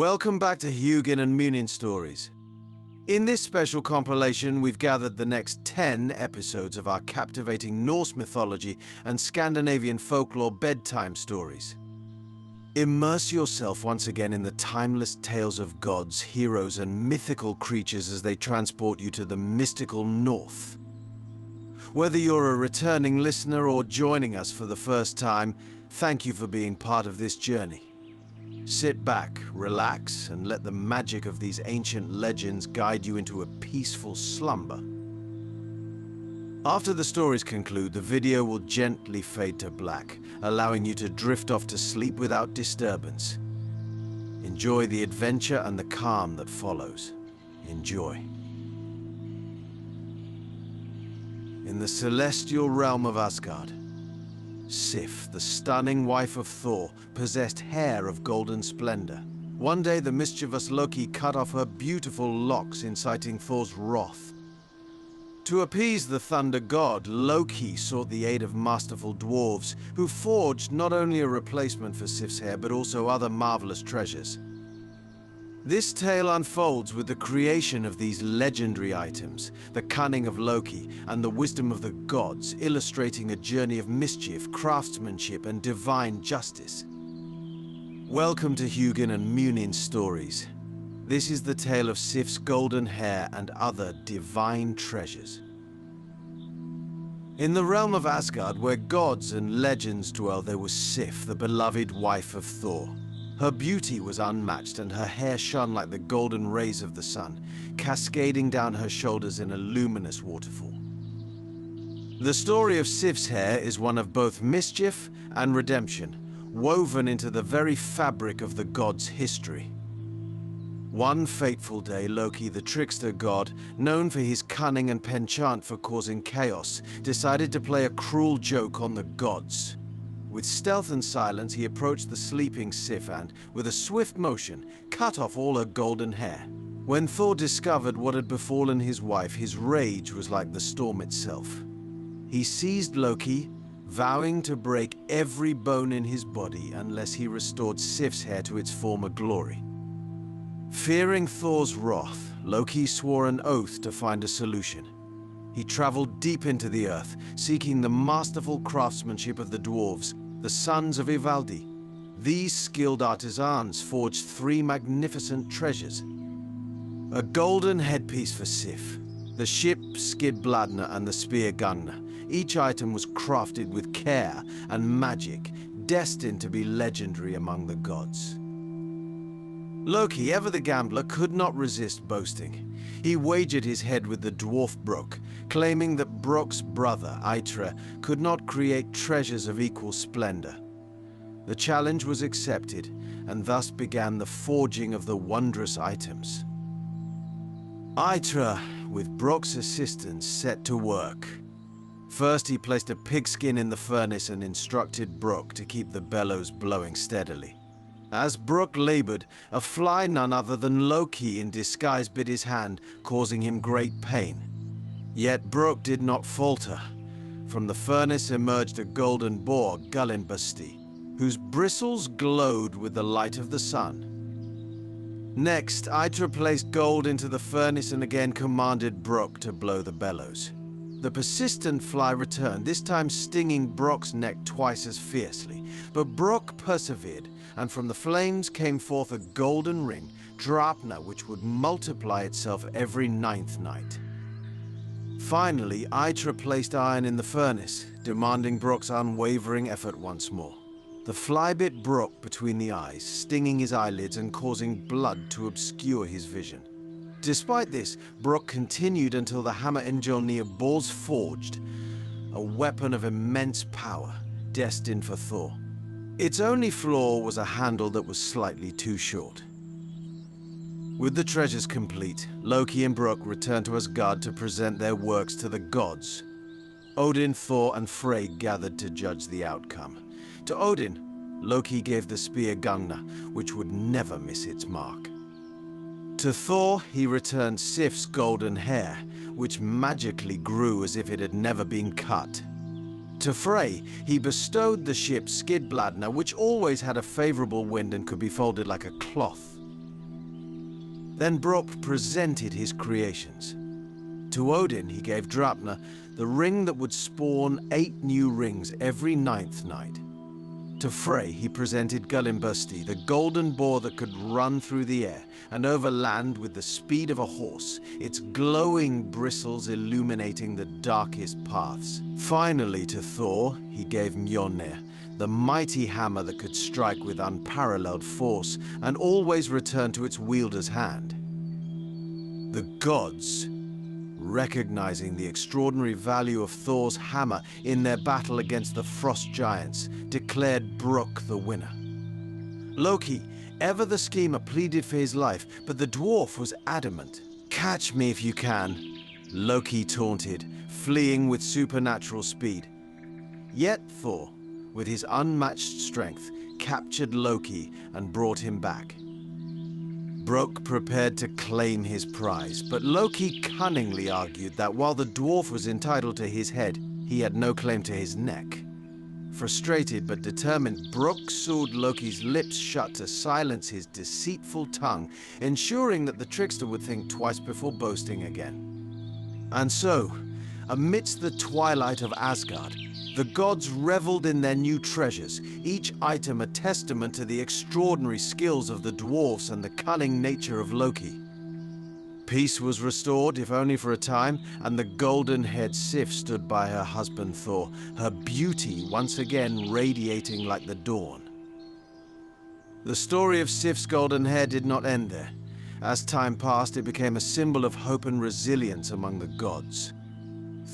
Welcome back to Hugin and Munin Stories. In this special compilation, we've gathered the next 10 episodes of our captivating Norse mythology and Scandinavian folklore bedtime stories. Immerse yourself once again in the timeless tales of gods, heroes, and mythical creatures as they transport you to the mystical North. Whether you're a returning listener or joining us for the first time, thank you for being part of this journey. Sit back, relax, and let the magic of these ancient legends guide you into a peaceful slumber. After the stories conclude, the video will gently fade to black, allowing you to drift off to sleep without disturbance. Enjoy the adventure and the calm that follows. Enjoy. In the celestial realm of Asgard, Sif, the stunning wife of Thor, possessed hair of golden splendor. One day, the mischievous Loki cut off her beautiful locks, inciting Thor's wrath. To appease the thunder god, Loki sought the aid of masterful dwarves, who forged not only a replacement for Sif's hair, but also other marvelous treasures. This tale unfolds with the creation of these legendary items, the cunning of Loki, and the wisdom of the gods, illustrating a journey of mischief, craftsmanship, and divine justice. Welcome to Hugin and Munin Stories. This is the tale of Sif's golden hair and other divine treasures. In the realm of Asgard, where gods and legends dwell, there was Sif, the beloved wife of Thor. Her beauty was unmatched, and her hair shone like the golden rays of the sun, cascading down her shoulders in a luminous waterfall. The story of Sif's hair is one of both mischief and redemption, woven into the very fabric of the gods' history. One fateful day, Loki, the trickster god, known for his cunning and penchant for causing chaos, decided to play a cruel joke on the gods. With stealth and silence, he approached the sleeping Sif and, with a swift motion, cut off all her golden hair. When Thor discovered what had befallen his wife, his rage was like the storm itself. He seized Loki, vowing to break every bone in his body unless he restored Sif's hair to its former glory. Fearing Thor's wrath, Loki swore an oath to find a solution. He traveled deep into the earth, seeking the masterful craftsmanship of the dwarves, the sons of Ivaldi. These skilled artisans forged three magnificent treasures. A golden headpiece for Sif, the ship Skidbladner, and the spear Gungnir. Each item was crafted with care and magic, destined to be legendary among the gods. Loki, ever the gambler, could not resist boasting. He wagered his head with the dwarf Brok, claiming that Brok's brother, Eitra, could not create treasures of equal splendor. The challenge was accepted, and thus began the forging of the wondrous items. Eitra, with Brok's assistance, set to work. First, he placed a pigskin in the furnace and instructed Brok to keep the bellows blowing steadily. As Brok labored, a fly none other than Loki in disguise bit his hand, causing him great pain. Yet Brok did not falter. From the furnace emerged a golden boar, Gullinbursti, whose bristles glowed with the light of the sun. Next, Eitra placed gold into the furnace and again commanded Brok to blow the bellows. The persistent fly returned, this time stinging Brok's neck twice as fiercely. But Brok persevered, and from the flames came forth a golden ring, Drapna, which would multiply itself every 9th night. Finally, Eitra placed iron in the furnace, demanding Brok's unwavering effort once more. The fly bit Brok between the eyes, stinging his eyelids and causing blood to obscure his vision. Despite this, Brok continued until the hammer Enjolnir balls forged, a weapon of immense power, destined for Thor. Its only flaw was a handle that was slightly too short. With the treasures complete, Loki and Brok returned to Asgard to present their works to the gods. Odin, Thor, and Frey gathered to judge the outcome. To Odin, Loki gave the spear Gungnir, which would never miss its mark. To Thor, he returned Sif's golden hair, which magically grew as if it had never been cut. To Frey, he bestowed the ship Skidbladner, which always had a favorable wind and could be folded like a cloth. Then Brok presented his creations. To Odin he gave Draupner the ring that would spawn 8 new rings every 9th night. To Frey he presented Gullinbursti, the golden boar that could run through the air and over land with the speed of a horse, its glowing bristles illuminating the darkest paths. Finally to Thor he gave Mjolnir, the mighty hammer that could strike with unparalleled force and always return to its wielder's hand. The gods, recognizing the extraordinary value of Thor's hammer in their battle against the frost giants, declared Brok the winner. Loki, ever the schemer, pleaded for his life, but the dwarf was adamant. "Catch me if you can," Loki taunted, fleeing with supernatural speed. Yet Thor, with his unmatched strength, captured Loki and brought him back. Brok prepared to claim his prize, but Loki cunningly argued that while the dwarf was entitled to his head, he had no claim to his neck. Frustrated but determined, Brok sewed Loki's lips shut to silence his deceitful tongue, ensuring that the trickster would think twice before boasting again. And so, amidst the twilight of Asgard, the gods reveled in their new treasures, each item a testament to the extraordinary skills of the dwarves and the cunning nature of Loki. Peace was restored, if only for a time, and the golden-haired Sif stood by her husband Thor, her beauty once again radiating like the dawn. The story of Sif's golden hair did not end there. As time passed, it became a symbol of hope and resilience among the gods.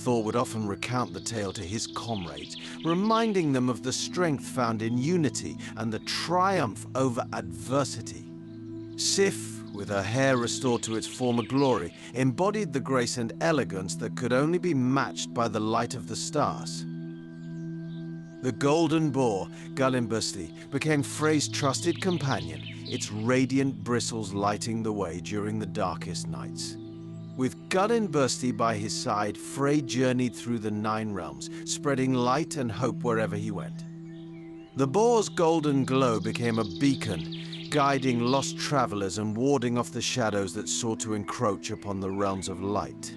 Thor would often recount the tale to his comrades, reminding them of the strength found in unity and the triumph over adversity. Sif, with her hair restored to its former glory, embodied the grace and elegance that could only be matched by the light of the stars. The golden boar, Gullinbursti, became Frey's trusted companion, its radiant bristles lighting the way during the darkest nights. With Gullinbursti by his side, Frey journeyed through the 9 realms, spreading light and hope wherever he went. The boar's golden glow became a beacon, guiding lost travelers and warding off the shadows that sought to encroach upon the realms of light.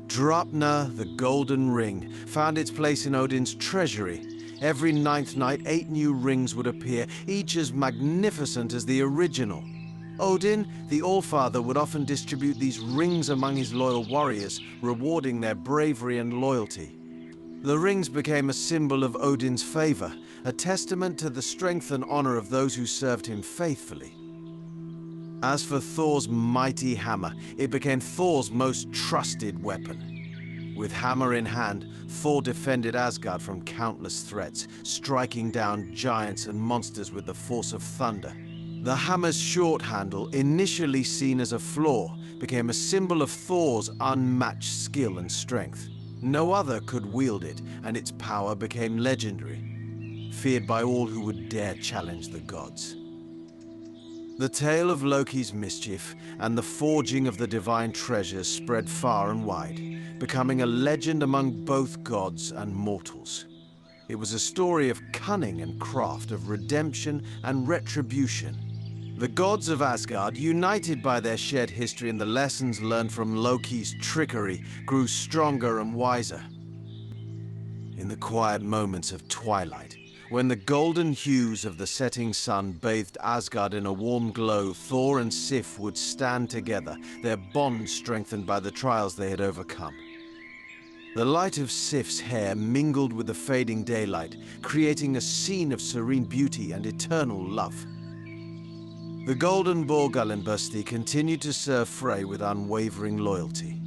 Draupner, the golden ring, found its place in Odin's treasury. Every 9th night, 8 new rings would appear, each as magnificent as the original. Odin, the Allfather, would often distribute these rings among his loyal warriors, rewarding their bravery and loyalty. The rings became a symbol of Odin's favor, a testament to the strength and honor of those who served him faithfully. As for Thor's mighty hammer, it became Thor's most trusted weapon. With hammer in hand, Thor defended Asgard from countless threats, striking down giants and monsters with the force of thunder. The hammer's short handle, initially seen as a flaw, became a symbol of Thor's unmatched skill and strength. No other could wield it, and its power became legendary, feared by all who would dare challenge the gods. The tale of Loki's mischief and the forging of the divine treasures spread far and wide, becoming a legend among both gods and mortals. It was a story of cunning and craft, of redemption and retribution. The gods of Asgard, united by their shared history and the lessons learned from Loki's trickery, grew stronger and wiser. In the quiet moments of twilight, when the golden hues of the setting sun bathed Asgard in a warm glow, Thor and Sif would stand together, their bond strengthened by the trials they had overcome. The light of Sif's hair mingled with the fading daylight, creating a scene of serene beauty and eternal love. The golden boar Gullinbursti continued to serve Frey with unwavering loyalty.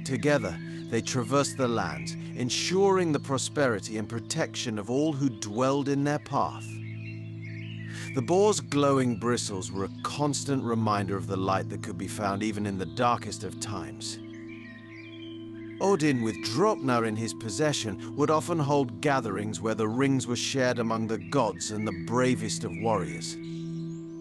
Together, they traversed the lands, ensuring the prosperity and protection of all who dwelled in their path. The boar's glowing bristles were a constant reminder of the light that could be found even in the darkest of times. Odin, with Draupner in his possession, would often hold gatherings where the rings were shared among the gods and the bravest of warriors.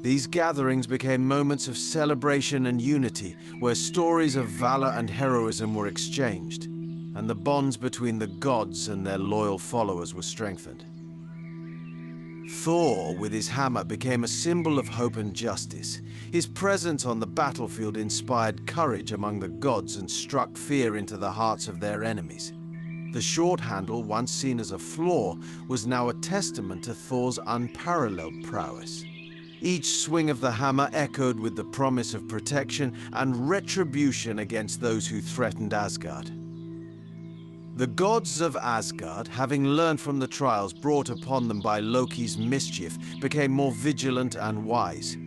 These gatherings became moments of celebration and unity, where stories of valor and heroism were exchanged, and the bonds between the gods and their loyal followers were strengthened. Thor, with his hammer, became a symbol of hope and justice. His presence on the battlefield inspired courage among the gods and struck fear into the hearts of their enemies. The short handle, once seen as a flaw, was now a testament to Thor's unparalleled prowess. Each swing of the hammer echoed with the promise of protection and retribution against those who threatened Asgard. The gods of Asgard, having learned from the trials brought upon them by Loki's mischief, became more vigilant and wise.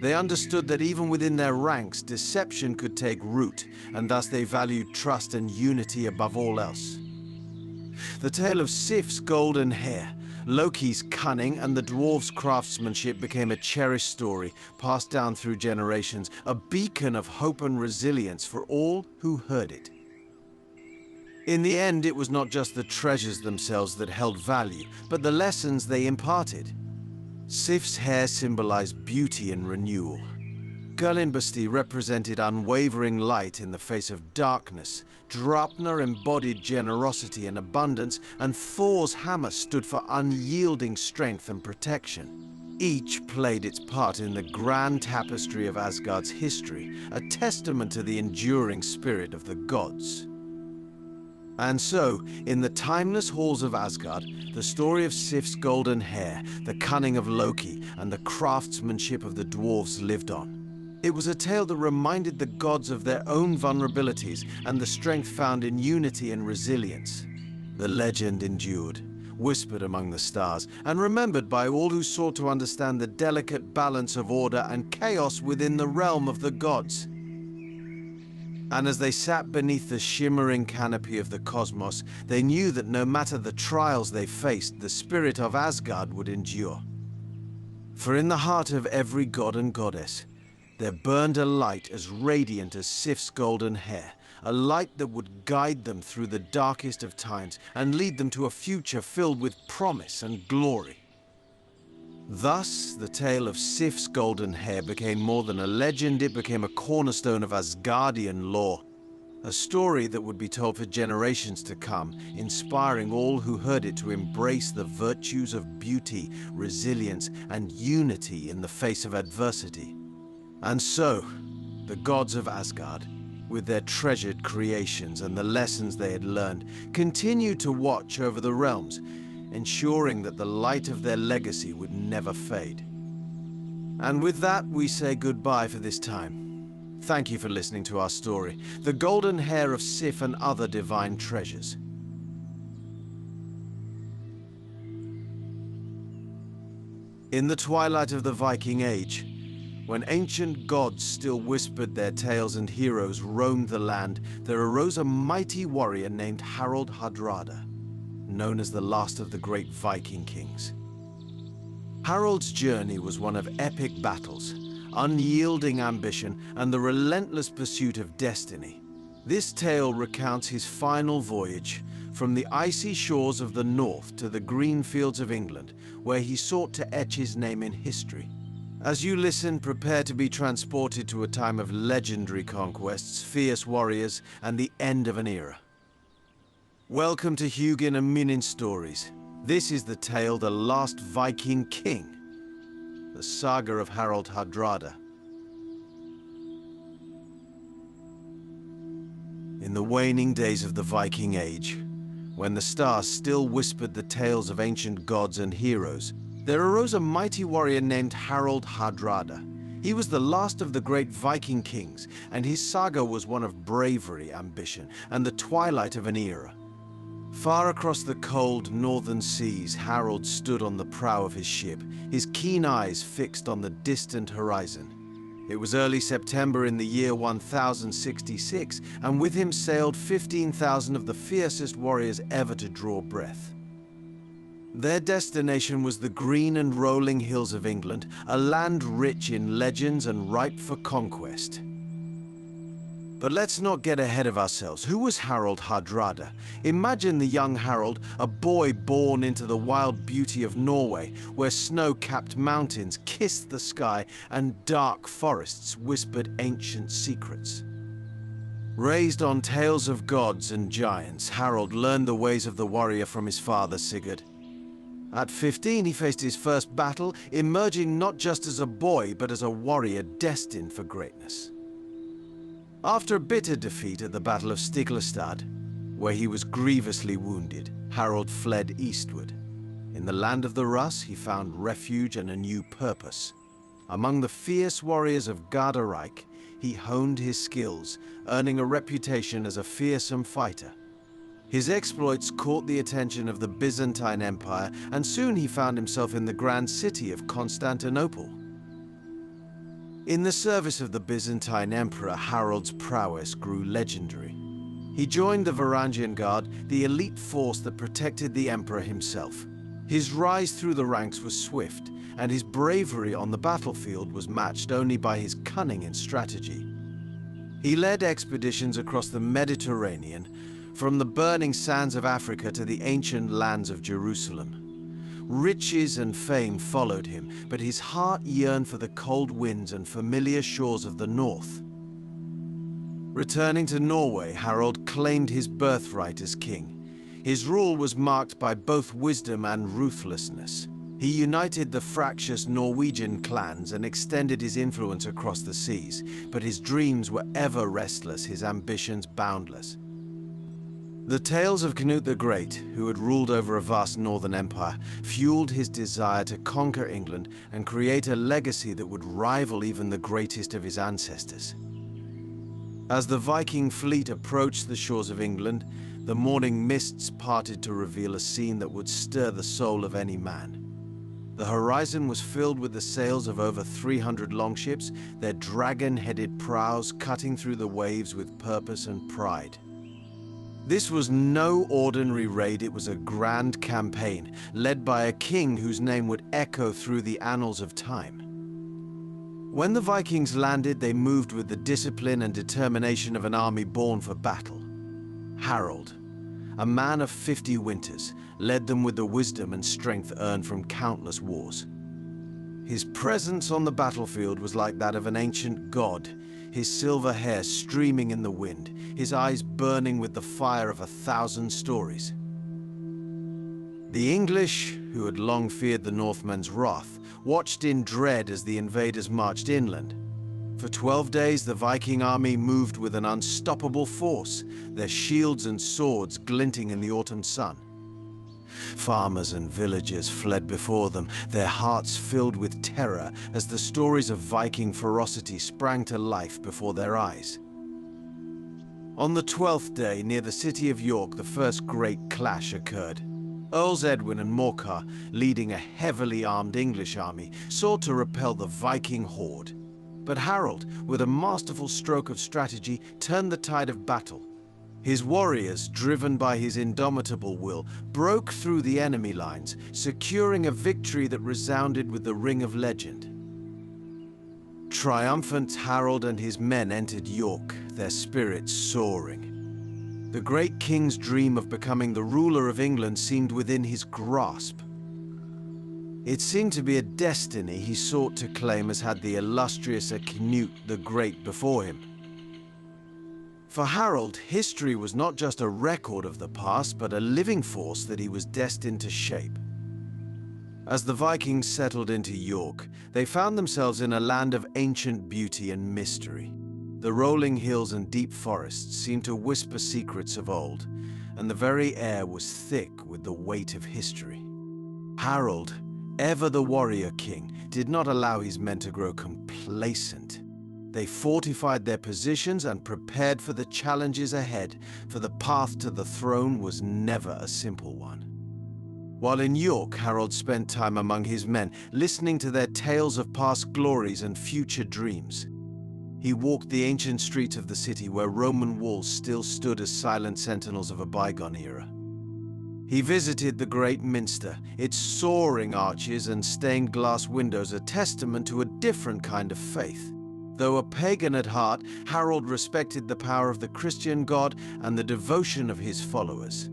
They understood that even within their ranks, deception could take root, and thus they valued trust and unity above all else. The tale of Sif's golden hair, Loki's cunning, and the dwarves' craftsmanship became a cherished story, passed down through generations, a beacon of hope and resilience for all who heard it. In the end, it was not just the treasures themselves that held value, but the lessons they imparted. Sif's hair symbolized beauty and renewal. Gullinbasti represented unwavering light in the face of darkness. Draupner embodied generosity and abundance, and Thor's hammer stood for unyielding strength and protection. Each played its part in the grand tapestry of Asgard's history, a testament to the enduring spirit of the gods. And so, in the timeless halls of Asgard, the story of Sif's golden hair, the cunning of Loki, and the craftsmanship of the dwarves lived on. It was a tale that reminded the gods of their own vulnerabilities and the strength found in unity and resilience. The legend endured, whispered among the stars, and remembered by all who sought to understand the delicate balance of order and chaos within the realm of the gods. And as they sat beneath the shimmering canopy of the cosmos, they knew that no matter the trials they faced, the spirit of Asgard would endure. For in the heart of every god and goddess, there burned a light as radiant as Sif's golden hair, a light that would guide them through the darkest of times and lead them to a future filled with promise and glory. Thus, the tale of Sif's golden hair became more than a legend, it became a cornerstone of Asgardian lore. A story that would be told for generations to come, inspiring all who heard it to embrace the virtues of beauty, resilience, and unity in the face of adversity. And so, the gods of Asgard, with their treasured creations and the lessons they had learned, continued to watch over the realms, ensuring that the light of their legacy would never fade. And with that, we say goodbye for this time. Thank you for listening to our story, The Golden Hair of Sif and Other Divine Treasures. In the twilight of the Viking Age, when ancient gods still whispered their tales and heroes roamed the land, there arose a mighty warrior named Harald Hardrada, known as the last of the great Viking kings. Harald's journey was one of epic battles, unyielding ambition, and the relentless pursuit of destiny. This tale recounts his final voyage from the icy shores of the north to the green fields of England, where he sought to etch his name in history. As you listen, prepare to be transported to a time of legendary conquests, fierce warriors, and the end of an era. Welcome to Hugin and Munin Stories. This is the tale The Last Viking King, the Saga of Harald Hardrada. In the waning days of the Viking Age, when the stars still whispered the tales of ancient gods and heroes, there arose a mighty warrior named Harald Hardrada. He was the last of the great Viking kings, and his saga was one of bravery, ambition, and the twilight of an era. Far across the cold northern seas, Harald stood on the prow of his ship, his keen eyes fixed on the distant horizon. It was early September in the year 1066, and with him sailed 15,000 of the fiercest warriors ever to draw breath. Their destination was the green and rolling hills of England, a land rich in legends and ripe for conquest. But let's not get ahead of ourselves. Who was Harald Hardrada? Imagine the young Harald, a boy born into the wild beauty of Norway, where snow-capped mountains kissed the sky and dark forests whispered ancient secrets. Raised on tales of gods and giants, Harald learned the ways of the warrior from his father Sigurd. At 15, he faced his first battle, emerging not just as a boy, but as a warrior destined for greatness. After a bitter defeat at the Battle of Stiklestad, where he was grievously wounded, Harald fled eastward. In the land of the Rus, he found refuge and a new purpose. Among the fierce warriors of Gardarike, he honed his skills, earning a reputation as a fearsome fighter. His exploits caught the attention of the Byzantine Empire, and soon he found himself in the grand city of Constantinople. In the service of the Byzantine Emperor, Harald's prowess grew legendary. He joined the Varangian Guard, the elite force that protected the Emperor himself. His rise through the ranks was swift, and his bravery on the battlefield was matched only by his cunning and strategy. He led expeditions across the Mediterranean, from the burning sands of Africa to the ancient lands of Jerusalem. Riches and fame followed him, but his heart yearned for the cold winds and familiar shores of the north. Returning to Norway, Harald claimed his birthright as king. His rule was marked by both wisdom and ruthlessness. He united the fractious Norwegian clans and extended his influence across the seas, but his dreams were ever restless, his ambitions boundless. The tales of Canute the Great, who had ruled over a vast northern empire, fueled his desire to conquer England and create a legacy that would rival even the greatest of his ancestors. As the Viking fleet approached the shores of England, the morning mists parted to reveal a scene that would stir the soul of any man. The horizon was filled with the sails of over 300 longships, their dragon-headed prows cutting through the waves with purpose and pride. This was no ordinary raid, it was a grand campaign, led by a king whose name would echo through the annals of time. When the Vikings landed, they moved with the discipline and determination of an army born for battle. Harald, a man of 50 winters, led them with the wisdom and strength earned from countless wars. His presence on the battlefield was like that of an ancient god, his silver hair streaming in the wind, his eyes burning with the fire of 1,000 stories. The English, who had long feared the Northmen's wrath, watched in dread as the invaders marched inland. For 12 days, the Viking army moved with an unstoppable force, their shields and swords glinting in the autumn sun. Farmers and villagers fled before them, their hearts filled with terror as the stories of Viking ferocity sprang to life before their eyes. On the 12th day, near the city of York, the first great clash occurred. Earls Edwin and Morcar, leading a heavily armed English army, sought to repel the Viking horde. But Harald, with a masterful stroke of strategy, turned the tide of battle. His warriors, driven by his indomitable will, broke through the enemy lines, securing a victory that resounded with the ring of legend. Triumphant, Harald and his men entered York, their spirits soaring. The great king's dream of becoming the ruler of England seemed within his grasp. It seemed to be a destiny he sought to claim, as had the illustrious Canute the Great before him. For Harald, history was not just a record of the past, but a living force that he was destined to shape. As the Vikings settled into York, they found themselves in a land of ancient beauty and mystery. The rolling hills and deep forests seemed to whisper secrets of old, and the very air was thick with the weight of history. Harald, ever the warrior king, did not allow his men to grow complacent. They fortified their positions and prepared for the challenges ahead, for the path to the throne was never a simple one. While in York, Harald spent time among his men, listening to their tales of past glories and future dreams. He walked the ancient streets of the city where Roman walls still stood as silent sentinels of a bygone era. He visited the great minster, its soaring arches and stained glass windows a testament to a different kind of faith. Though a pagan at heart, Harald respected the power of the Christian God and the devotion of his followers.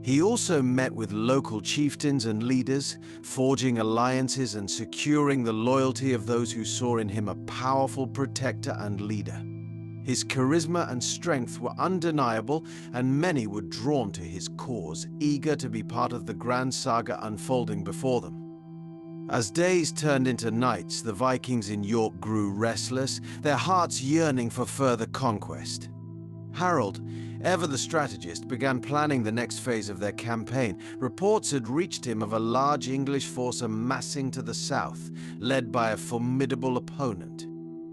He also met with local chieftains and leaders, forging alliances and securing the loyalty of those who saw in him a powerful protector and leader. His charisma and strength were undeniable, and many were drawn to his cause, eager to be part of the grand saga unfolding before them. As days turned into nights, the Vikings in York grew restless, their hearts yearning for further conquest. Harald, ever the strategist, began planning the next phase of their campaign. Reports had reached him of a large English force amassing to the south, led by a formidable opponent.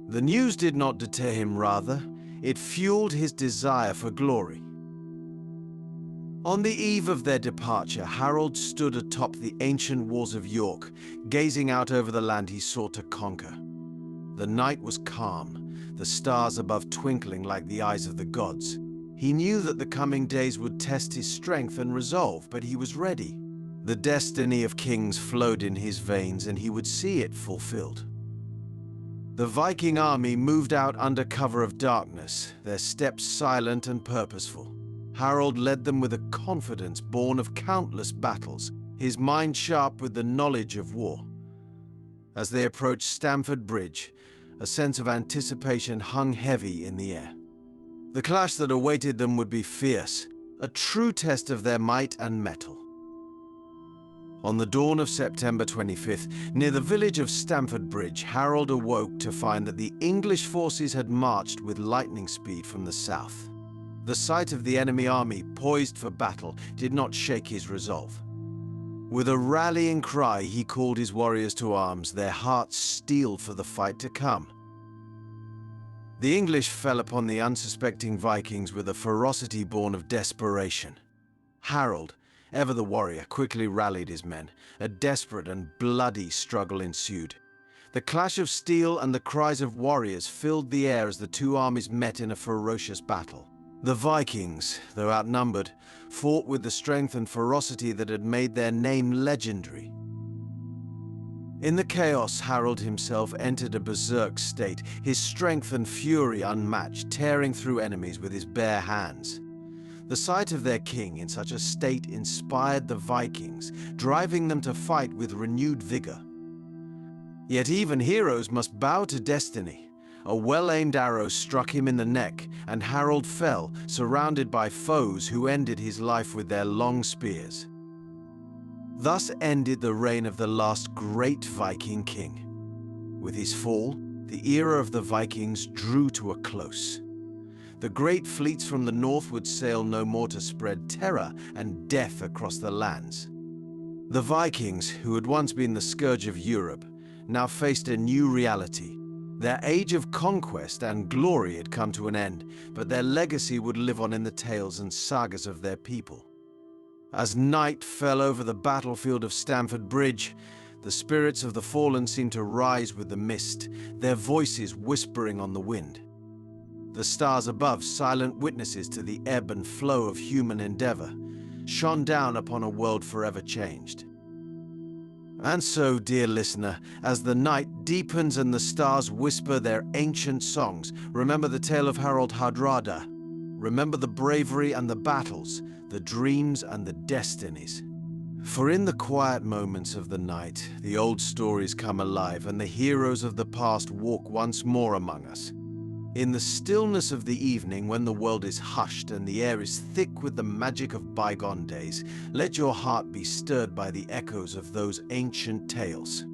The news did not deter him, rather, it fueled his desire for glory. On the eve of their departure, Harald stood atop the ancient walls of York, gazing out over the land he sought to conquer. The night was calm, the stars above twinkling like the eyes of the gods. He knew that the coming days would test his strength and resolve, but he was ready. The destiny of kings flowed in his veins, and he would see it fulfilled. The Viking army moved out under cover of darkness, their steps silent and purposeful. Harald led them with a confidence born of countless battles, his mind sharp with the knowledge of war. As they approached Stamford Bridge, a sense of anticipation hung heavy in the air. The clash that awaited them would be fierce, a true test of their might and mettle. On the dawn of September 25th, near the village of Stamford Bridge, Harald awoke to find that the English forces had marched with lightning speed from the south. The sight of the enemy army poised for battle did not shake his resolve. With a rallying cry, he called his warriors to arms, their hearts steeled for the fight to come. The English fell upon the unsuspecting Vikings with a ferocity born of desperation. Harald, ever the warrior, quickly rallied his men. A desperate and bloody struggle ensued. The clash of steel and the cries of warriors filled the air as the two armies met in a ferocious battle. The Vikings, though outnumbered, fought with the strength and ferocity that had made their name legendary. In the chaos, Harald himself entered a berserk state, his strength and fury unmatched, tearing through enemies with his bare hands. The sight of their king in such a state inspired the Vikings, driving them to fight with renewed vigor. Yet even heroes must bow to destiny. A well-aimed arrow struck him in the neck, and Harald fell, surrounded by foes who ended his life with their long spears. Thus ended the reign of the last great Viking king. With his fall, the era of the Vikings drew to a close. The great fleets from the north would sail no more to spread terror and death across the lands. The Vikings, who had once been the scourge of Europe, now faced a new reality. Their age of conquest and glory had come to an end, but their legacy would live on in the tales and sagas of their people. As night fell over the battlefield of Stamford Bridge, the spirits of the fallen seemed to rise with the mist, their voices whispering on the wind. The stars above, silent witnesses to the ebb and flow of human endeavor, shone down upon a world forever changed. And so, dear listener, as the night deepens and the stars whisper their ancient songs, remember the tale of Harald Hardrada. Remember the bravery and the battles, the dreams and the destinies. For in the quiet moments of the night, the old stories come alive and the heroes of the past walk once more among us. In the stillness of the evening, when the world is hushed and the air is thick with the magic of bygone days, let your heart be stirred by the echoes of those ancient tales.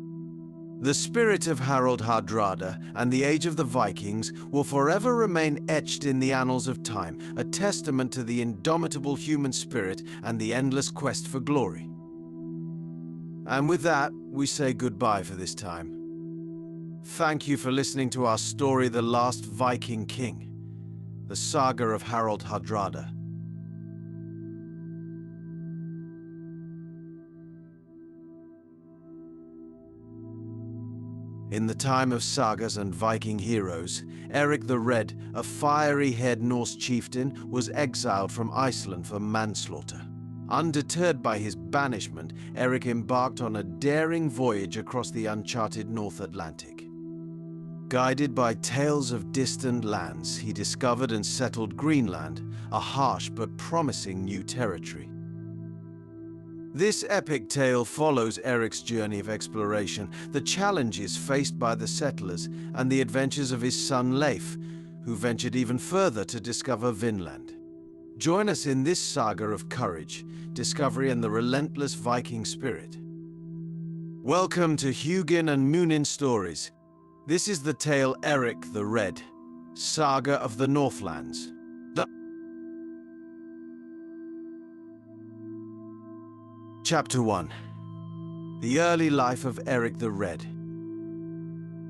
The spirit of Harald Hardrada and the age of the Vikings will forever remain etched in the annals of time, a testament to the indomitable human spirit and the endless quest for glory. And with that, we say goodbye for this time. Thank you for listening to our story, The Last Viking King, the Saga of Harald Hardrada. In the time of sagas and Viking heroes, Erik the Red, a fiery-haired Norse chieftain, was exiled from Iceland for manslaughter. Undeterred by his banishment, Erik embarked on a daring voyage across the uncharted North Atlantic. Guided by tales of distant lands, he discovered and settled Greenland, a harsh but promising new territory. This epic tale follows Erik's journey of exploration, the challenges faced by the settlers, and the adventures of his son Leif, who ventured even further to discover Vinland. Join us in this saga of courage, discovery, and the relentless Viking spirit. Welcome to Hugin and Munin Stories. This is the tale Erik the Red, Saga of the Northlands. Chapter 1. The Early Life of Erik the Red.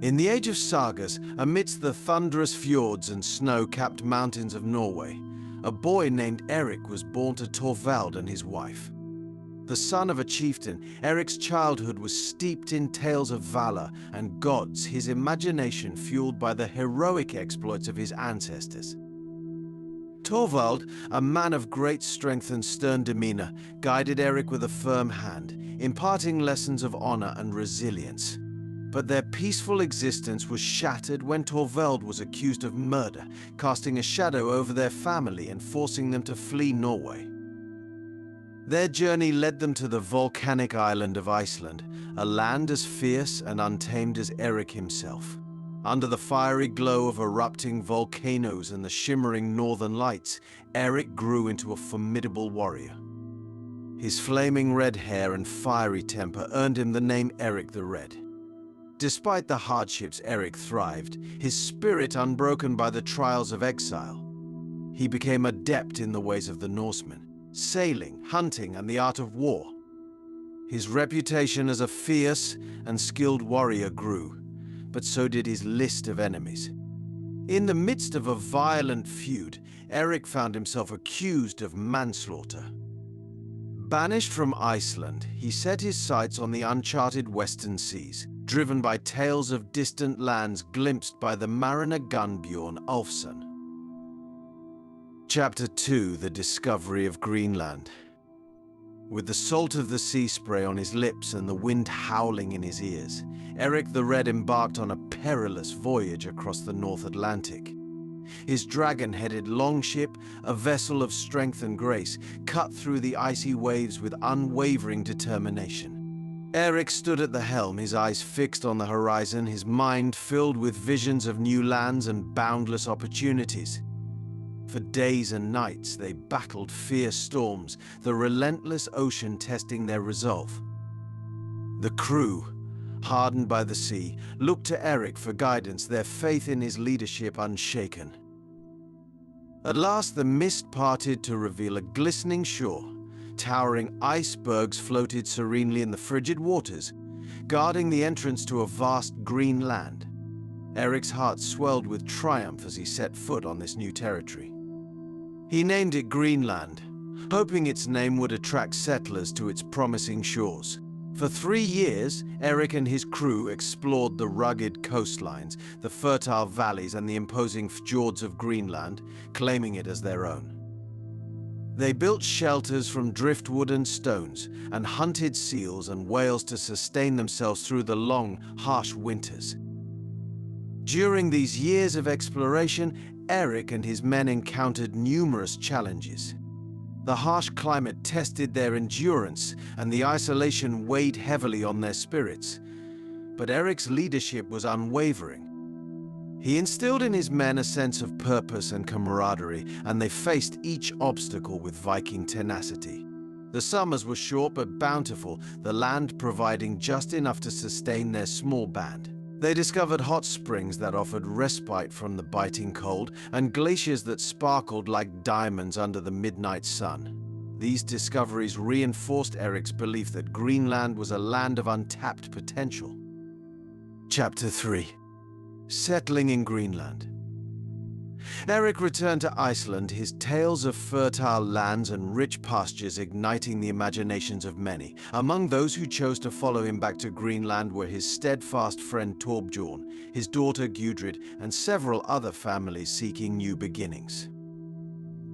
In the age of sagas, amidst the thunderous fjords and snow-capped mountains of Norway, a boy named Erik was born to Thorvald and his wife. The son of a chieftain, Erik's childhood was steeped in tales of valor and gods, his imagination fueled by the heroic exploits of his ancestors. Thorvald, a man of great strength and stern demeanor, guided Erik with a firm hand, imparting lessons of honor and resilience. But their peaceful existence was shattered when Thorvald was accused of murder, casting a shadow over their family and forcing them to flee Norway. Their journey led them to the volcanic island of Iceland, a land as fierce and untamed as Erik himself. Under the fiery glow of erupting volcanoes and the shimmering northern lights, Erik grew into a formidable warrior. His flaming red hair and fiery temper earned him the name Erik the Red. Despite the hardships, Erik thrived, his spirit unbroken by the trials of exile. He became adept in the ways of the Norsemen, sailing, hunting, and the art of war. His reputation as a fierce and skilled warrior grew, but so did his list of enemies. In the midst of a violent feud, Erik found himself accused of manslaughter. Banished from Iceland, he set his sights on the uncharted western seas, driven by tales of distant lands glimpsed by the mariner Gunnbjorn Ulfson. Chapter 2: The Discovery of Greenland. With the salt of the sea spray on his lips and the wind howling in his ears, Erik the Red embarked on a perilous voyage across the North Atlantic. His dragon-headed longship, a vessel of strength and grace, cut through the icy waves with unwavering determination. Erik stood at the helm, his eyes fixed on the horizon, his mind filled with visions of new lands and boundless opportunities. For days and nights they battled fierce storms, the relentless ocean testing their resolve. The crew, hardened by the sea, looked to Erik for guidance, their faith in his leadership unshaken. At last the mist parted to reveal a glistening shore. Towering icebergs floated serenely in the frigid waters, guarding the entrance to a vast green land. Erik's heart swelled with triumph as he set foot on this new territory. He named it Greenland, hoping its name would attract settlers to its promising shores. For 3 years, Erik and his crew explored the rugged coastlines, the fertile valleys, and the imposing fjords of Greenland, claiming it as their own. They built shelters from driftwood and stones, and hunted seals and whales to sustain themselves through the long, harsh winters. During these years of exploration, Erik and his men encountered numerous challenges. The harsh climate tested their endurance, and the isolation weighed heavily on their spirits. But Erik's leadership was unwavering. He instilled in his men a sense of purpose and camaraderie, and they faced each obstacle with Viking tenacity. The summers were short but bountiful, the land providing just enough to sustain their small band. They discovered hot springs that offered respite from the biting cold, and glaciers that sparkled like diamonds under the midnight sun. These discoveries reinforced Erik's belief that Greenland was a land of untapped potential. Chapter 3: Settling in Greenland. Erik returned to Iceland, his tales of fertile lands and rich pastures igniting the imaginations of many. Among those who chose to follow him back to Greenland were his steadfast friend Thorbjorn, his daughter Gudrid, and several other families seeking new beginnings.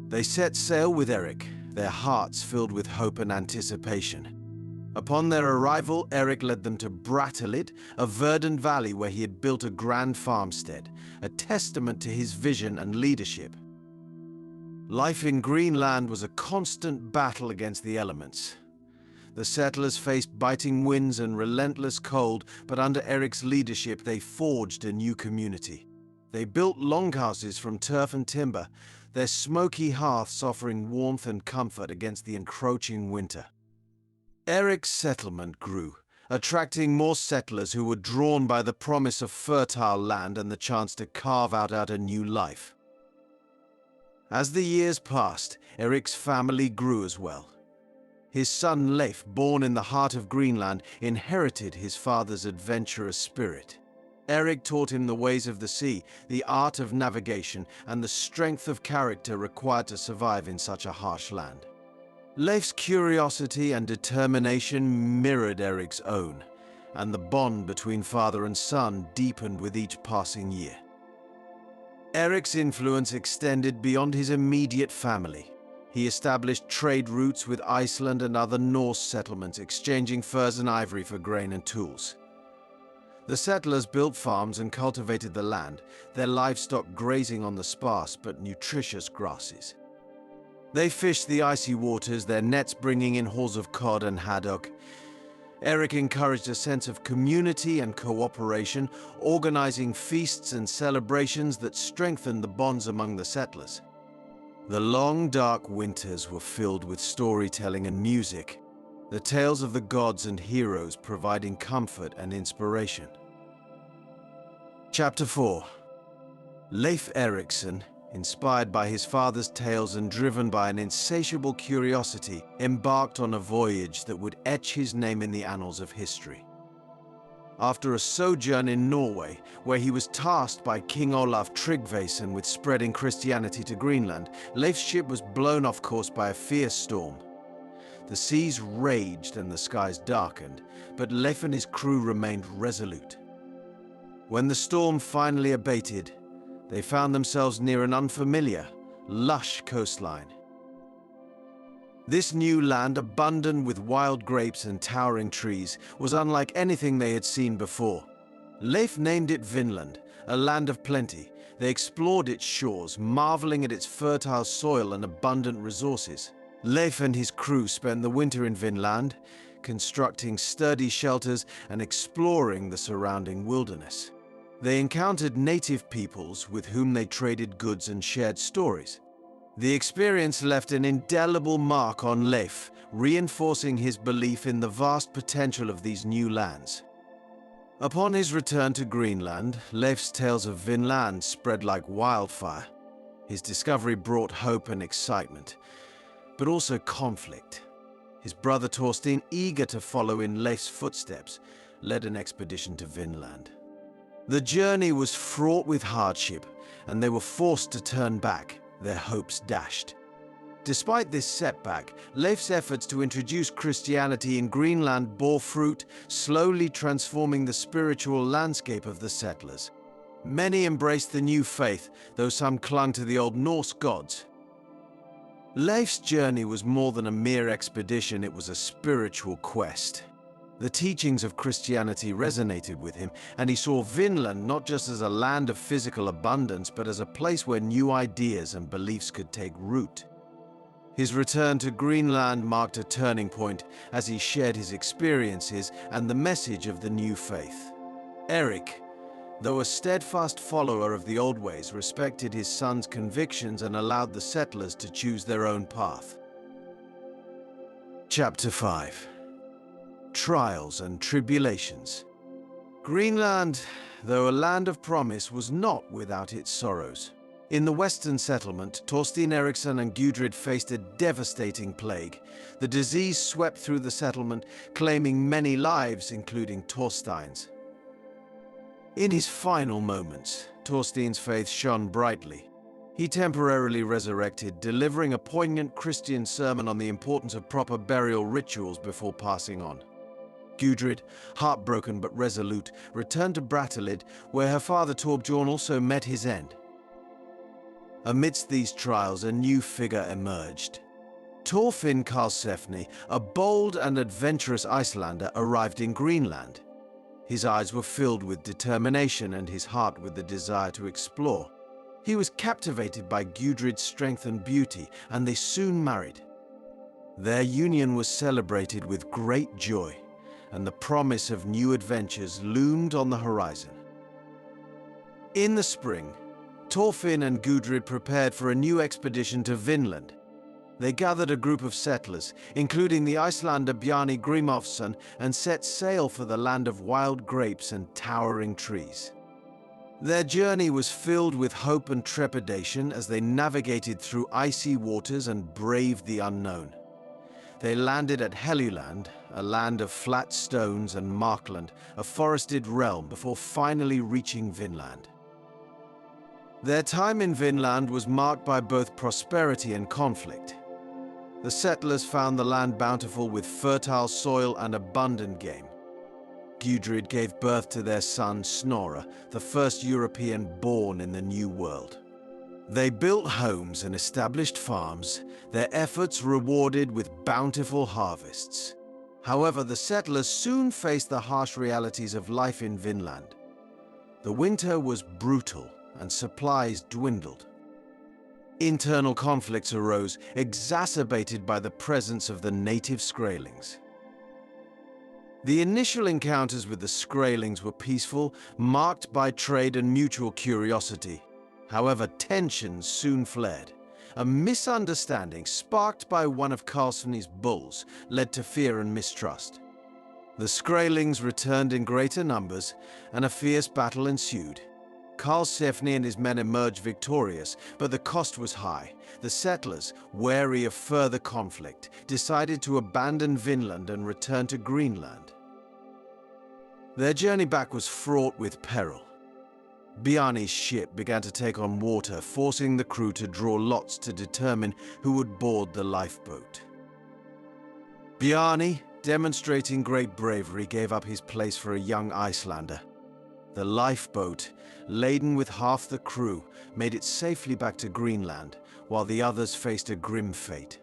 They set sail with Erik, their hearts filled with hope and anticipation. Upon their arrival, Erik led them to Brattahlid, a verdant valley where he had built a grand farmstead, a testament to his vision and leadership. Life in Greenland was a constant battle against the elements. The settlers faced biting winds and relentless cold, but under Erik's leadership they forged a new community. They built longhouses from turf and timber, their smoky hearths offering warmth and comfort against the encroaching winter. Erik's settlement grew, attracting more settlers who were drawn by the promise of fertile land and the chance to carve out a new life. As the years passed, Erik's family grew as well. His son Leif, born in the heart of Greenland, inherited his father's adventurous spirit. Erik taught him the ways of the sea, the art of navigation, and the strength of character required to survive in such a harsh land. Leif's curiosity and determination mirrored Erik's own, and the bond between father and son deepened with each passing year. Erik's influence extended beyond his immediate family. He established trade routes with Iceland and other Norse settlements, exchanging furs and ivory for grain and tools. The settlers built farms and cultivated the land, their livestock grazing on the sparse but nutritious grasses. They fished the icy waters, their nets bringing in hauls of cod and haddock. Erik encouraged a sense of community and cooperation, organizing feasts and celebrations that strengthened the bonds among the settlers. The long, dark winters were filled with storytelling and music, the tales of the gods and heroes providing comfort and inspiration. Chapter 4. Leif Erikson, inspired by his father's tales and driven by an insatiable curiosity, embarked on a voyage that would etch his name in the annals of history. After a sojourn in Norway, where he was tasked by King Olaf Tryggvason with spreading Christianity to Greenland, Leif's ship was blown off course by a fierce storm. The seas raged and the skies darkened, but Leif and his crew remained resolute. When the storm finally abated, they found themselves near an unfamiliar, lush coastline. This new land, abundant with wild grapes and towering trees, was unlike anything they had seen before. Leif named it Vinland, a land of plenty. They explored its shores, marveling at its fertile soil and abundant resources. Leif and his crew spent the winter in Vinland, constructing sturdy shelters and exploring the surrounding wilderness. They encountered native peoples with whom they traded goods and shared stories. The experience left an indelible mark on Leif, reinforcing his belief in the vast potential of these new lands. Upon his return to Greenland, Leif's tales of Vinland spread like wildfire. His discovery brought hope and excitement, but also conflict. His brother Thorstein, eager to follow in Leif's footsteps, led an expedition to Vinland. The journey was fraught with hardship, and they were forced to turn back, their hopes dashed. Despite this setback, Leif's efforts to introduce Christianity in Greenland bore fruit, slowly transforming the spiritual landscape of the settlers. Many embraced the new faith, though some clung to the old Norse gods. Leif's journey was more than a mere expedition, it was a spiritual quest. The teachings of Christianity resonated with him, and he saw Vinland not just as a land of physical abundance, but as a place where new ideas and beliefs could take root. His return to Greenland marked a turning point as he shared his experiences and the message of the new faith. Erik, though a steadfast follower of the old ways, respected his son's convictions and allowed the settlers to choose their own path. Chapter 5. Trials and Tribulations. Greenland, though a land of promise, was not without its sorrows. In the western settlement, Thorstein Eriksson and Gudrid faced a devastating plague. The disease swept through the settlement, claiming many lives, including Thorstein's. In his final moments, Thorstein's faith shone brightly. He temporarily resurrected, delivering a poignant Christian sermon on the importance of proper burial rituals before passing on. Gudrid, heartbroken but resolute, returned to Brattahlid, where her father Thorbjorn also met his end. Amidst these trials, a new figure emerged. Thorfinn Karlsefni, a bold and adventurous Icelander, arrived in Greenland. His eyes were filled with determination and his heart with the desire to explore. He was captivated by Gudrid's strength and beauty, and they soon married. Their union was celebrated with great joy, and the promise of new adventures loomed on the horizon. In the spring, Thorfinn and Gudrid prepared for a new expedition to Vinland. They gathered a group of settlers, including the Icelander Bjarni Grimolfsson, and set sail for the land of wild grapes and towering trees. Their journey was filled with hope and trepidation as they navigated through icy waters and braved the unknown. They landed at Helluland, a land of flat stones, and Markland, a forested realm, before finally reaching Vinland. Their time in Vinland was marked by both prosperity and conflict. The settlers found the land bountiful with fertile soil and abundant game. Gudrid gave birth to their son Snorre, the first European born in the New World. They built homes and established farms, their efforts rewarded with bountiful harvests. However, the settlers soon faced the harsh realities of life in Vinland. The winter was brutal and supplies dwindled. Internal conflicts arose, exacerbated by the presence of the native Skraelings. The initial encounters with the Skraelings were peaceful, marked by trade and mutual curiosity. However, tensions soon flared. A misunderstanding sparked by one of Karlsefni's bulls led to fear and mistrust. The Skraelings returned in greater numbers, and a fierce battle ensued. Karlsefni and his men emerged victorious, but the cost was high. The settlers, wary of further conflict, decided to abandon Vinland and return to Greenland. Their journey back was fraught with peril. Bjarni's ship began to take on water, forcing the crew to draw lots to determine who would board the lifeboat. Bjarni, demonstrating great bravery, gave up his place for a young Icelander. The lifeboat, laden with half the crew, made it safely back to Greenland, while the others faced a grim fate.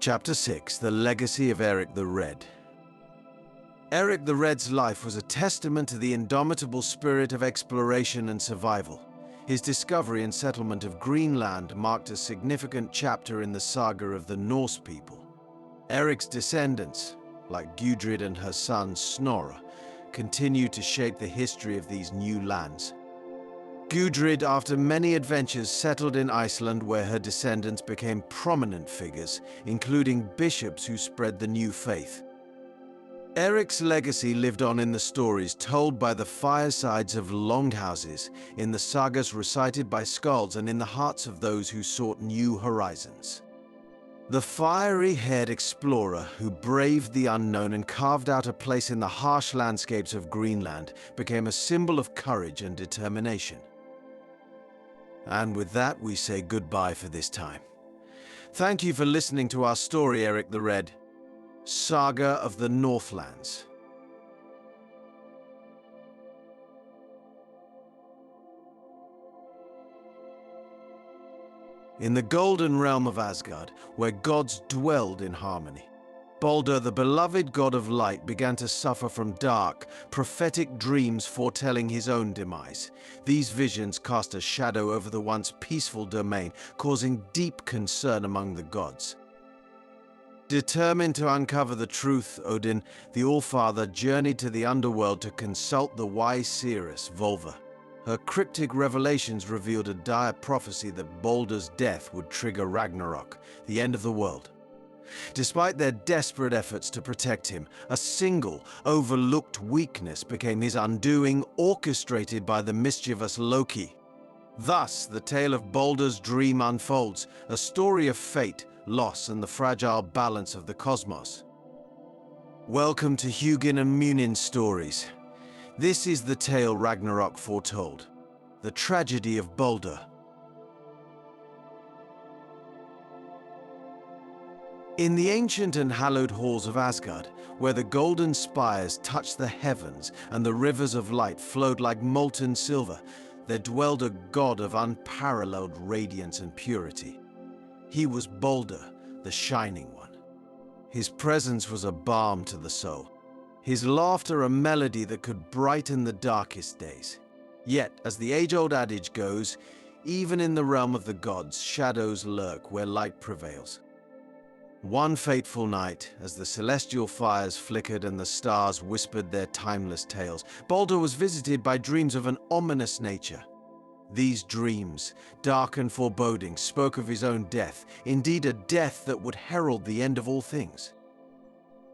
Chapter 6: The Legacy of Erik the Red. Erik the Red's life was a testament to the indomitable spirit of exploration and survival. His discovery and settlement of Greenland marked a significant chapter in the saga of the Norse people. Erik's descendants, like Gudrid and her son Snorre, continued to shape the history of these new lands. Gudrid, after many adventures, settled in Iceland, where her descendants became prominent figures, including bishops who spread the new faith. Erik's legacy lived on in the stories told by the firesides of longhouses, in the sagas recited by skalds, and in the hearts of those who sought new horizons. The fiery-haired explorer who braved the unknown and carved out a place in the harsh landscapes of Greenland became a symbol of courage and determination. And with that, we say goodbye for this time. Thank you for listening to our story, Erik the Red. Saga of the Northlands. In the golden realm of Asgard, where gods dwelled in harmony, Baldur, the beloved god of light, began to suffer from dark, prophetic dreams foretelling his own demise. These visions cast a shadow over the once peaceful domain, causing deep concern among the gods. Determined to uncover the truth, Odin, the Allfather, journeyed to the underworld to consult the wise seeress, Volva. Her cryptic revelations revealed a dire prophecy that Baldur's death would trigger Ragnarok, the end of the world. Despite their desperate efforts to protect him, a single, overlooked weakness became his undoing, orchestrated by the mischievous Loki. Thus, the tale of Baldur's dream unfolds, a story of fate, loss, and the fragile balance of the cosmos. Welcome to Hugin and Munin Stories. This is the tale Ragnarok foretold, the tragedy of Baldur. In the ancient and hallowed halls of Asgard, where the golden spires touched the heavens and the rivers of light flowed like molten silver, there dwelled a god of unparalleled radiance and purity. He was Baldur, the Shining One. His presence was a balm to the soul, his laughter a melody that could brighten the darkest days. Yet, as the age-old adage goes, even in the realm of the gods, shadows lurk where light prevails. One fateful night, as the celestial fires flickered and the stars whispered their timeless tales, Baldur was visited by dreams of an ominous nature. These dreams, dark and foreboding, spoke of his own death, indeed a death that would herald the end of all things.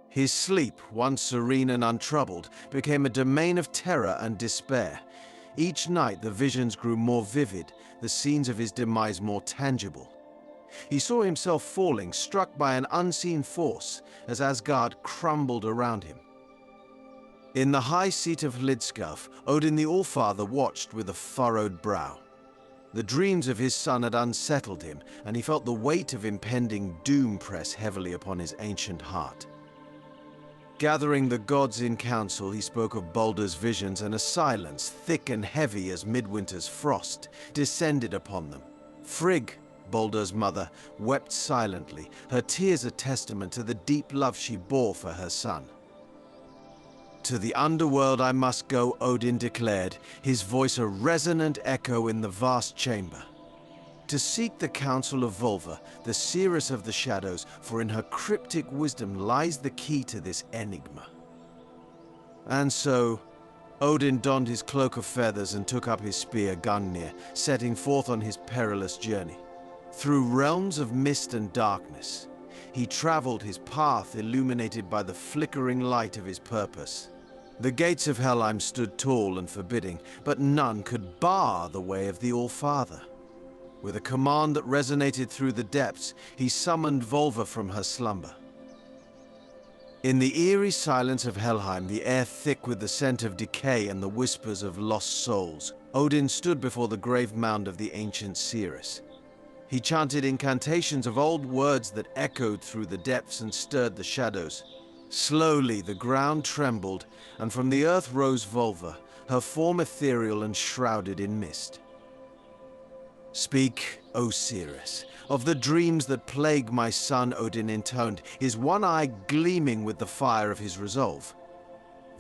His sleep, once serene and untroubled, became a domain of terror and despair. Each night the visions grew more vivid, the scenes of his demise more tangible. He saw himself falling, struck by an unseen force, as Asgard crumbled around him. In the high seat of Hlidskjalf, Odin the Allfather watched with a furrowed brow. The dreams of his son had unsettled him, and he felt the weight of impending doom press heavily upon his ancient heart. Gathering the gods in council, he spoke of Baldur's visions, and a silence, thick and heavy as midwinter's frost, descended upon them. Frigg, Baldur's mother, wept silently, her tears a testament to the deep love she bore for her son. "To the underworld I must go," Odin declared, his voice a resonant echo in the vast chamber. "To seek the counsel of Volva, the seeress of the shadows, for in her cryptic wisdom lies the key to this enigma." And so, Odin donned his cloak of feathers and took up his spear Gungnir, setting forth on his perilous journey. Through realms of mist and darkness, he traveled his path illuminated by the flickering light of his purpose. The gates of Helheim stood tall and forbidding, but none could bar the way of the Allfather. With a command that resonated through the depths, he summoned Volva from her slumber. In the eerie silence of Helheim, the air thick with the scent of decay and the whispers of lost souls, Odin stood before the grave mound of the ancient seeress. He chanted incantations of old words that echoed through the depths and stirred the shadows. Slowly the ground trembled, and from the earth rose Volva, her form ethereal and shrouded in mist. "Speak, O seeress, of the dreams that plague my son," Odin intoned, his one eye gleaming with the fire of his resolve.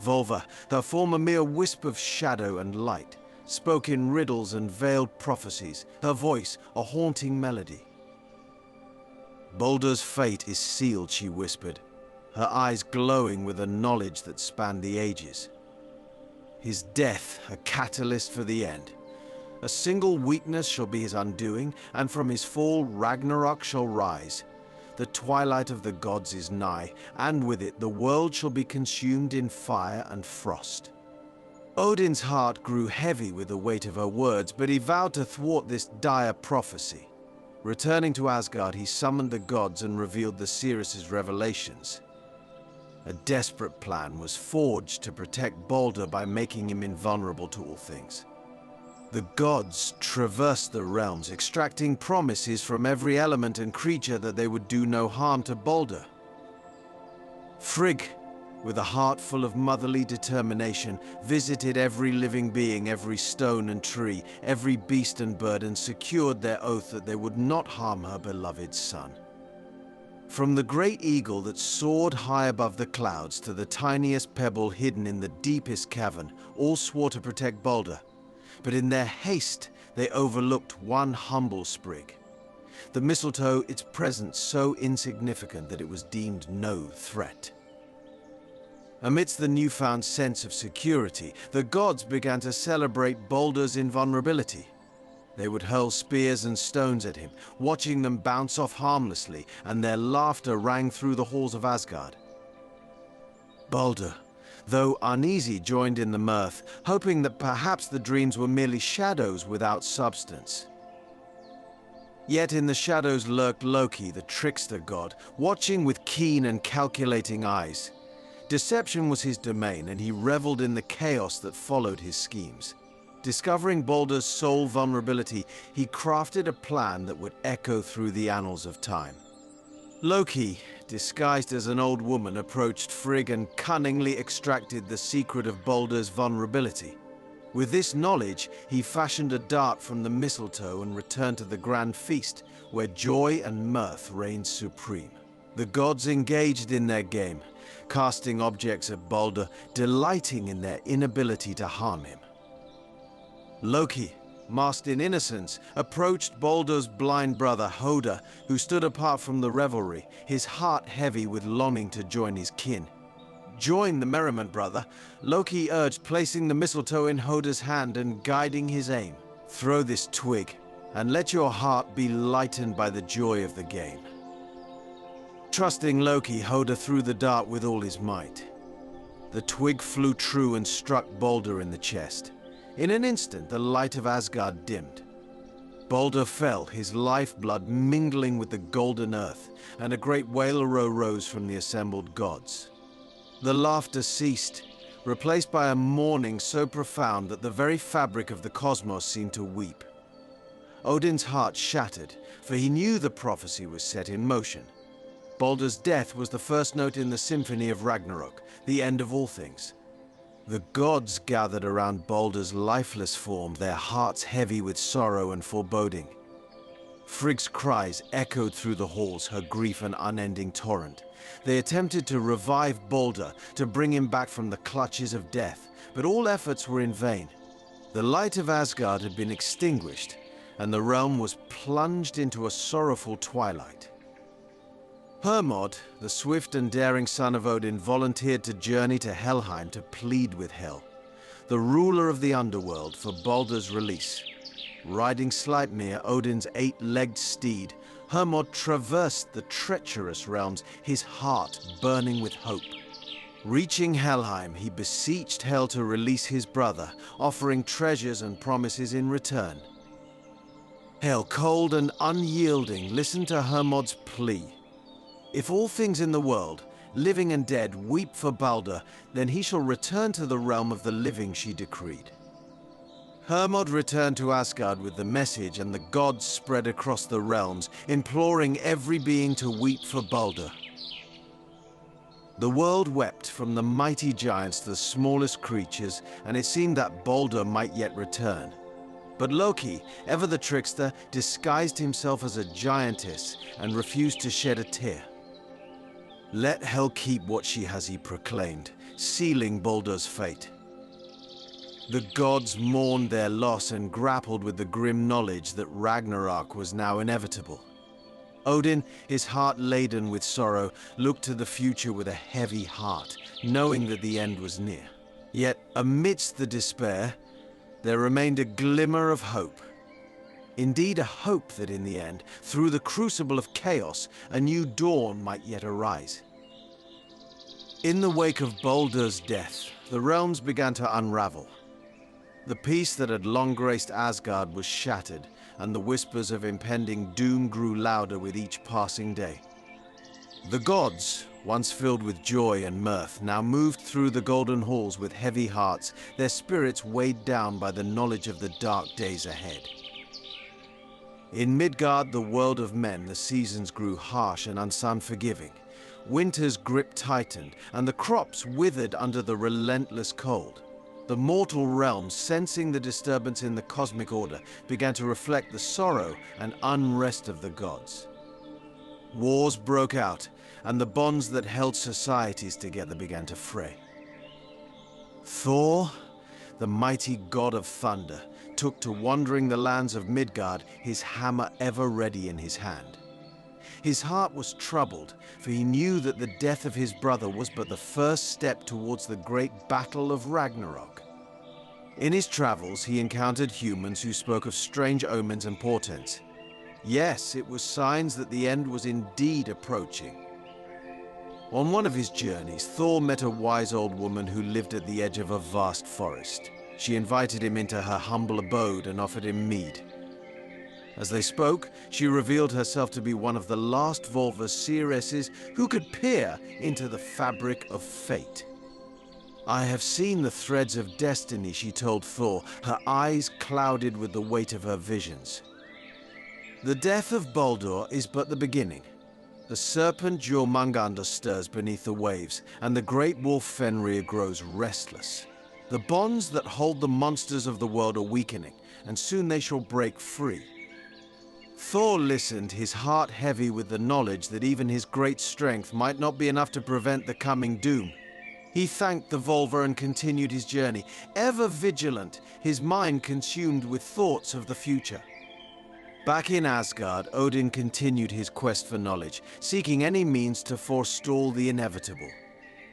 Volva, her form a mere wisp of shadow and light, spoke in riddles and veiled prophecies, her voice a haunting melody. "Baldur's fate is sealed," she whispered, her eyes glowing with a knowledge that spanned the ages. "His death a catalyst for the end. A single weakness shall be his undoing, and from his fall Ragnarok shall rise. The twilight of the gods is nigh, and with it the world shall be consumed in fire and frost." Odin's heart grew heavy with the weight of her words, but he vowed to thwart this dire prophecy. Returning to Asgard, he summoned the gods and revealed the seeress's revelations. A desperate plan was forged to protect Baldur by making him invulnerable to all things. The gods traversed the realms, extracting promises from every element and creature that they would do no harm to Baldur. Frigg, with a heart full of motherly determination, visited every living being, every stone and tree, every beast and bird, and secured their oath that they would not harm her beloved son. From the great eagle that soared high above the clouds to the tiniest pebble hidden in the deepest cavern, all swore to protect Baldur. But in their haste, they overlooked one humble sprig. The mistletoe, its presence so insignificant that it was deemed no threat. Amidst the newfound sense of security, the gods began to celebrate Baldur's invulnerability. They would hurl spears and stones at him, watching them bounce off harmlessly, and their laughter rang through the halls of Asgard. Baldur, though uneasy, joined in the mirth, hoping that perhaps the dreams were merely shadows without substance. Yet in the shadows lurked Loki, the trickster god, watching with keen and calculating eyes. Deception was his domain, and he reveled in the chaos that followed his schemes. Discovering Baldur's sole vulnerability, he crafted a plan that would echo through the annals of time. Loki, disguised as an old woman, approached Frigg and cunningly extracted the secret of Baldur's vulnerability. With this knowledge, he fashioned a dart from the mistletoe and returned to the grand feast, where joy and mirth reigned supreme. The gods engaged in their game, casting objects at Baldur, delighting in their inability to harm him. Loki, masked in innocence, approached Baldur's blind brother Hoda, who stood apart from the revelry, his heart heavy with longing to join his kin. "Join the merriment, brother," Loki urged, placing the mistletoe in Hoda's hand and guiding his aim. Throw this twig, and let your heart be lightened by the joy of the game. Trusting Loki, Hoder threw the dart with all his might. The twig flew true and struck Baldur in the chest. In an instant, the light of Asgard dimmed. Baldur fell, his lifeblood mingling with the golden earth, and a great wail rose from the assembled gods. The laughter ceased, replaced by a mourning so profound that the very fabric of the cosmos seemed to weep. Odin's heart shattered, for he knew the prophecy was set in motion. Baldur's death was the first note in the symphony of Ragnarok, the end of all things. The gods gathered around Baldur's lifeless form, their hearts heavy with sorrow and foreboding. Frigg's cries echoed through the halls, her grief an unending torrent. They attempted to revive Baldur, to bring him back from the clutches of death, but all efforts were in vain. The light of Asgard had been extinguished, and the realm was plunged into a sorrowful twilight. Hermod, the swift and daring son of Odin, volunteered to journey to Helheim to plead with Hel, the ruler of the underworld, for Baldur's release. Riding Sleipnir, Odin's 8-legged steed, Hermod traversed the treacherous realms, his heart burning with hope. Reaching Helheim, he beseeched Hel to release his brother, offering treasures and promises in return. Hel, cold and unyielding, listened to Hermod's plea. If all things in the world, living and dead, weep for Baldur, then he shall return to the realm of the living, she decreed. Hermod returned to Asgard with the message, and the gods spread across the realms, imploring every being to weep for Baldur. The world wept, from the mighty giants to the smallest creatures, and it seemed that Baldur might yet return. But Loki, ever the trickster, disguised himself as a giantess and refused to shed a tear. Let Hel keep what she has, he proclaimed, sealing Baldur's fate. The gods mourned their loss and grappled with the grim knowledge that Ragnarok was now inevitable. Odin, his heart laden with sorrow, looked to the future with a heavy heart, knowing that the end was near. Yet, amidst the despair, there remained a glimmer of hope. Indeed, a hope that in the end, through the crucible of chaos, a new dawn might yet arise. In the wake of Baldur's death, the realms began to unravel. The peace that had long graced Asgard was shattered, and the whispers of impending doom grew louder with each passing day. The gods, once filled with joy and mirth, now moved through the golden halls with heavy hearts, their spirits weighed down by the knowledge of the dark days ahead. In Midgard, the world of men, the seasons grew harsh and unforgiving. Winter's grip tightened, and the crops withered under the relentless cold. The mortal realms, sensing the disturbance in the cosmic order, began to reflect the sorrow and unrest of the gods. Wars broke out, and the bonds that held societies together began to fray. Thor, the mighty god of thunder, took to wandering the lands of Midgard, his hammer ever ready in his hand. His heart was troubled, for he knew that the death of his brother was but the first step towards the great battle of Ragnarok. In his travels, he encountered humans who spoke of strange omens and portents. Yes, it was signs that the end was indeed approaching. On one of his journeys, Thor met a wise old woman who lived at the edge of a vast forest. She invited him into her humble abode and offered him mead. As they spoke, she revealed herself to be one of the last Volva seeresses who could peer into the fabric of fate. "I have seen the threads of destiny," she told Thor, her eyes clouded with the weight of her visions. The death of Baldur is but the beginning. The serpent Jormungandr stirs beneath the waves, and the great wolf Fenrir grows restless. The bonds that hold the monsters of the world are weakening, and soon they shall break free. Thor listened, his heart heavy with the knowledge that even his great strength might not be enough to prevent the coming doom. He thanked the Volva and continued his journey, ever vigilant, his mind consumed with thoughts of the future. Back in Asgard, Odin continued his quest for knowledge, seeking any means to forestall the inevitable.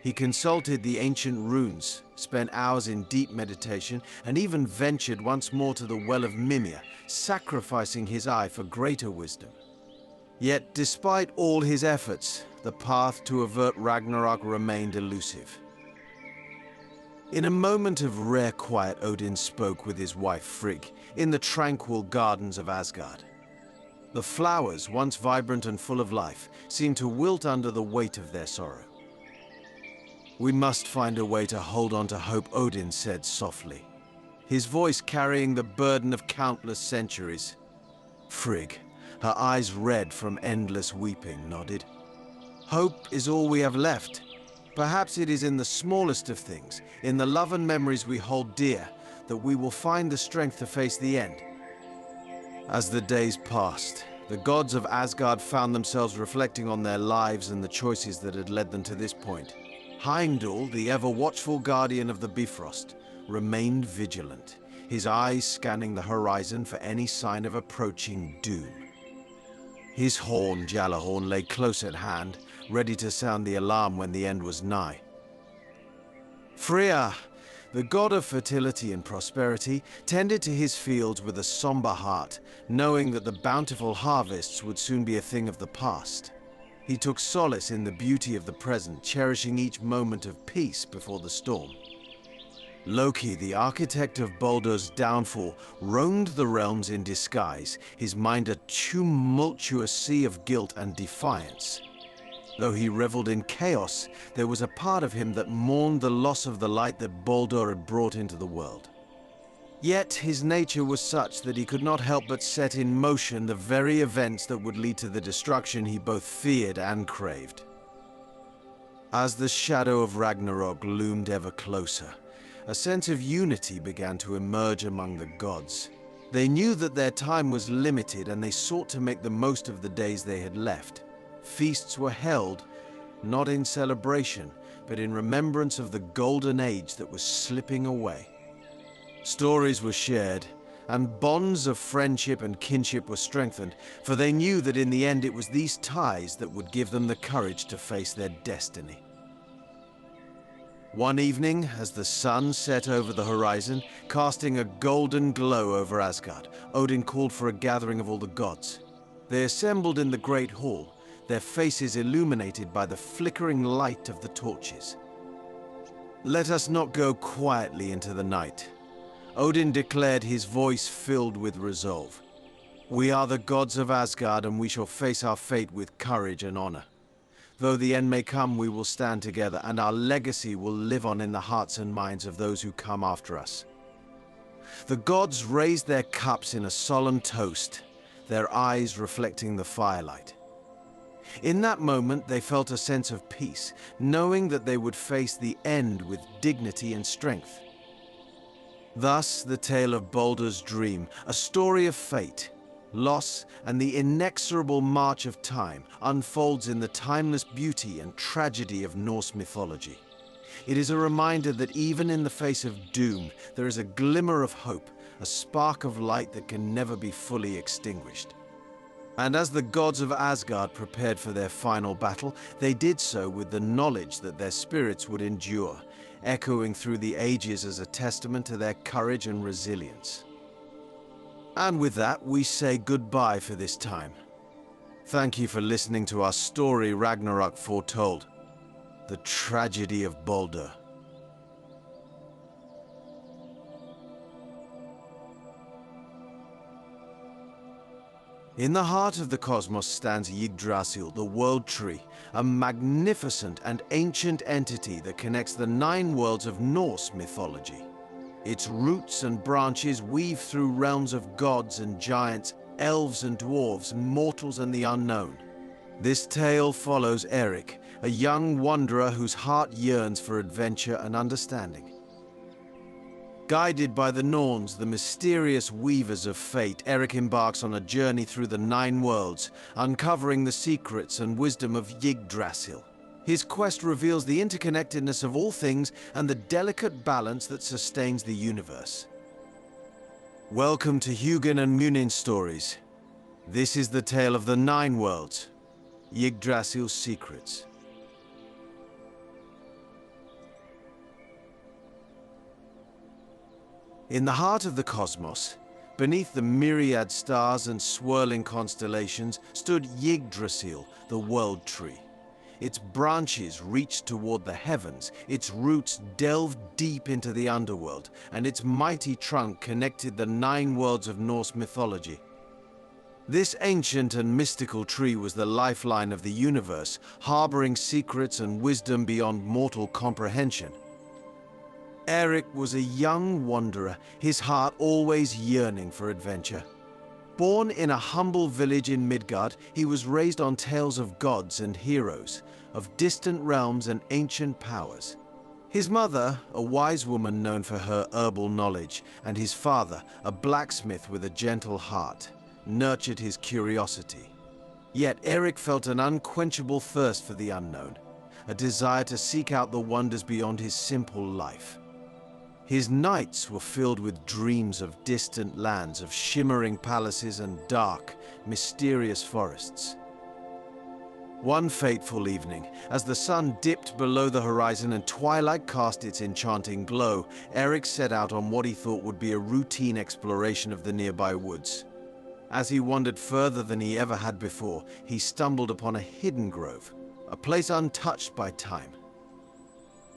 He consulted the ancient runes, spent hours in deep meditation, and even ventured once more to the Well of Mimir, sacrificing his eye for greater wisdom. Yet, despite all his efforts, the path to avert Ragnarok remained elusive. In a moment of rare quiet, Odin spoke with his wife Frigg in the tranquil gardens of Asgard. The flowers, once vibrant and full of life, seemed to wilt under the weight of their sorrow. "We must find a way to hold on to hope," Odin said softly, his voice carrying the burden of countless centuries. Frigg, her eyes red from endless weeping, nodded. "Hope is all we have left. Perhaps it is in the smallest of things, in the love and memories we hold dear, that we will find the strength to face the end." As the days passed, the gods of Asgard found themselves reflecting on their lives and the choices that had led them to this point. Heimdall, the ever-watchful guardian of the Bifrost, remained vigilant, his eyes scanning the horizon for any sign of approaching doom. His horn, Gjallarhorn, lay close at hand, ready to sound the alarm when the end was nigh. Freya, the god of fertility and prosperity, tended to his fields with a somber heart, knowing that the bountiful harvests would soon be a thing of the past. He took solace in the beauty of the present, cherishing each moment of peace before the storm. Loki, the architect of Baldur's downfall, roamed the realms in disguise, his mind a tumultuous sea of guilt and defiance. Though he reveled in chaos, there was a part of him that mourned the loss of the light that Baldur had brought into the world. Yet his nature was such that he could not help but set in motion the very events that would lead to the destruction he both feared and craved. As the shadow of Ragnarok loomed ever closer, a sense of unity began to emerge among the gods. They knew that their time was limited, and they sought to make the most of the days they had left. Feasts were held, not in celebration, but in remembrance of the golden age that was slipping away. Stories were shared, and bonds of friendship and kinship were strengthened, for they knew that in the end it was these ties that would give them the courage to face their destiny. One evening, as the sun set over the horizon, casting a golden glow over Asgard, Odin called for a gathering of all the gods. They assembled in the great hall, their faces illuminated by the flickering light of the torches. "Let us not go quietly into the night," Odin declared, his voice filled with resolve. "We are the gods of Asgard, and we shall face our fate with courage and honor. Though the end may come, we will stand together, and our legacy will live on in the hearts and minds of those who come after us." The gods raised their cups in a solemn toast, their eyes reflecting the firelight. In that moment, they felt a sense of peace, knowing that they would face the end with dignity and strength. Thus, the tale of Baldur's dream, a story of fate, loss, and the inexorable march of time, unfolds in the timeless beauty and tragedy of Norse mythology. It is a reminder that even in the face of doom, there is a glimmer of hope, a spark of light that can never be fully extinguished. And as the gods of Asgard prepared for their final battle, they did so with the knowledge that their spirits would endure, echoing through the ages as a testament to their courage and resilience. And with that, we say goodbye for this time. Thank you for listening to our story, Ragnarok Foretold, the tragedy of Baldur. In the heart of the cosmos stands Yggdrasil, the World Tree, a magnificent and ancient entity that connects the 9 worlds of Norse mythology. Its roots and branches weave through realms of gods and giants, elves and dwarves, mortals and the unknown. This tale follows Erik, a young wanderer whose heart yearns for adventure and understanding. Guided by the Norns, the mysterious weavers of fate, Erik embarks on a journey through the 9 worlds, uncovering the secrets and wisdom of Yggdrasil. His quest reveals the interconnectedness of all things and the delicate balance that sustains the universe. Welcome to Hugin and Munin Stories. This is the tale of the 9 worlds, Yggdrasil's secrets. In the heart of the cosmos, beneath the myriad stars and swirling constellations, stood Yggdrasil, the World Tree. Its branches reached toward the heavens, its roots delved deep into the underworld, and its mighty trunk connected the 9 worlds of Norse mythology. This ancient and mystical tree was the lifeline of the universe, harboring secrets and wisdom beyond mortal comprehension. Erik was a young wanderer, his heart always yearning for adventure. Born in a humble village in Midgard, he was raised on tales of gods and heroes, of distant realms and ancient powers. His mother, a wise woman known for her herbal knowledge, and his father, a blacksmith with a gentle heart, nurtured his curiosity. Yet Erik felt an unquenchable thirst for the unknown, a desire to seek out the wonders beyond his simple life. His nights were filled with dreams of distant lands, of shimmering palaces and dark, mysterious forests. One fateful evening, as the sun dipped below the horizon and twilight cast its enchanting glow, Erik set out on what he thought would be a routine exploration of the nearby woods. As he wandered further than he ever had before, he stumbled upon a hidden grove, a place untouched by time.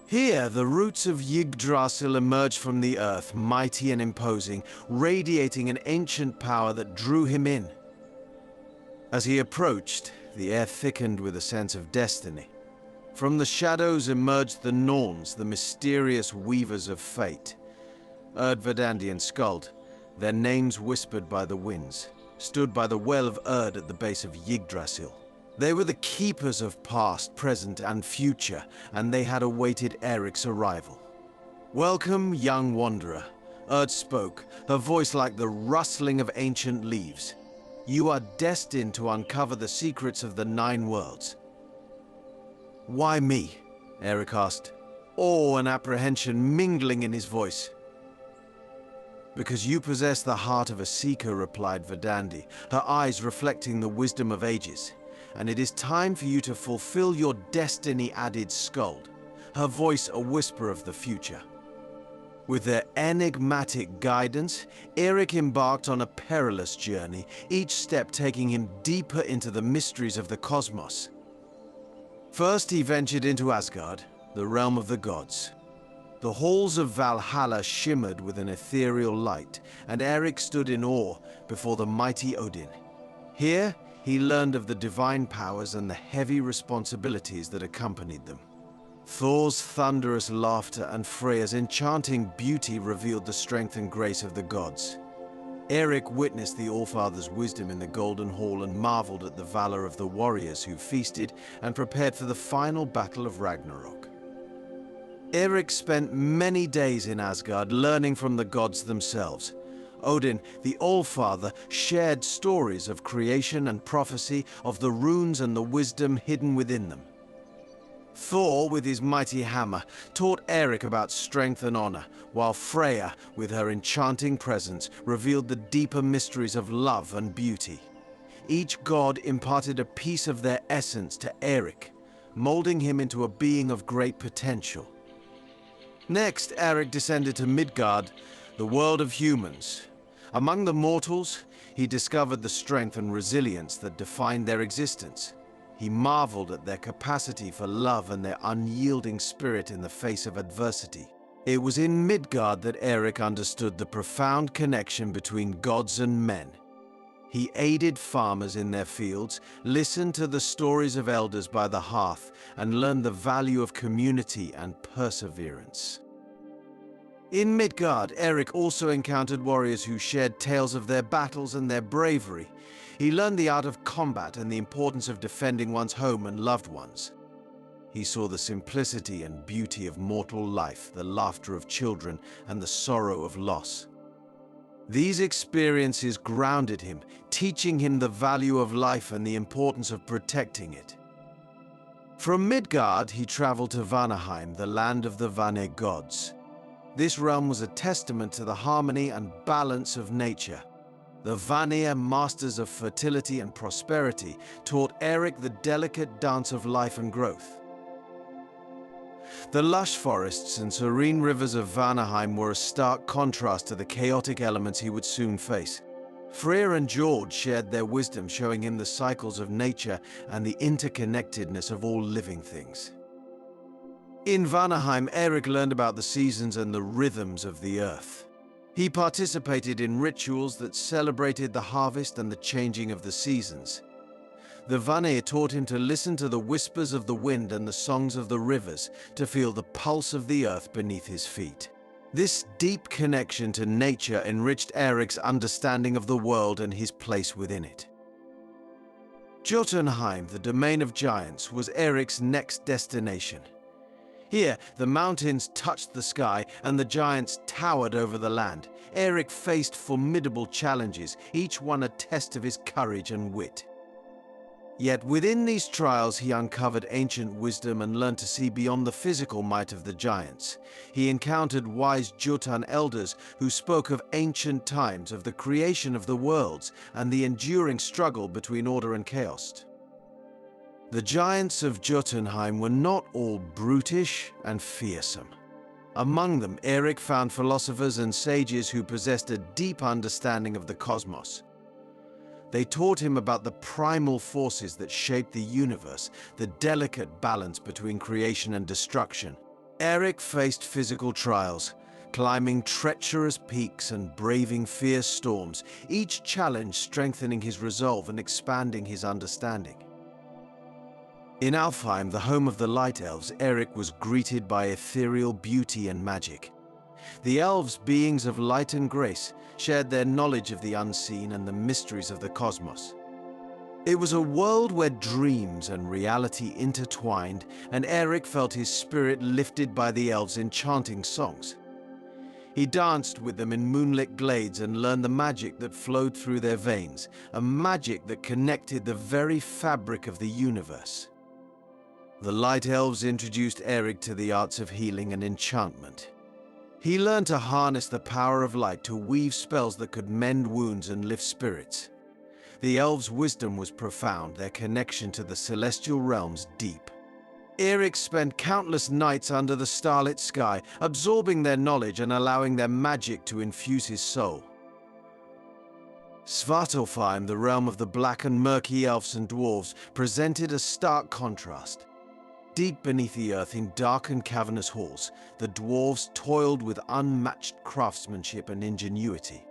Here, the roots of Yggdrasil emerged from the earth, mighty and imposing, radiating an ancient power that drew him in. As he approached, the air thickened with a sense of destiny. From the shadows emerged the Norns, the mysterious weavers of fate. Verdandi and Skuld, their names whispered by the winds, stood by the well of Erd at the base of Yggdrasil. They were the keepers of past, present, and future, and they had awaited Erik's arrival. "Welcome, young wanderer," Erd spoke, her voice like the rustling of ancient leaves. "You are destined to uncover the secrets of the 9 worlds." "Why me?" Erik asked, awe and apprehension mingling in his voice. "Because you possess the heart of a seeker," replied Verdandi, her eyes reflecting the wisdom of ages. "And it is time for you to fulfill your destiny," added Skuld, her voice a whisper of the future. With their enigmatic guidance, Erik embarked on a perilous journey, each step taking him deeper into the mysteries of the cosmos. First he ventured into Asgard, the realm of the gods. The halls of Valhalla shimmered with an ethereal light, and Erik stood in awe before the mighty Odin. Here, he learned of the divine powers and the heavy responsibilities that accompanied them. Thor's thunderous laughter and Freya's enchanting beauty revealed the strength and grace of the gods. Erik witnessed the Allfather's wisdom in the Golden Hall and marveled at the valor of the warriors who feasted and prepared for the final battle of Ragnarok. Erik spent many days in Asgard learning from the gods themselves. Odin, the Allfather, shared stories of creation and prophecy, of the runes and the wisdom hidden within them. Thor, with his mighty hammer, taught Erik about strength and honor, while Freya, with her enchanting presence, revealed the deeper mysteries of love and beauty. Each god imparted a piece of their essence to Erik, molding him into a being of great potential. Next, Erik descended to Midgard, the world of humans. Among the mortals, he discovered the strength and resilience that defined their existence. He marveled at their capacity for love and their unyielding spirit in the face of adversity. It was in Midgard that Erik understood the profound connection between gods and men. He aided farmers in their fields, listened to the stories of elders by the hearth, and learned the value of community and perseverance. In Midgard, Erik also encountered warriors who shared tales of their battles and their bravery. He learned the art of combat and the importance of defending one's home and loved ones. He saw the simplicity and beauty of mortal life, the laughter of children, and the sorrow of loss. These experiences grounded him, teaching him the value of life and the importance of protecting it. From Midgard, he traveled to Vanaheim, the land of the Vane gods. This realm was a testament to the harmony and balance of nature. The Vanir, masters of fertility and prosperity, taught Erik the delicate dance of life and growth. The lush forests and serene rivers of Vanaheim were a stark contrast to the chaotic elements he would soon face. Freyr and George shared their wisdom, showing him the cycles of nature and the interconnectedness of all living things. In Vanaheim, Erik learned about the seasons and the rhythms of the earth. He participated in rituals that celebrated the harvest and the changing of the seasons. The Vanir taught him to listen to the whispers of the wind and the songs of the rivers, to feel the pulse of the earth beneath his feet. This deep connection to nature enriched Erik's understanding of the world and his place within it. Jotunheim, the domain of giants, was Erik's next destination. Here, the mountains touched the sky and the giants towered over the land. Erik faced formidable challenges, each one a test of his courage and wit. Yet within these trials he uncovered ancient wisdom and learned to see beyond the physical might of the giants. He encountered wise Jotun elders who spoke of ancient times, of the creation of the worlds, and the enduring struggle between order and chaos. The giants of Jotunheim were not all brutish and fearsome. Among them, Erik found philosophers and sages who possessed a deep understanding of the cosmos. They taught him about the primal forces that shaped the universe, the delicate balance between creation and destruction. Erik faced physical trials, climbing treacherous peaks and braving fierce storms, each challenge strengthening his resolve and expanding his understanding. In Alfheim, the home of the Light Elves, Erik was greeted by ethereal beauty and magic. The elves, beings of light and grace, shared their knowledge of the unseen and the mysteries of the cosmos. It was a world where dreams and reality intertwined, and Erik felt his spirit lifted by the elves' enchanting songs. He danced with them in moonlit glades and learned the magic that flowed through their veins, a magic that connected the very fabric of the universe. The Light Elves introduced Erik to the arts of healing and enchantment. He learned to harness the power of light to weave spells that could mend wounds and lift spirits. The elves' wisdom was profound, their connection to the celestial realms deep. Erik spent countless nights under the starlit sky, absorbing their knowledge and allowing their magic to infuse his soul. Svartalfheim, the realm of the black and murky elves and dwarves, presented a stark contrast. Deep beneath the earth, in dark and cavernous halls, the dwarves toiled with unmatched craftsmanship and ingenuity.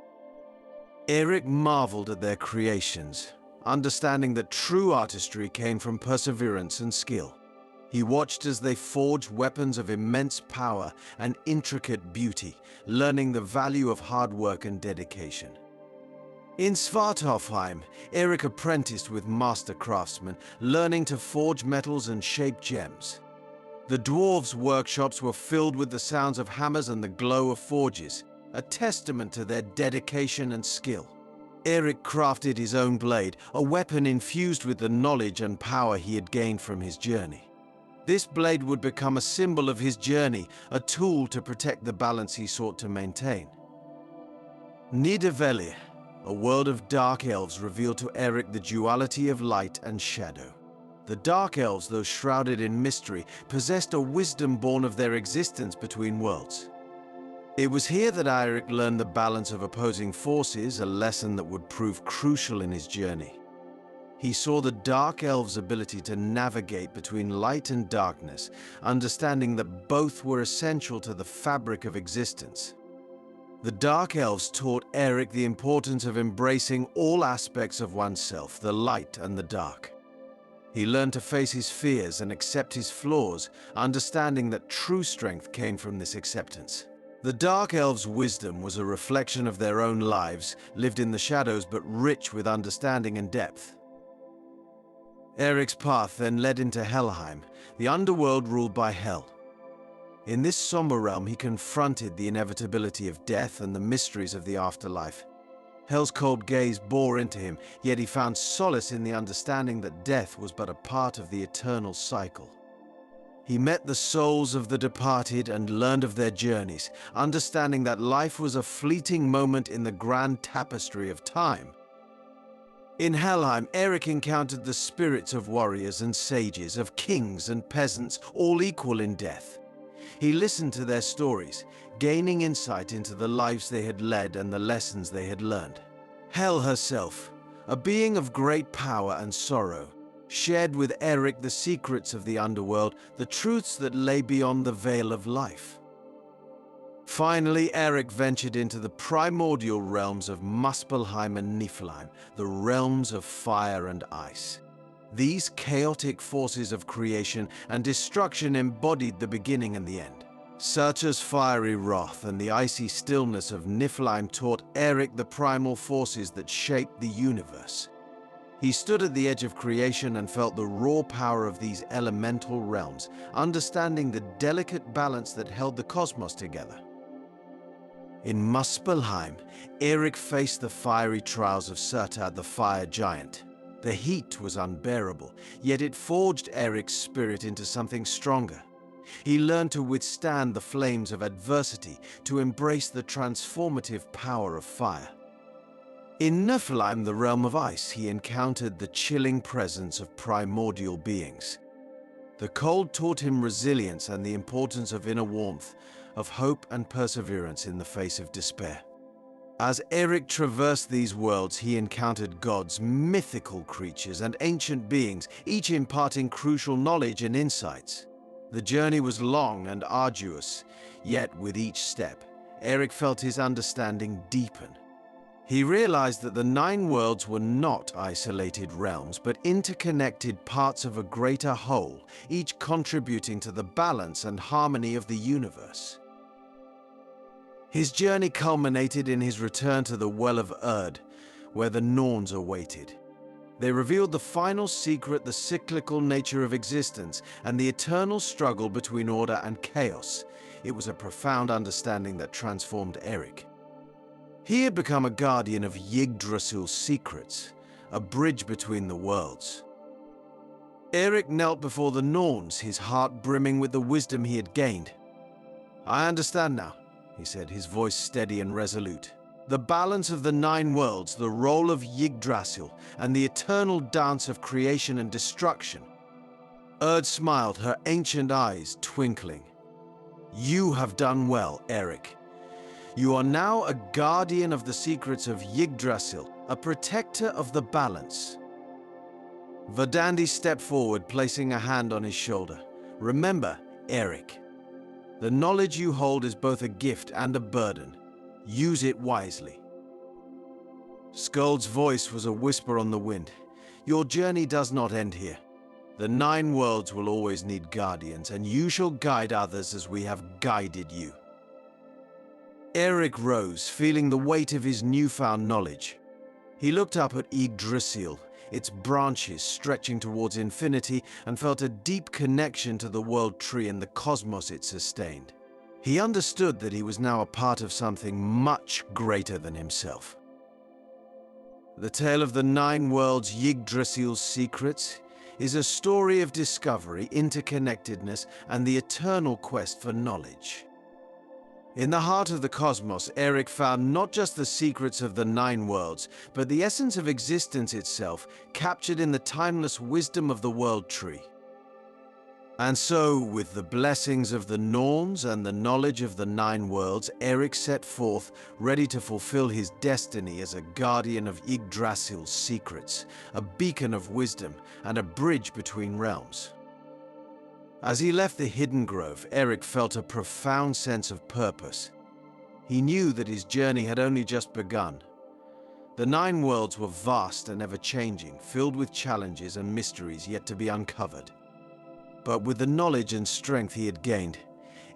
Erik marveled at their creations, understanding that true artistry came from perseverance and skill. He watched as they forged weapons of immense power and intricate beauty, learning the value of hard work and dedication. In Svartalfheim, Erik apprenticed with master craftsmen, learning to forge metals and shape gems. The dwarves' workshops were filled with the sounds of hammers and the glow of forges, a testament to their dedication and skill. Erik crafted his own blade, a weapon infused with the knowledge and power he had gained from his journey. This blade would become a symbol of his journey, a tool to protect the balance he sought to maintain. Nidavellir, a world of dark elves, revealed to Erik the duality of light and shadow. The dark elves, though shrouded in mystery, possessed a wisdom born of their existence between worlds. It was here that Erik learned the balance of opposing forces, a lesson that would prove crucial in his journey. He saw the dark elves' ability to navigate between light and darkness, understanding that both were essential to the fabric of existence. The Dark Elves taught Erik the importance of embracing all aspects of oneself, the light and the dark. He learned to face his fears and accept his flaws, understanding that true strength came from this acceptance. The Dark Elves' wisdom was a reflection of their own lives, lived in the shadows but rich with understanding and depth. Erik's path then led into Helheim, the underworld ruled by Hel. In this somber realm, he confronted the inevitability of death and the mysteries of the afterlife. Hel's cold gaze bore into him, yet he found solace in the understanding that death was but a part of the eternal cycle. He met the souls of the departed and learned of their journeys, understanding that life was a fleeting moment in the grand tapestry of time. In Helheim, Erik encountered the spirits of warriors and sages, of kings and peasants, all equal in death. He listened to their stories, gaining insight into the lives they had led and the lessons they had learned. Hel herself, a being of great power and sorrow, shared with Erik the secrets of the underworld, the truths that lay beyond the veil of life. Finally, Erik ventured into the primordial realms of Muspelheim and Niflheim, the realms of fire and ice. These chaotic forces of creation and destruction embodied the beginning and the end. Surtur's fiery wrath and the icy stillness of Niflheim taught Erik the primal forces that shaped the universe. He stood at the edge of creation and felt the raw power of these elemental realms, understanding the delicate balance that held the cosmos together. In Muspelheim, Erik faced the fiery trials of Surtur the fire giant. The heat was unbearable, yet it forged Erik's spirit into something stronger. He learned to withstand the flames of adversity, to embrace the transformative power of fire. In Niflheim, the realm of ice, he encountered the chilling presence of primordial beings. The cold taught him resilience and the importance of inner warmth, of hope and perseverance in the face of despair. As Erik traversed these worlds, he encountered gods, mythical creatures, and ancient beings, each imparting crucial knowledge and insights. The journey was long and arduous, yet with each step, Erik felt his understanding deepen. He realized that the 9 worlds were not isolated realms, but interconnected parts of a greater whole, each contributing to the balance and harmony of the universe. His journey culminated in his return to the Well of Urd, where the Norns awaited. They revealed the final secret, the cyclical nature of existence, and the eternal struggle between order and chaos. It was a profound understanding that transformed Erik. He had become a guardian of Yggdrasil's secrets, a bridge between the worlds. Erik knelt before the Norns, his heart brimming with the wisdom he had gained. "I understand now," he said, his voice steady and resolute. "The balance of the 9 worlds, the role of Yggdrasil, and the eternal dance of creation and destruction." Urd smiled, her ancient eyes twinkling. "You have done well, Erik. You are now a guardian of the secrets of Yggdrasil, a protector of the balance." Verdandi stepped forward, placing a hand on his shoulder. "Remember, Erik, the knowledge you hold is both a gift and a burden. Use it wisely." Skuld's voice was a whisper on the wind. "Your journey does not end here. The 9 worlds will always need guardians, and you shall guide others as we have guided you." Erik rose, feeling the weight of his newfound knowledge. He looked up at Yggdrasil, its branches stretching towards infinity, and felt a deep connection to the world tree and the cosmos it sustained. He understood that he was now a part of something much greater than himself. The tale of the 9 worlds, Yggdrasil's secrets, is a story of discovery, interconnectedness, and the eternal quest for knowledge. In the heart of the cosmos, Erik found not just the secrets of the 9 worlds, but the essence of existence itself, captured in the timeless wisdom of the world tree. And so, with the blessings of the Norns and the knowledge of the 9 worlds, Erik set forth, ready to fulfill his destiny as a guardian of Yggdrasil's secrets, a beacon of wisdom, and a bridge between realms. As he left the hidden grove, Erik felt a profound sense of purpose. He knew that his journey had only just begun. The 9 worlds were vast and ever-changing, filled with challenges and mysteries yet to be uncovered. But with the knowledge and strength he had gained,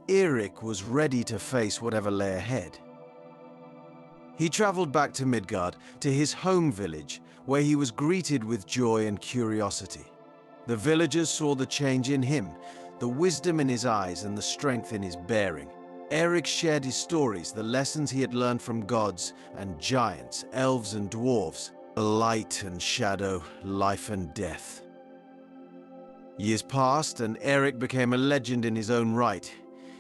Erik was ready to face whatever lay ahead. He traveled back to Midgard, to his home village, where he was greeted with joy and curiosity. The villagers saw the change in him, the wisdom in his eyes and the strength in his bearing. Erik shared his stories, the lessons he had learned from gods and giants, elves and dwarves, light and shadow, life and death. Years passed and Erik became a legend in his own right.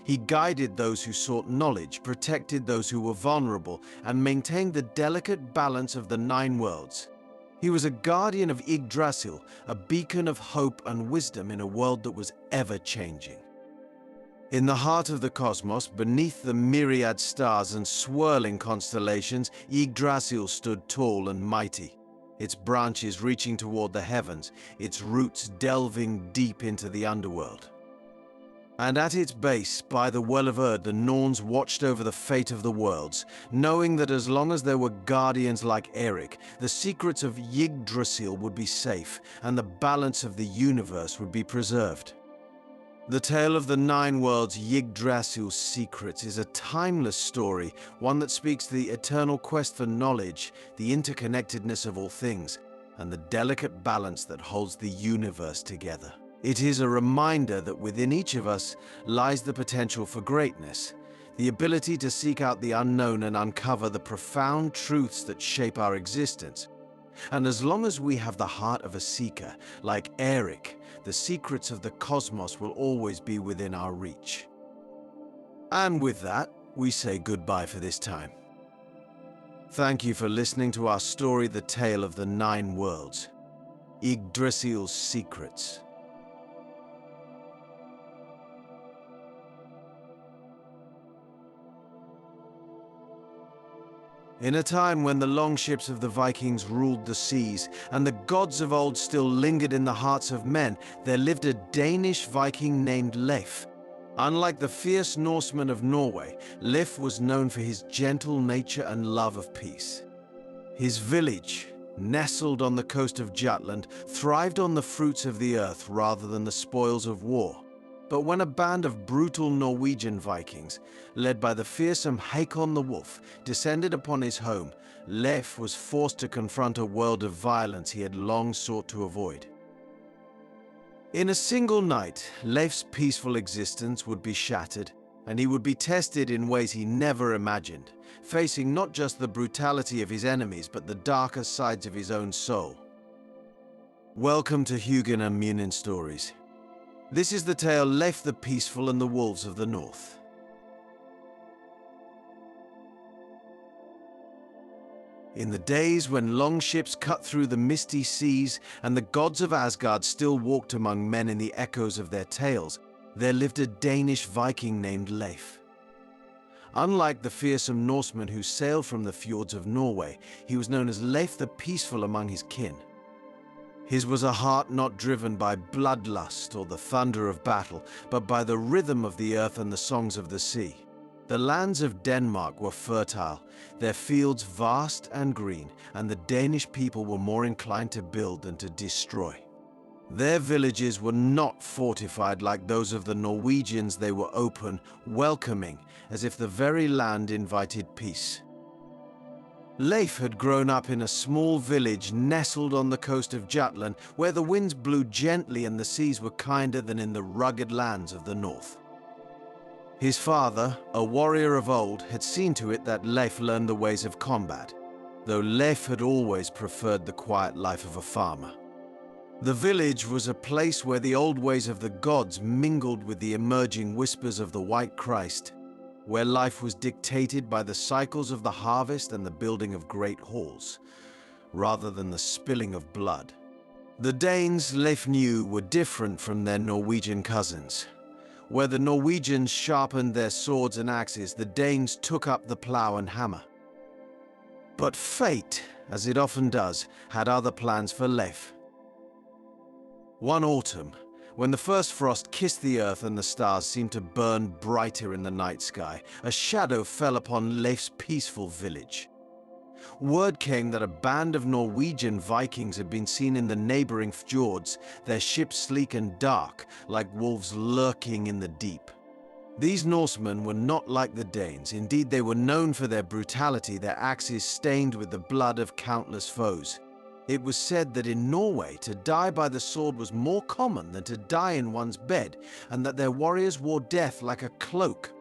He guided those who sought knowledge, protected those who were vulnerable, and maintained the delicate balance of the 9 worlds. He was a guardian of Yggdrasil, a beacon of hope and wisdom in a world that was ever-changing. In the heart of the cosmos, beneath the myriad stars and swirling constellations, Yggdrasil stood tall and mighty, its branches reaching toward the heavens, its roots delving deep into the underworld. And at its base, by the Well of Erd, the Norns watched over the fate of the worlds, knowing that as long as there were guardians like Erik, the secrets of Yggdrasil would be safe, and the balance of the universe would be preserved. The tale of the Nine Worlds, Yggdrasil's Secrets, is a timeless story, one that speaks to the eternal quest for knowledge, the interconnectedness of all things, and the delicate balance that holds the universe together. It is a reminder that within each of us lies the potential for greatness, the ability to seek out the unknown and uncover the profound truths that shape our existence. And as long as we have the heart of a seeker, like Erik, the secrets of the cosmos will always be within our reach. And with that, we say goodbye for this time. Thank you for listening to our story, The Tale of the Nine Worlds, Yggdrasil's Secrets. In a time when the longships of the Vikings ruled the seas, and the gods of old still lingered in the hearts of men, there lived a Danish Viking named Leif. Unlike the fierce Norsemen of Norway, Leif was known for his gentle nature and love of peace. His village, nestled on the coast of Jutland, thrived on the fruits of the earth rather than the spoils of war. But when a band of brutal Norwegian Vikings, led by the fearsome Hakon the Wolf, descended upon his home, Leif was forced to confront a world of violence he had long sought to avoid. In a single night, Leif's peaceful existence would be shattered, and he would be tested in ways he never imagined, facing not just the brutality of his enemies, but the darker sides of his own soul. Welcome to Hugin and Munin Stories. This is the tale Leif the Peaceful and the Wolves of the North. In the days when longships cut through the misty seas and the gods of Asgard still walked among men in the echoes of their tales, there lived a Danish Viking named Leif. Unlike the fearsome Norsemen who sailed from the fjords of Norway, he was known as Leif the Peaceful among his kin. His was a heart not driven by bloodlust or the thunder of battle, but by the rhythm of the earth and the songs of the sea. The lands of Denmark were fertile, their fields vast and green, and the Danish people were more inclined to build than to destroy. Their villages were not fortified like those of the Norwegians. They were open, welcoming, as if the very land invited peace. Leif had grown up in a small village nestled on the coast of Jutland, where the winds blew gently and the seas were kinder than in the rugged lands of the north. His father, a warrior of old, had seen to it that Leif learned the ways of combat, though Leif had always preferred the quiet life of a farmer. The village was a place where the old ways of the gods mingled with the emerging whispers of the White Christ, where life was dictated by the cycles of the harvest and the building of great halls, rather than the spilling of blood. The Danes Leif knew were different from their Norwegian cousins. Where the Norwegians sharpened their swords and axes, the Danes took up the plough and hammer. But fate, as it often does, had other plans for Leif. One autumn, when the first frost kissed the earth and the stars seemed to burn brighter in the night sky, a shadow fell upon Leif's peaceful village. Word came that a band of Norwegian Vikings had been seen in the neighboring fjords, their ships sleek and dark, like wolves lurking in the deep. These Norsemen were not like the Danes. Indeed, they were known for their brutality, their axes stained with the blood of countless foes. It was said that in Norway, to die by the sword was more common than to die in one's bed, and that their warriors wore death like a cloak.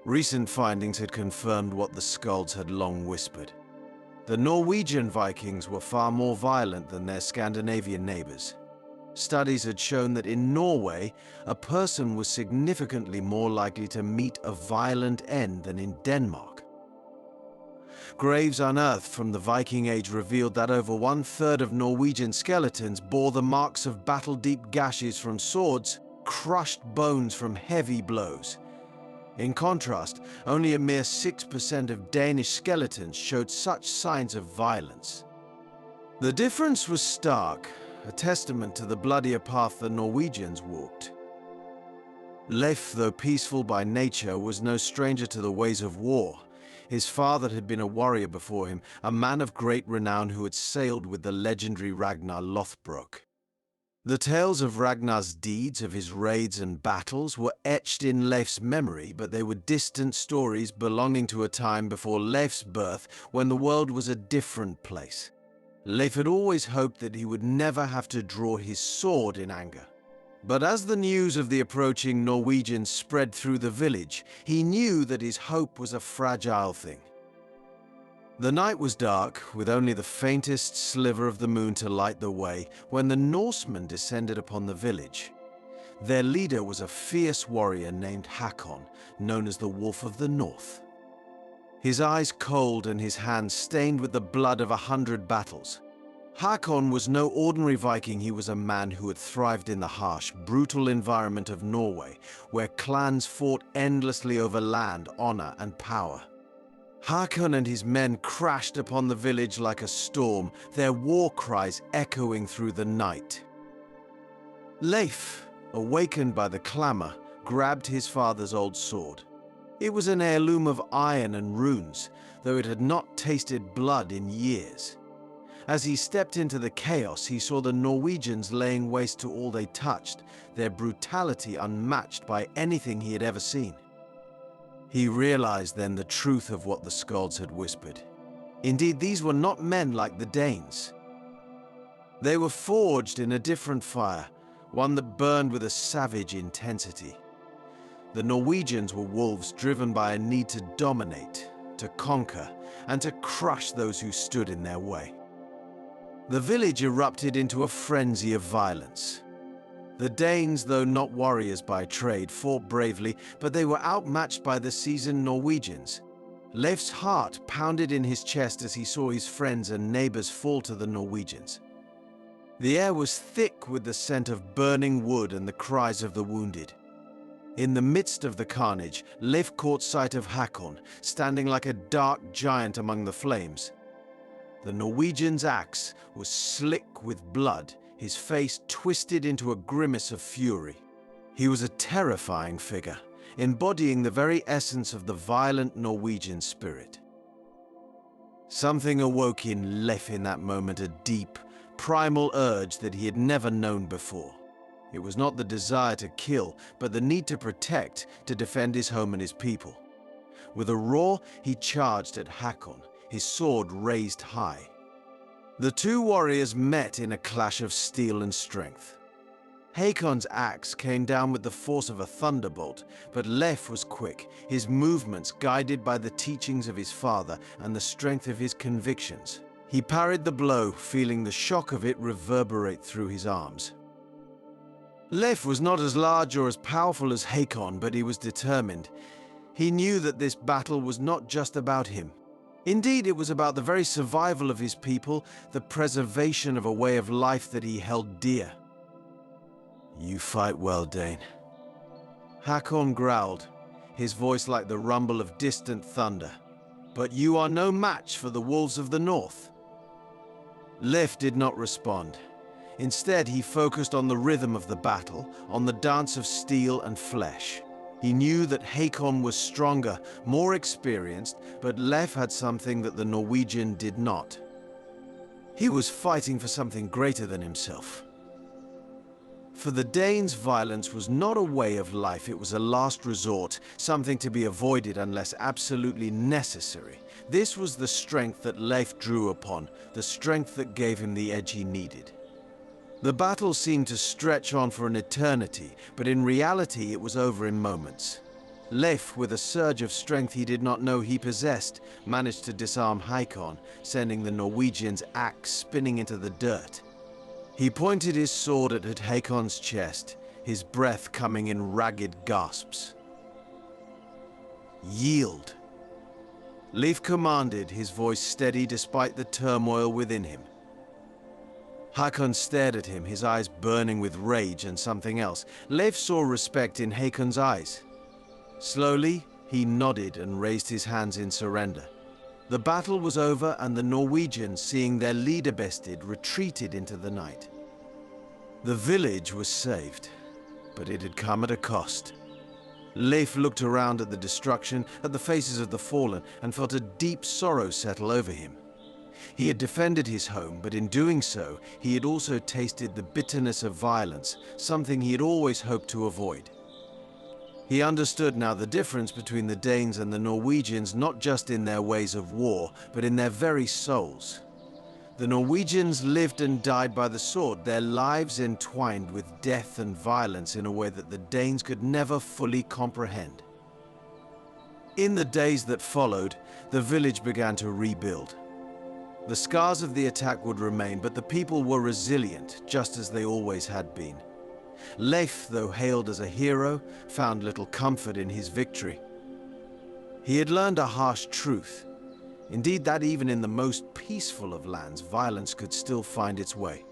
Recent findings had confirmed what the skalds had long whispered. The Norwegian Vikings were far more violent than their Scandinavian neighbors. Studies had shown that in Norway, a person was significantly more likely to meet a violent end than in Denmark. Graves unearthed from the Viking Age revealed that over 1/3 of Norwegian skeletons bore the marks of battle-deep gashes from swords, crushed bones from heavy blows. In contrast, only a mere 6% of Danish skeletons showed such signs of violence. The difference was stark, a testament to the bloodier path the Norwegians walked. Leif, though peaceful by nature, was no stranger to the ways of war. His father had been a warrior before him, a man of great renown who had sailed with the legendary Ragnar Lothbrok. The tales of Ragnar's deeds, of his raids and battles, were etched in Leif's memory, but they were distant stories belonging to a time before Leif's birth, when the world was a different place. Leif had always hoped that he would never have to draw his sword in anger. But as the news of the approaching Norwegians spread through the village, he knew that his hope was a fragile thing. The night was dark, with only the faintest sliver of the moon to light the way, when the Norsemen descended upon the village. Their leader was a fierce warrior named Hakon, known as the Wolf of the North. His eyes cold and his hands stained with the blood of 100 battles. Hakon was no ordinary Viking. He was a man who had thrived in the harsh, brutal environment of Norway, where clans fought endlessly over land, honor, and power. Hakon and his men crashed upon the village like a storm, their war cries echoing through the night. Leif, awakened by the clamor, grabbed his father's old sword. It was an heirloom of iron and runes, though it had not tasted blood in years. As he stepped into the chaos, he saw the Norwegians laying waste to all they touched, their brutality unmatched by anything he had ever seen. He realized then the truth of what the Skalds had whispered. Indeed, these were not men like the Danes. They were forged in a different fire, one that burned with a savage intensity. The Norwegians were wolves driven by a need to dominate, to conquer, and to crush those who stood in their way. The village erupted into a frenzy of violence. The Danes, though not warriors by trade, fought bravely, but they were outmatched by the seasoned Norwegians. Leif's heart pounded in his chest as he saw his friends and neighbors fall to the Norwegians. The air was thick with the scent of burning wood and the cries of the wounded. In the midst of the carnage, Leif caught sight of Hakon, standing like a dark giant among the flames. The Norwegian's axe was slick with blood, his face twisted into a grimace of fury. He was a terrifying figure, embodying the very essence of the violent Norwegian spirit. Something awoke in Leif in that moment, a deep, primal urge that he had never known before. It was not the desire to kill, but the need to protect, to defend his home and his people. With a roar, he charged at Hakon, his sword raised high. The two warriors met in a clash of steel and strength. Hakon's axe came down with the force of a thunderbolt, but Leif was quick, his movements guided by the teachings of his father and the strength of his convictions. He parried the blow, feeling the shock of it reverberate through his arms. Leif was not as large or as powerful as Hakon, but he was determined. He knew that this battle was not just about him. Indeed, it was about the very survival of his people, the preservation of a way of life that he held dear. "You fight well, Dane." Hakon growled, his voice like the rumble of distant thunder. "But you are no match for the wolves of the north." Leif did not respond. Instead, he focused on the rhythm of the battle, on the dance of steel and flesh. He knew that Hakon was stronger, more experienced, but Leif had something that the Norwegian did not. He was fighting for something greater than himself. For the Danes, violence was not a way of life, it was a last resort, something to be avoided unless absolutely necessary. This was the strength that Leif drew upon, the strength that gave him the edge he needed. The battle seemed to stretch on for an eternity, but in reality it was over in moments. Leif, with a surge of strength he did not know he possessed, managed to disarm Hakon, sending the Norwegian's axe spinning into the dirt. He pointed his sword at Hakon's chest, his breath coming in ragged gasps. "Yield." Leif commanded, his voice steady despite the turmoil within him. Hakon stared at him, his eyes burning with rage and something else. Leif saw respect in Hakon's eyes. Slowly, he nodded and raised his hands in surrender. The battle was over, and the Norwegians, seeing their leader bested, retreated into the night. The village was saved, but it had come at a cost. Leif looked around at the destruction, at the faces of the fallen, and felt a deep sorrow settle over him. He had defended his home, but in doing so, he had also tasted the bitterness of violence, something he had always hoped to avoid. He understood now the difference between the Danes and the Norwegians, not just in their ways of war, but in their very souls. The Norwegians lived and died by the sword, their lives entwined with death and violence in a way that the Danes could never fully comprehend. In the days that followed, the village began to rebuild. The scars of the attack would remain, but the people were resilient, just as they always had been. Leif, though hailed as a hero, found little comfort in his victory. He had learned a harsh truth. Indeed, that even in the most peaceful of lands, violence could still find its way.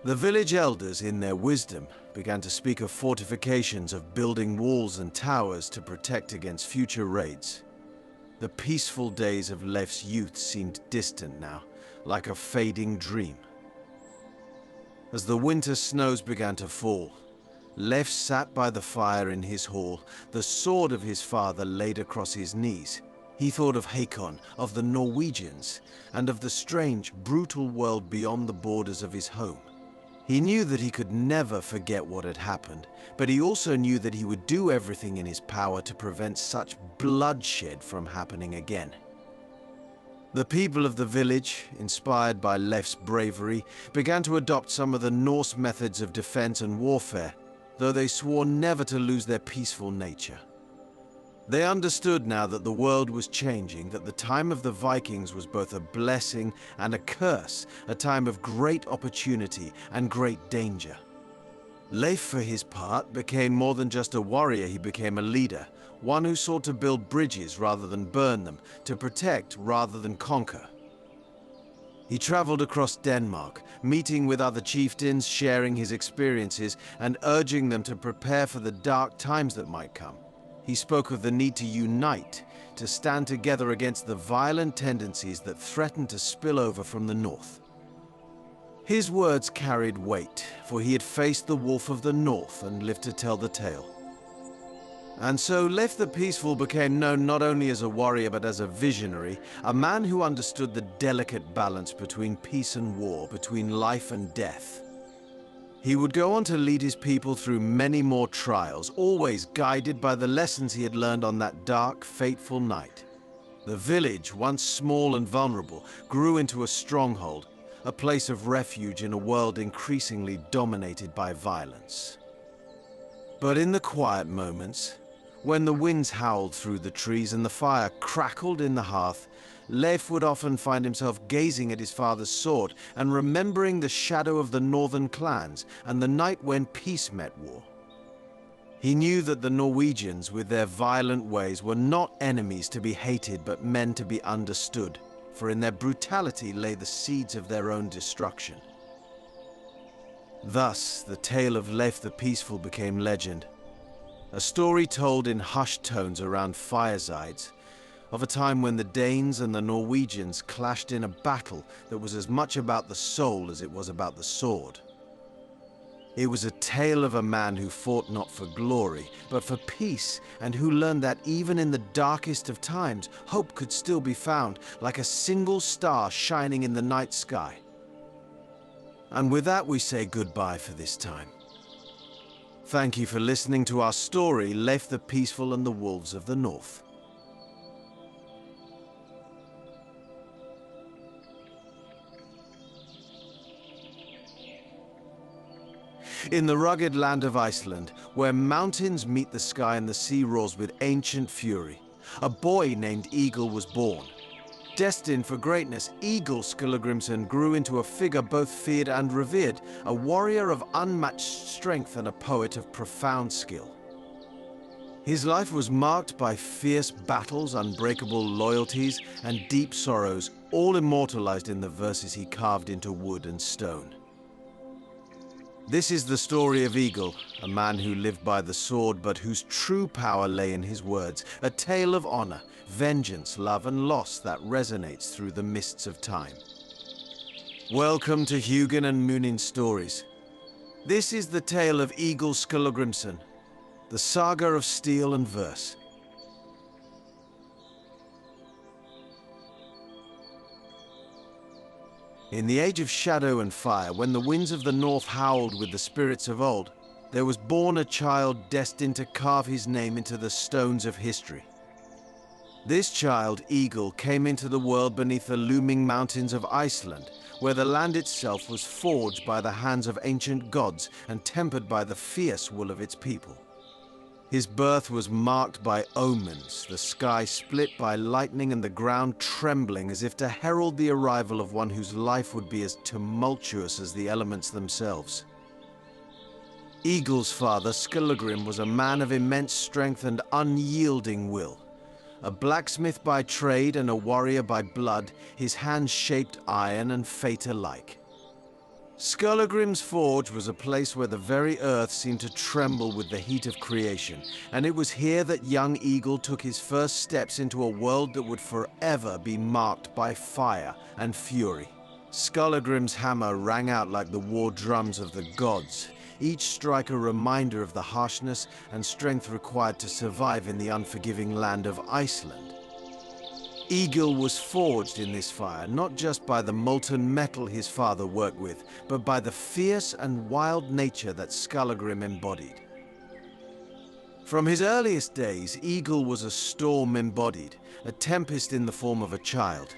The village elders, in their wisdom, began to speak of fortifications, of building walls and towers to protect against future raids. The peaceful days of Leif's youth seemed distant now, like a fading dream. As the winter snows began to fall, Leif sat by the fire in his hall, the sword of his father laid across his knees. He thought of Hakon, of the Norwegians, and of the strange, brutal world beyond the borders of his home. He knew that he could never forget what had happened, but he also knew that he would do everything in his power to prevent such bloodshed from happening again. The people of the village, inspired by Leif's bravery, began to adopt some of the Norse methods of defense and warfare, though they swore never to lose their peaceful nature. They understood now that the world was changing, that the time of the Vikings was both a blessing and a curse, a time of great opportunity and great danger. Leif, for his part, became more than just a warrior. He became a leader, one who sought to build bridges rather than burn them, to protect rather than conquer. He traveled across Denmark, meeting with other chieftains, sharing his experiences, and urging them to prepare for the dark times that might come. He spoke of the need to unite, to stand together against the violent tendencies that threatened to spill over from the north. His words carried weight, for he had faced the wolf of the north and lived to tell the tale. And so Leif the Peaceful became known not only as a warrior but as a visionary, a man who understood the delicate balance between peace and war, between life and death. He would go on to lead his people through many more trials, always guided by the lessons he had learned on that dark, fateful night. The village, once small and vulnerable, grew into a stronghold, a place of refuge in a world increasingly dominated by violence. But in the quiet moments, when the winds howled through the trees and the fire crackled in the hearth, Leif would often find himself gazing at his father's sword and remembering the shadow of the northern clans and the night when peace met war. He knew that the Norwegians, with their violent ways, were not enemies to be hated but men to be understood, for in their brutality lay the seeds of their own destruction. Thus, the tale of Leif the Peaceful became legend, a story told in hushed tones around firesides, of a time when the Danes and the Norwegians clashed in a battle that was as much about the soul as it was about the sword. It was a tale of a man who fought not for glory, but for peace, and who learned that even in the darkest of times, hope could still be found, like a single star shining in the night sky. And with that we say goodbye for this time. Thank you for listening to our story, Leif the Peaceful and the Wolves of the North. In the rugged land of Iceland, where mountains meet the sky and the sea roars with ancient fury, a boy named Eagle was born. Destined for greatness, Eagle Skallagrimsson grew into a figure both feared and revered, a warrior of unmatched strength and a poet of profound skill. His life was marked by fierce battles, unbreakable loyalties, and deep sorrows, all immortalized in the verses he carved into wood and stone. This is the story of Egil, a man who lived by the sword but whose true power lay in his words, a tale of honor, vengeance, love and loss that resonates through the mists of time. Welcome to Hugin and Munin Stories. This is the tale of Egil Skallagrimsson, the Saga of Steel and Verse. In the age of shadow and fire, when the winds of the north howled with the spirits of old, there was born a child destined to carve his name into the stones of history. This child, Egil, came into the world beneath the looming mountains of Iceland, where the land itself was forged by the hands of ancient gods and tempered by the fierce will of its people. His birth was marked by omens, the sky split by lightning and the ground trembling as if to herald the arrival of one whose life would be as tumultuous as the elements themselves. Egil's father, Skallagrim, was a man of immense strength and unyielding will. A blacksmith by trade and a warrior by blood, his hands shaped iron and fate alike. Skallagrim's forge was a place where the very earth seemed to tremble with the heat of creation, and it was here that young Egil took his first steps into a world that would forever be marked by fire and fury. Skallagrim's hammer rang out like the war drums of the gods, each strike a reminder of the harshness and strength required to survive in the unforgiving land of Iceland. Egil was forged in this fire, not just by the molten metal his father worked with, but by the fierce and wild nature that Skallagrim embodied. From his earliest days, Egil was a storm embodied, a tempest in the form of a child.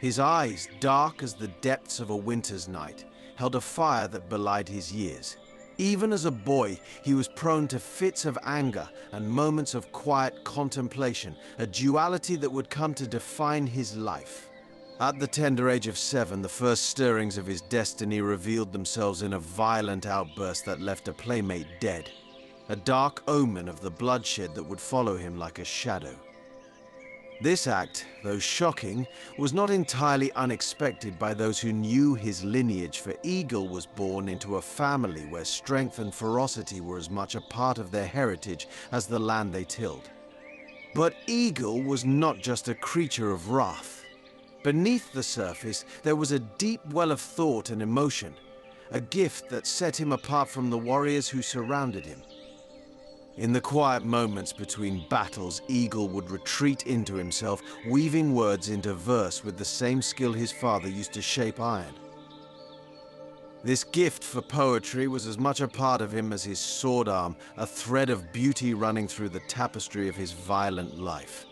His eyes, dark as the depths of a winter's night, held a fire that belied his years. Even as a boy, he was prone to fits of anger and moments of quiet contemplation, a duality that would come to define his life. At the tender age of 7, the first stirrings of his destiny revealed themselves in a violent outburst that left a playmate dead, a dark omen of the bloodshed that would follow him like a shadow. This act, though shocking, was not entirely unexpected by those who knew his lineage, for Egil was born into a family where strength and ferocity were as much a part of their heritage as the land they tilled. But Egil was not just a creature of wrath. Beneath the surface, there was a deep well of thought and emotion, a gift that set him apart from the warriors who surrounded him. In the quiet moments between battles, Egil would retreat into himself, weaving words into verse with the same skill his father used to shape iron. This gift for poetry was as much a part of him as his sword arm, a thread of beauty running through the tapestry of his violent life.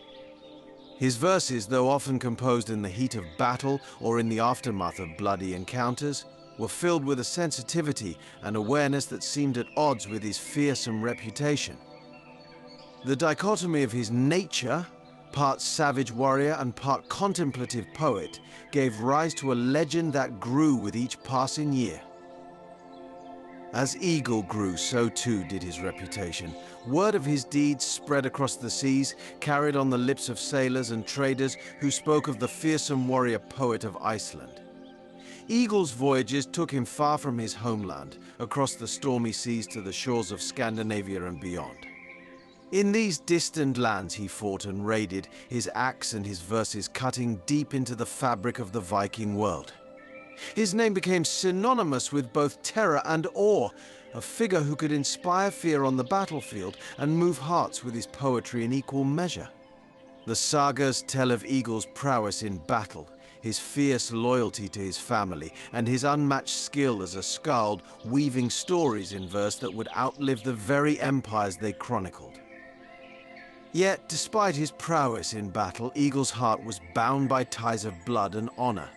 His verses, though often composed in the heat of battle or in the aftermath of bloody encounters, were filled with a sensitivity and awareness that seemed at odds with his fearsome reputation. The dichotomy of his nature, part savage warrior and part contemplative poet, gave rise to a legend that grew with each passing year. As Egil grew, so too did his reputation. Word of his deeds spread across the seas, carried on the lips of sailors and traders who spoke of the fearsome warrior poet of Iceland. Egil's voyages took him far from his homeland, across the stormy seas to the shores of Scandinavia and beyond. In these distant lands he fought and raided, his axe and his verses cutting deep into the fabric of the Viking world. His name became synonymous with both terror and awe, a figure who could inspire fear on the battlefield and move hearts with his poetry in equal measure. The sagas tell of Egil's prowess in battle, his fierce loyalty to his family, and his unmatched skill as a skald, weaving stories in verse that would outlive the very empires they chronicled. Yet, despite his prowess in battle, Egil's heart was bound by ties of blood and honor.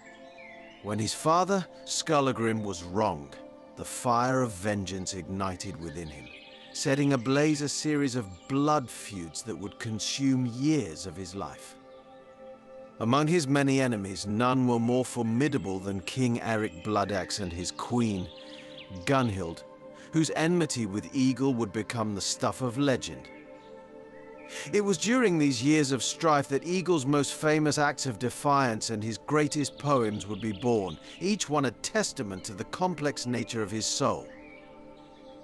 When his father, Skallagrim, was wronged, the fire of vengeance ignited within him, setting ablaze a series of blood feuds that would consume years of his life. Among his many enemies, none were more formidable than King Erik Bloodaxe and his queen, Gunhild, whose enmity with Egil would become the stuff of legend. It was during these years of strife that Egil's most famous acts of defiance and his greatest poems would be born, each one a testament to the complex nature of his soul.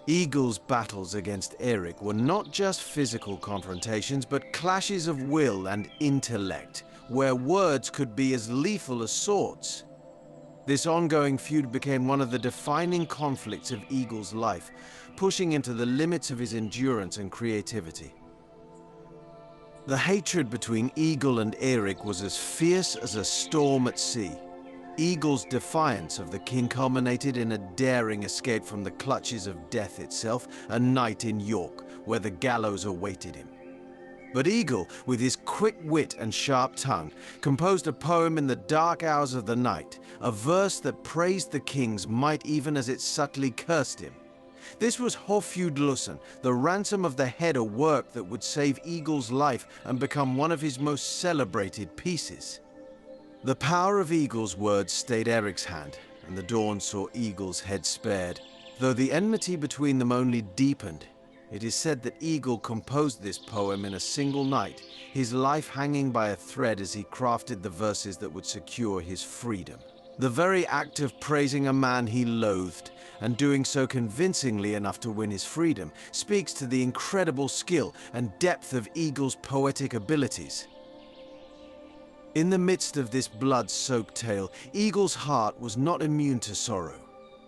Egil's battles against Erik were not just physical confrontations, but clashes of will and intellect, where words could be as lethal as swords. This ongoing feud became one of the defining conflicts of Egil's life, pushing him to the limits of his endurance and creativity. The hatred between Egil and Erik was as fierce as a storm at sea. Egil's defiance of the king culminated in a daring escape from the clutches of death itself, a night in York, where the gallows awaited him. But Egil, with his quick wit and sharp tongue, composed a poem in the dark hours of the night, a verse that praised the king's might even as it subtly cursed him. This was Hofudlussen, the ransom of the head, a work that would save Egil's life and become one of his most celebrated pieces. The power of Egil's words stayed Erik's hand, and the dawn saw Egil's head spared. Though the enmity between them only deepened, it is said that Egil composed this poem in a single night, his life hanging by a thread as he crafted the verses that would secure his freedom. The very act of praising a man he loathed, and doing so convincingly enough to win his freedom, speaks to the incredible skill and depth of Egil's poetic abilities. In the midst of this blood-soaked tale, Egil's heart was not immune to sorrow.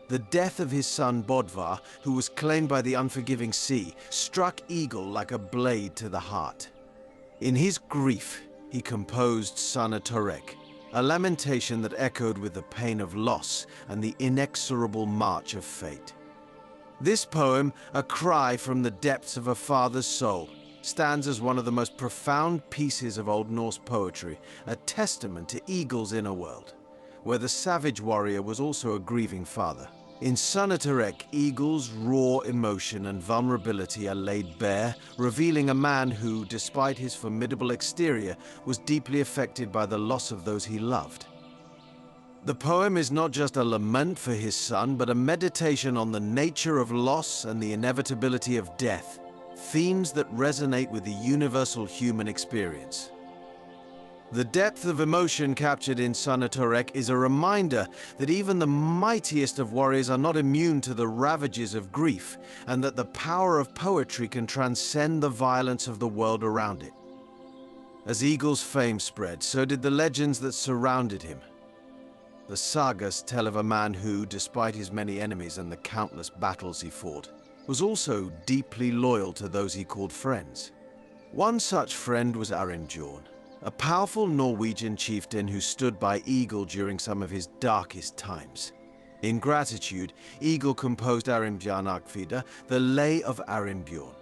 The death of his son Bodvar, who was claimed by the unforgiving sea, struck Egil like a blade to the heart. In his grief, he composed Sana Torek, a lamentation that echoed with the pain of loss and the inexorable march of fate. This poem, a cry from the depths of a father's soul, stands as one of the most profound pieces of Old Norse poetry, a testament to Egil's inner world, where the savage warrior was also a grieving father. In Sanatorek, Egil's raw emotion and vulnerability are laid bare, revealing a man who, despite his formidable exterior, was deeply affected by the loss of those he loved. The poem is not just a lament for his son, but a meditation on the nature of loss and the inevitability of death, themes that resonate with the universal human experience. The depth of emotion captured in Sanatorek is a reminder that even the mightiest of warriors are not immune to the ravages of grief, and that the power of poetry can transcend the violence of the world around it. As Egil's fame spread, so did the legends that surrounded him. The sagas tell of a man who, despite his many enemies and the countless battles he fought, was also deeply loyal to those he called friends. One such friend was Arinbjorn, a powerful Norwegian chieftain who stood by Egil during some of his darkest times. In gratitude, Egil composed Arimbjarnarkvida, the Lay of Arinbjorn.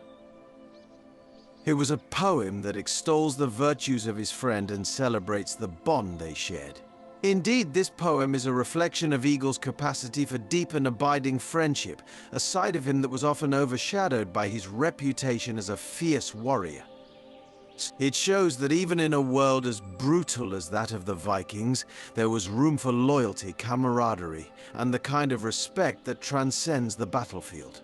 It was a poem that extols the virtues of his friend and celebrates the bond they shared. Indeed, this poem is a reflection of Egil's capacity for deep and abiding friendship, a side of him that was often overshadowed by his reputation as a fierce warrior. It shows that even in a world as brutal as that of the Vikings, there was room for loyalty, camaraderie, and the kind of respect that transcends the battlefield.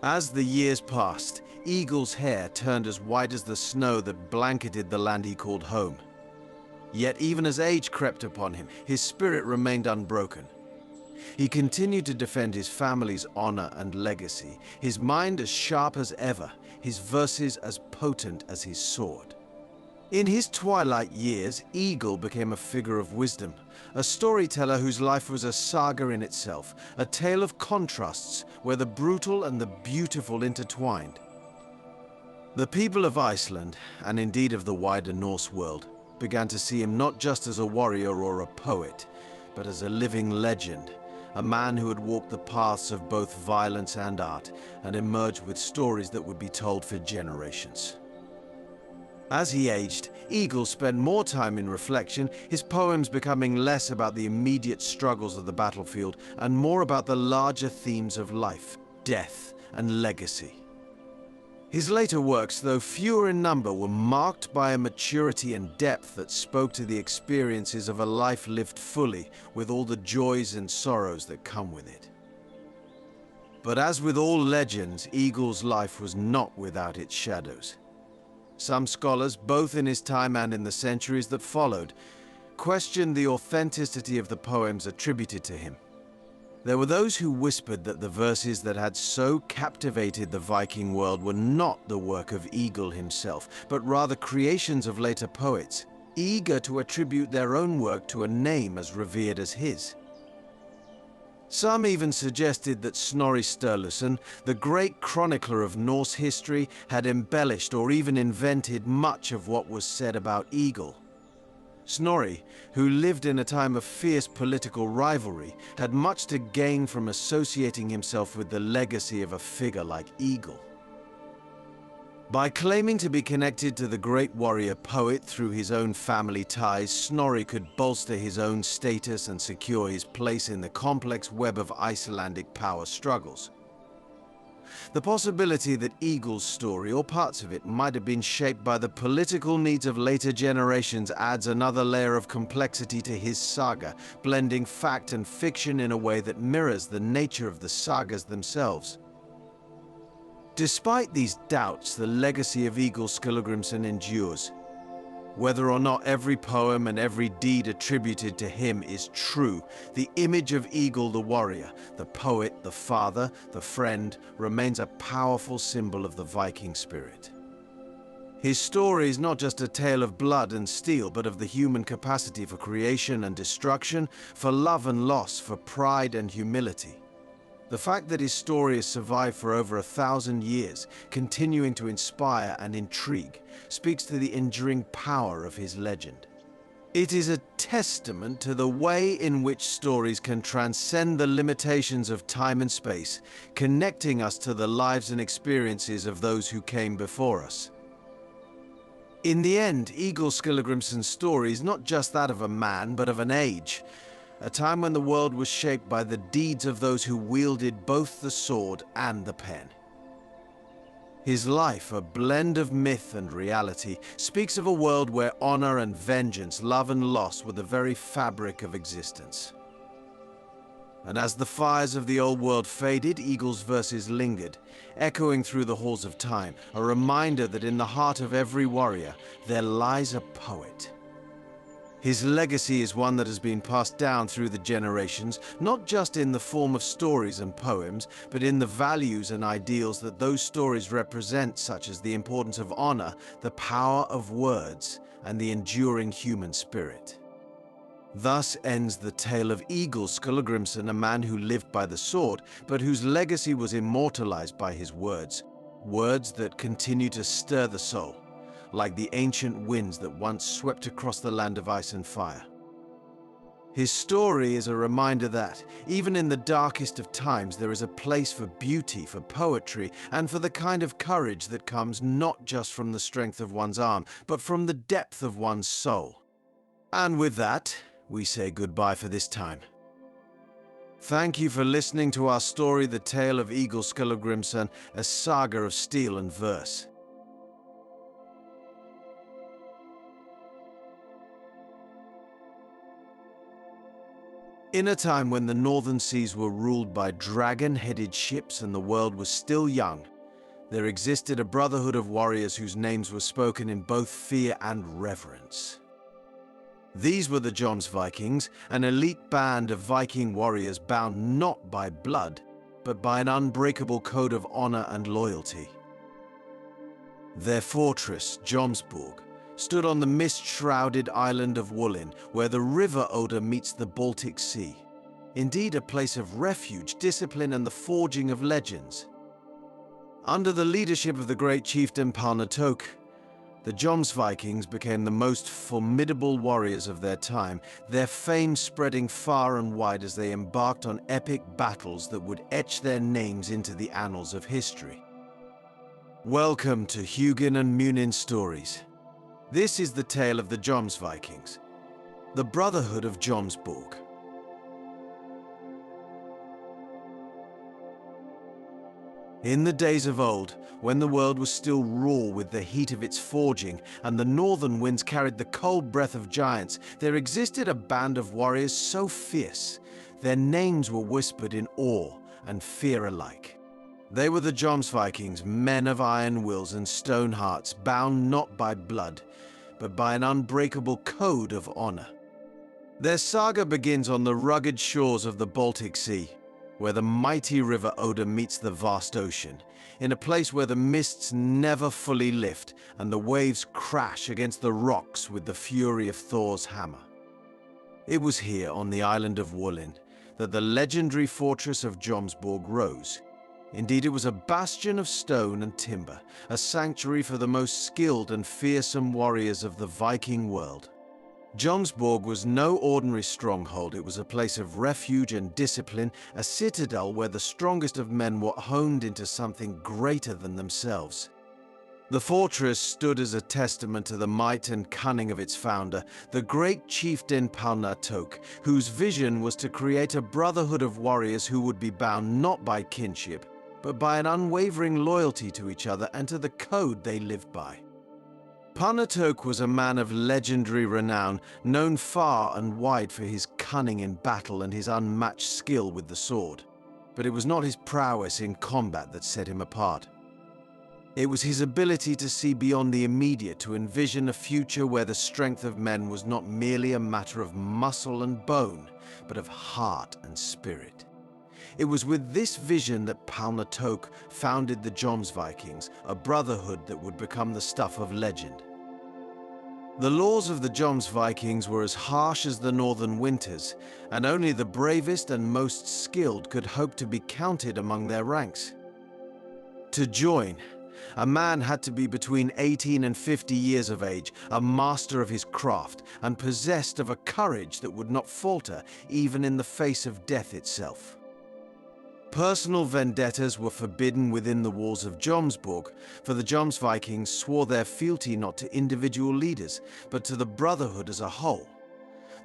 As the years passed, Egil's hair turned as white as the snow that blanketed the land he called home. Yet even as age crept upon him, his spirit remained unbroken. He continued to defend his family's honor and legacy, his mind as sharp as ever, his verses as potent as his sword. In his twilight years, Egil became a figure of wisdom, a storyteller whose life was a saga in itself, a tale of contrasts where the brutal and the beautiful intertwined. The people of Iceland, and indeed of the wider Norse world, began to see him not just as a warrior or a poet, but as a living legend, a man who had walked the paths of both violence and art, and emerged with stories that would be told for generations. As he aged, Egil spent more time in reflection, his poems becoming less about the immediate struggles of the battlefield and more about the larger themes of life, death, and legacy. His later works, though fewer in number, were marked by a maturity and depth that spoke to the experiences of a life lived fully, with all the joys and sorrows that come with it. But as with all legends, Egil's life was not without its shadows. Some scholars, both in his time and in the centuries that followed, questioned the authenticity of the poems attributed to him. There were those who whispered that the verses that had so captivated the Viking world were not the work of Egil himself, but rather creations of later poets, eager to attribute their own work to a name as revered as his. Some even suggested that Snorri Sturluson, the great chronicler of Norse history, had embellished or even invented much of what was said about Egil. Snorri, who lived in a time of fierce political rivalry, had much to gain from associating himself with the legacy of a figure like Egil. By claiming to be connected to the great warrior poet through his own family ties, Snorri could bolster his own status and secure his place in the complex web of Icelandic power struggles. The possibility that Egil's story, or parts of it, might have been shaped by the political needs of later generations adds another layer of complexity to his saga, blending fact and fiction in a way that mirrors the nature of the sagas themselves. Despite these doubts, the legacy of Egil Skallagrimsson endures. Whether or not every poem and every deed attributed to him is true, the image of Egil the warrior, the poet, the father, the friend, remains a powerful symbol of the Viking spirit. His story is not just a tale of blood and steel, but of the human capacity for creation and destruction, for love and loss, for pride and humility. The fact that his story has survived for over 1,000 years, continuing to inspire and intrigue, speaks to the enduring power of his legend. It is a testament to the way in which stories can transcend the limitations of time and space, connecting us to the lives and experiences of those who came before us. In the end, Egil Skallagrimsson's story is not just that of a man, but of an age. A time when the world was shaped by the deeds of those who wielded both the sword and the pen. His life, a blend of myth and reality, speaks of a world where honor and vengeance, love and loss were the very fabric of existence. And as the fires of the old world faded, Egil's verses lingered, echoing through the halls of time, a reminder that in the heart of every warrior, there lies a poet. His legacy is one that has been passed down through the generations, not just in the form of stories and poems, but in the values and ideals that those stories represent, such as the importance of honor, the power of words, and the enduring human spirit. Thus ends the tale of Egil Skallagrimsson, a man who lived by the sword, but whose legacy was immortalized by his words, words that continue to stir the soul, like the ancient winds that once swept across the land of ice and fire. His story is a reminder that, even in the darkest of times, there is a place for beauty, for poetry, and for the kind of courage that comes not just from the strength of one's arm, but from the depth of one's soul. And with that, we say goodbye for this time. Thank you for listening to our story, The Tale of Egil Skallagrimsson, a saga of steel and verse. In a time when the northern seas were ruled by dragon-headed ships and the world was still young, there existed a brotherhood of warriors whose names were spoken in both fear and reverence. These were the Jomsvikings, an elite band of Viking warriors bound not by blood, but by an unbreakable code of honor and loyalty. Their fortress, Jomsborg, stood on the mist-shrouded island of Wollin, where the river Oder meets the Baltic Sea. Indeed, a place of refuge, discipline, and the forging of legends. Under the leadership of the great chieftain Palnatok, the Jomsvikings became the most formidable warriors of their time, their fame spreading far and wide as they embarked on epic battles that would etch their names into the annals of history. Welcome to Hugin and Munin Stories. This is the tale of the Jomsvikings, the Brotherhood of Jomsborg. In the days of old, when the world was still raw with the heat of its forging and the northern winds carried the cold breath of giants, there existed a band of warriors so fierce, their names were whispered in awe and fear alike. They were the Jomsvikings, men of iron wills and stone hearts, bound not by blood, but by an unbreakable code of honor. Their saga begins on the rugged shores of the Baltic Sea, where the mighty river Oder meets the vast ocean, in a place where the mists never fully lift and the waves crash against the rocks with the fury of Thor's hammer. It was here, on the island of Wollin, that the legendary fortress of Jomsborg rose. Indeed, it was a bastion of stone and timber, a sanctuary for the most skilled and fearsome warriors of the Viking world. Jomsborg was no ordinary stronghold. It was a place of refuge and discipline, a citadel where the strongest of men were honed into something greater than themselves. The fortress stood as a testament to the might and cunning of its founder, the great chieftain Palnatok, whose vision was to create a brotherhood of warriors who would be bound not by kinship, but by an unwavering loyalty to each other and to the code they lived by. Palnatok was a man of legendary renown, known far and wide for his cunning in battle and his unmatched skill with the sword. But it was not his prowess in combat that set him apart. It was his ability to see beyond the immediate, to envision a future where the strength of men was not merely a matter of muscle and bone, but of heart and spirit. It was with this vision that Palnatok founded the Jomsvikings, a brotherhood that would become the stuff of legend. The laws of the Jomsvikings were as harsh as the northern winters, and only the bravest and most skilled could hope to be counted among their ranks. To join, a man had to be between 18 and 50 years of age, a master of his craft, and possessed of a courage that would not falter even in the face of death itself. Personal vendettas were forbidden within the walls of Jomsborg, for the Jomsvikings swore their fealty not to individual leaders, but to the brotherhood as a whole.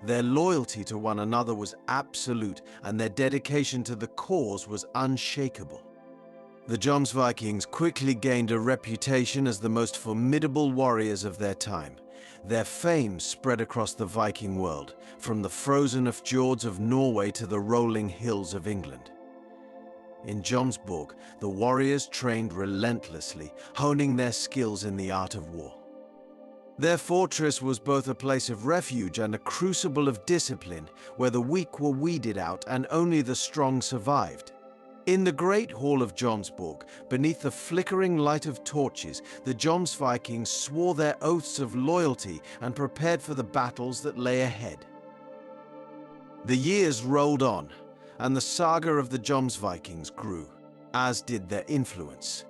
Their loyalty to one another was absolute, and their dedication to the cause was unshakable. The Jomsvikings quickly gained a reputation as the most formidable warriors of their time. Their fame spread across the Viking world, from the frozen fjords of Norway to the rolling hills of England. In Jomsborg, the warriors trained relentlessly, honing their skills in the art of war. Their fortress was both a place of refuge and a crucible of discipline, where the weak were weeded out and only the strong survived. In the great hall of Jomsborg, beneath the flickering light of torches, the Jomsvikings swore their oaths of loyalty and prepared for the battles that lay ahead. The years rolled on, and the saga of the Jomsvikings grew, as did their influence.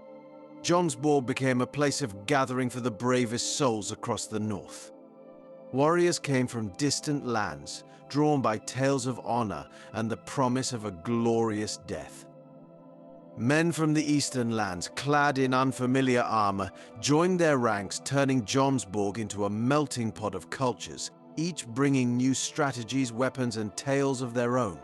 Jomsborg became a place of gathering for the bravest souls across the north. Warriors came from distant lands, drawn by tales of honor and the promise of a glorious death. Men from the eastern lands, clad in unfamiliar armor, joined their ranks, turning Jomsborg into a melting pot of cultures, each bringing new strategies, weapons, and tales of their own.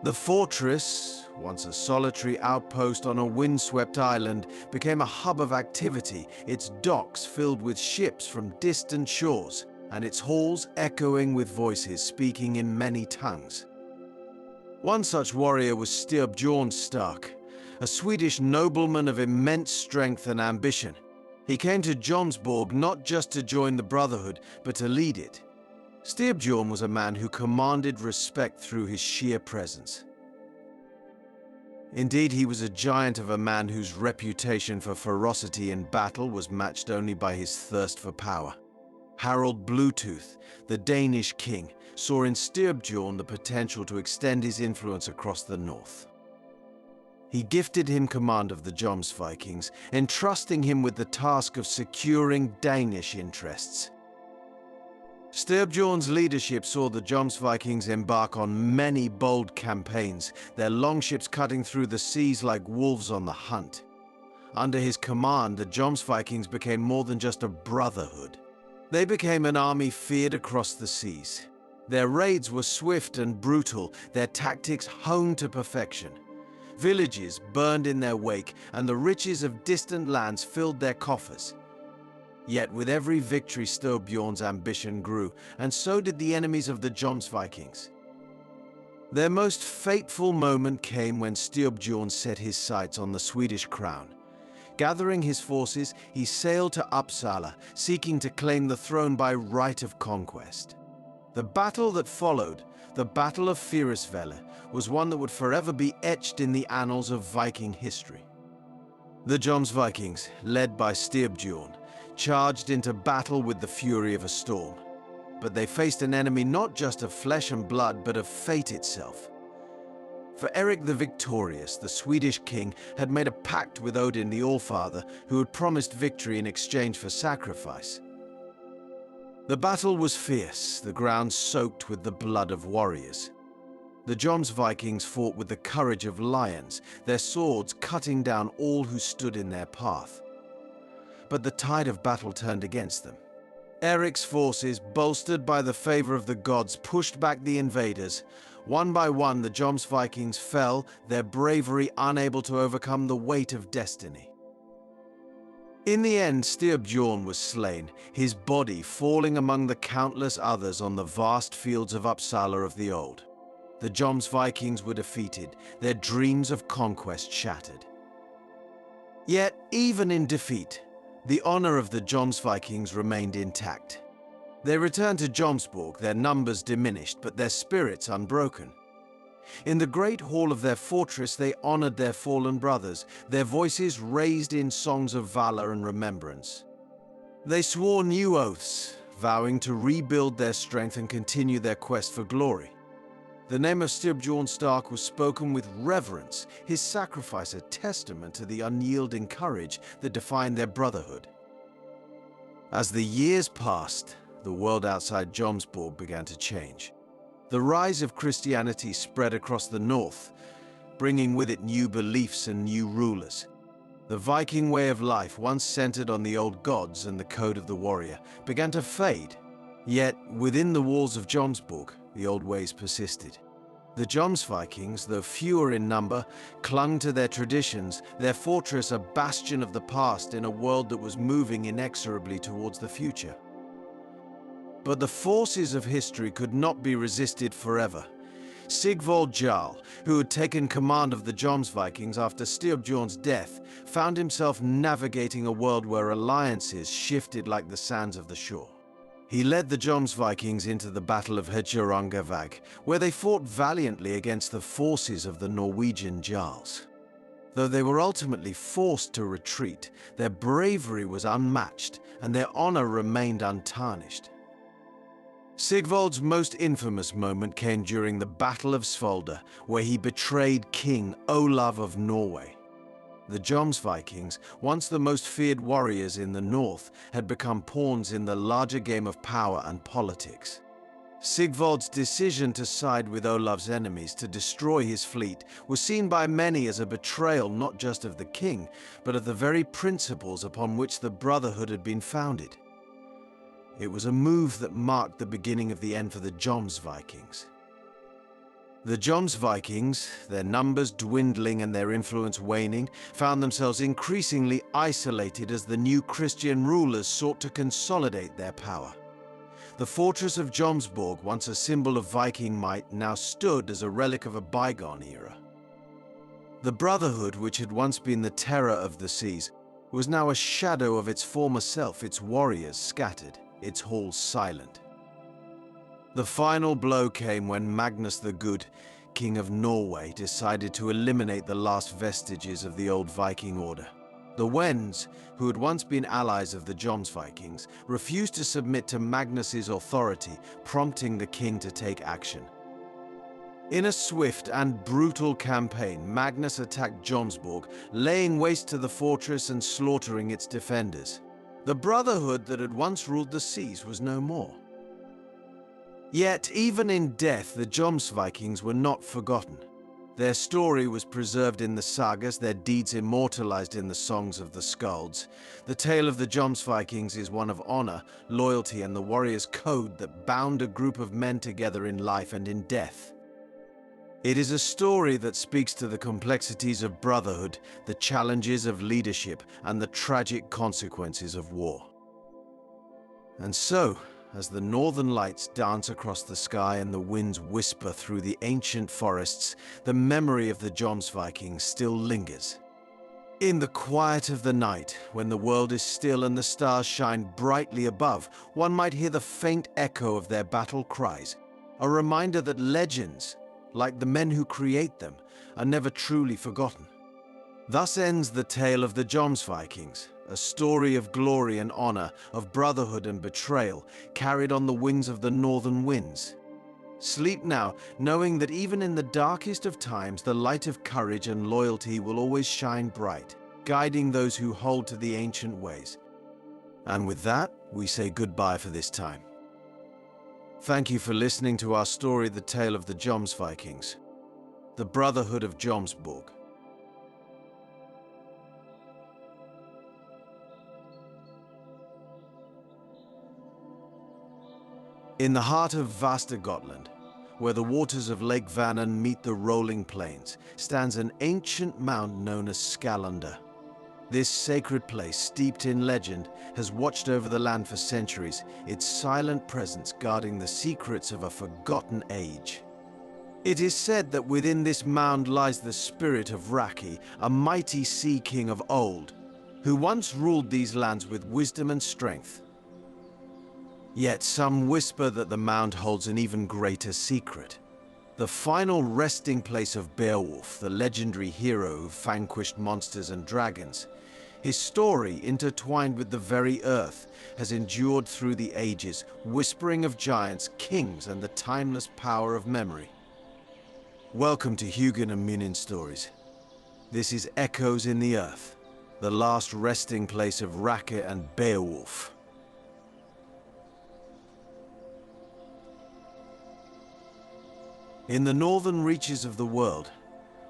The fortress, once a solitary outpost on a windswept island, became a hub of activity, its docks filled with ships from distant shores, and its halls echoing with voices speaking in many tongues. One such warrior was Styrbjorn Stark, a Swedish nobleman of immense strength and ambition. He came to Jomsborg not just to join the Brotherhood, but to lead it. Styrbjorn was a man who commanded respect through his sheer presence. Indeed, he was a giant of a man whose reputation for ferocity in battle was matched only by his thirst for power. Harald Bluetooth, the Danish king, saw in Styrbjorn the potential to extend his influence across the north. He gifted him command of the Jomsvikings, entrusting him with the task of securing Danish interests. Styrbjorn's leadership saw the Jomsvikings embark on many bold campaigns, their longships cutting through the seas like wolves on the hunt. Under his command, the Jomsvikings became more than just a brotherhood. They became an army feared across the seas. Their raids were swift and brutal, their tactics honed to perfection. Villages burned in their wake, and the riches of distant lands filled their coffers. Yet with every victory, Styrbjorn's ambition grew, and so did the enemies of the Jomsvikings. Their most fateful moment came when Styrbjorn set his sights on the Swedish crown. Gathering his forces, he sailed to Uppsala, seeking to claim the throne by right of conquest. The battle that followed, the Battle of Fyrisvelle, was one that would forever be etched in the annals of Viking history. The Jomsvikings, led by Styrbjorn, charged into battle with the fury of a storm. But they faced an enemy not just of flesh and blood, but of fate itself. For Erik the Victorious, the Swedish king had made a pact with Odin the Allfather, who had promised victory in exchange for sacrifice. The battle was fierce, the ground soaked with the blood of warriors. The Jomsvikings fought with the courage of lions, their swords cutting down all who stood in their path. But the tide of battle turned against them. Erik's forces, bolstered by the favor of the gods, pushed back the invaders. One by one, the Jomsvikings fell, their bravery unable to overcome the weight of destiny. In the end, Styrbjorn was slain, his body falling among the countless others on the vast fields of Uppsala of the old. The Jomsvikings were defeated, their dreams of conquest shattered. Yet, even in defeat, the honor of the Jomsvikings remained intact. They returned to Jomsborg, their numbers diminished, but their spirits unbroken. In the great hall of their fortress, they honored their fallen brothers, their voices raised in songs of valor and remembrance. They swore new oaths, vowing to rebuild their strength and continue their quest for glory. The name of Styrbjorn Stark was spoken with reverence, his sacrifice a testament to the unyielding courage that defined their brotherhood. As the years passed, the world outside Jomsborg began to change. The rise of Christianity spread across the north, bringing with it new beliefs and new rulers. The Viking way of life, once centered on the old gods and the code of the warrior, began to fade. Yet, within the walls of Jomsborg, the old ways persisted. The Jomsvikings, though fewer in number, clung to their traditions, their fortress a bastion of the past in a world that was moving inexorably towards the future. But the forces of history could not be resisted forever. Sigvald Jarl, who had taken command of the Jomsvikings after Styrbjorn's death, found himself navigating a world where alliances shifted like the sands of the shore. He led the Jomsvikings into the Battle of Hjörungavag, where they fought valiantly against the forces of the Norwegian Jarls. Though they were ultimately forced to retreat, their bravery was unmatched, and their honor remained untarnished. Sigvald's most infamous moment came during the Battle of Svolder, where he betrayed King Olav of Norway. The Jomsvikings, once the most feared warriors in the north, had become pawns in the larger game of power and politics. Sigvald's decision to side with Olav's enemies to destroy his fleet was seen by many as a betrayal not just of the king, but of the very principles upon which the Brotherhood had been founded. It was a move that marked the beginning of the end for the Jomsvikings. The Jomsvikings, their numbers dwindling and their influence waning, found themselves increasingly isolated as the new Christian rulers sought to consolidate their power. The fortress of Jomsborg, once a symbol of Viking might, now stood as a relic of a bygone era. The Brotherhood, which had once been the terror of the seas, was now a shadow of its former self, its warriors scattered, its halls silent. The final blow came when Magnus the Good, King of Norway, decided to eliminate the last vestiges of the old Viking order. The Wends, who had once been allies of the Jomsvikings, refused to submit to Magnus's authority, prompting the king to take action. In a swift and brutal campaign, Magnus attacked Jomsborg, laying waste to the fortress and slaughtering its defenders. The Brotherhood that had once ruled the seas was no more. Yet, even in death, the Jomsvikings were not forgotten. Their story was preserved in the sagas, their deeds immortalized in the songs of the skalds. The tale of the Jomsvikings is one of honor, loyalty, and the warrior's code that bound a group of men together in life and in death. It is a story that speaks to the complexities of brotherhood, the challenges of leadership, and the tragic consequences of war. And so, as the northern lights dance across the sky and the winds whisper through the ancient forests, the memory of the Jomsvikings still lingers. In the quiet of the night, when the world is still and the stars shine brightly above, one might hear the faint echo of their battle cries, a reminder that legends, like the men who create them, are never truly forgotten. Thus ends the tale of the Jomsvikings, a story of glory and honor, of brotherhood and betrayal, carried on the wings of the northern winds. Sleep now, knowing that even in the darkest of times, the light of courage and loyalty will always shine bright, guiding those who hold to the ancient ways. And with that, we say goodbye for this time. Thank you for listening to our story, The Tale of the Jomsvikings, the Brotherhood of Jomsborg. In the heart of Västergötland, where the waters of Lake Vänern meet the rolling plains, stands an ancient mound known as Skällandr. This sacred place, steeped in legend, has watched over the land for centuries, its silent presence guarding the secrets of a forgotten age. It is said that within this mound lies the spirit of Raki, a mighty sea king of old, who once ruled these lands with wisdom and strength. Yet some whisper that the mound holds an even greater secret. The final resting place of Beowulf, the legendary hero who vanquished monsters and dragons. His story, intertwined with the very earth, has endured through the ages, whispering of giants, kings, and the timeless power of memory. Welcome to Hugin and Munin Stories. This is Echoes in the Earth, the last resting place of Raki and Beowulf. In the northern reaches of the world,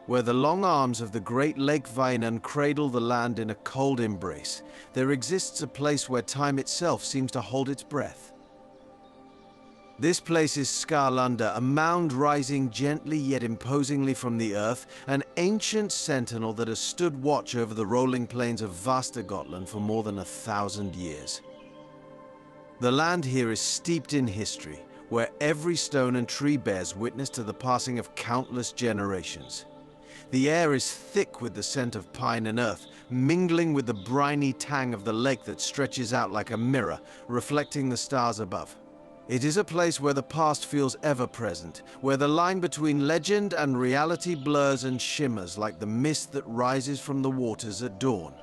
where the long arms of the great Lake Vänern cradle the land in a cold embrace, there exists a place where time itself seems to hold its breath. This place is Skällandr, a mound rising gently yet imposingly from the earth, an ancient sentinel that has stood watch over the rolling plains of Västergötland for more than 1,000 years. The land here is steeped in history, where every stone and tree bears witness to the passing of countless generations. The air is thick with the scent of pine and earth, mingling with the briny tang of the lake that stretches out like a mirror, reflecting the stars above. It is a place where the past feels ever present, where the line between legend and reality blurs and shimmers like the mist that rises from the waters at dawn.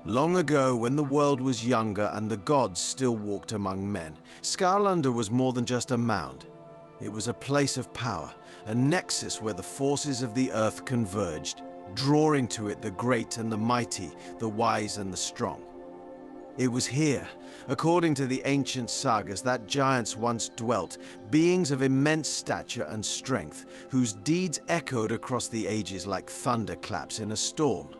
Long ago, when the world was younger and the gods still walked among men, Skällandr was more than just a mound. It was a place of power, a nexus where the forces of the earth converged, drawing to it the great and the mighty, the wise and the strong. It was here, according to the ancient sagas, that giants once dwelt, beings of immense stature and strength, whose deeds echoed across the ages like thunderclaps in a storm.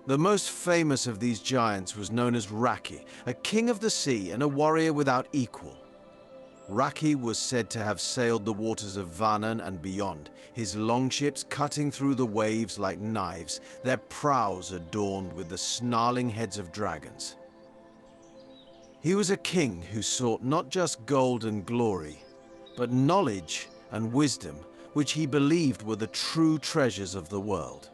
The most famous of these giants was known as Raki, a king of the sea and a warrior without equal. Raki was said to have sailed the waters of Vänern and beyond, his longships cutting through the waves like knives, their prows adorned with the snarling heads of dragons. He was a king who sought not just gold and glory, but knowledge and wisdom, which he believed were the true treasures of the world.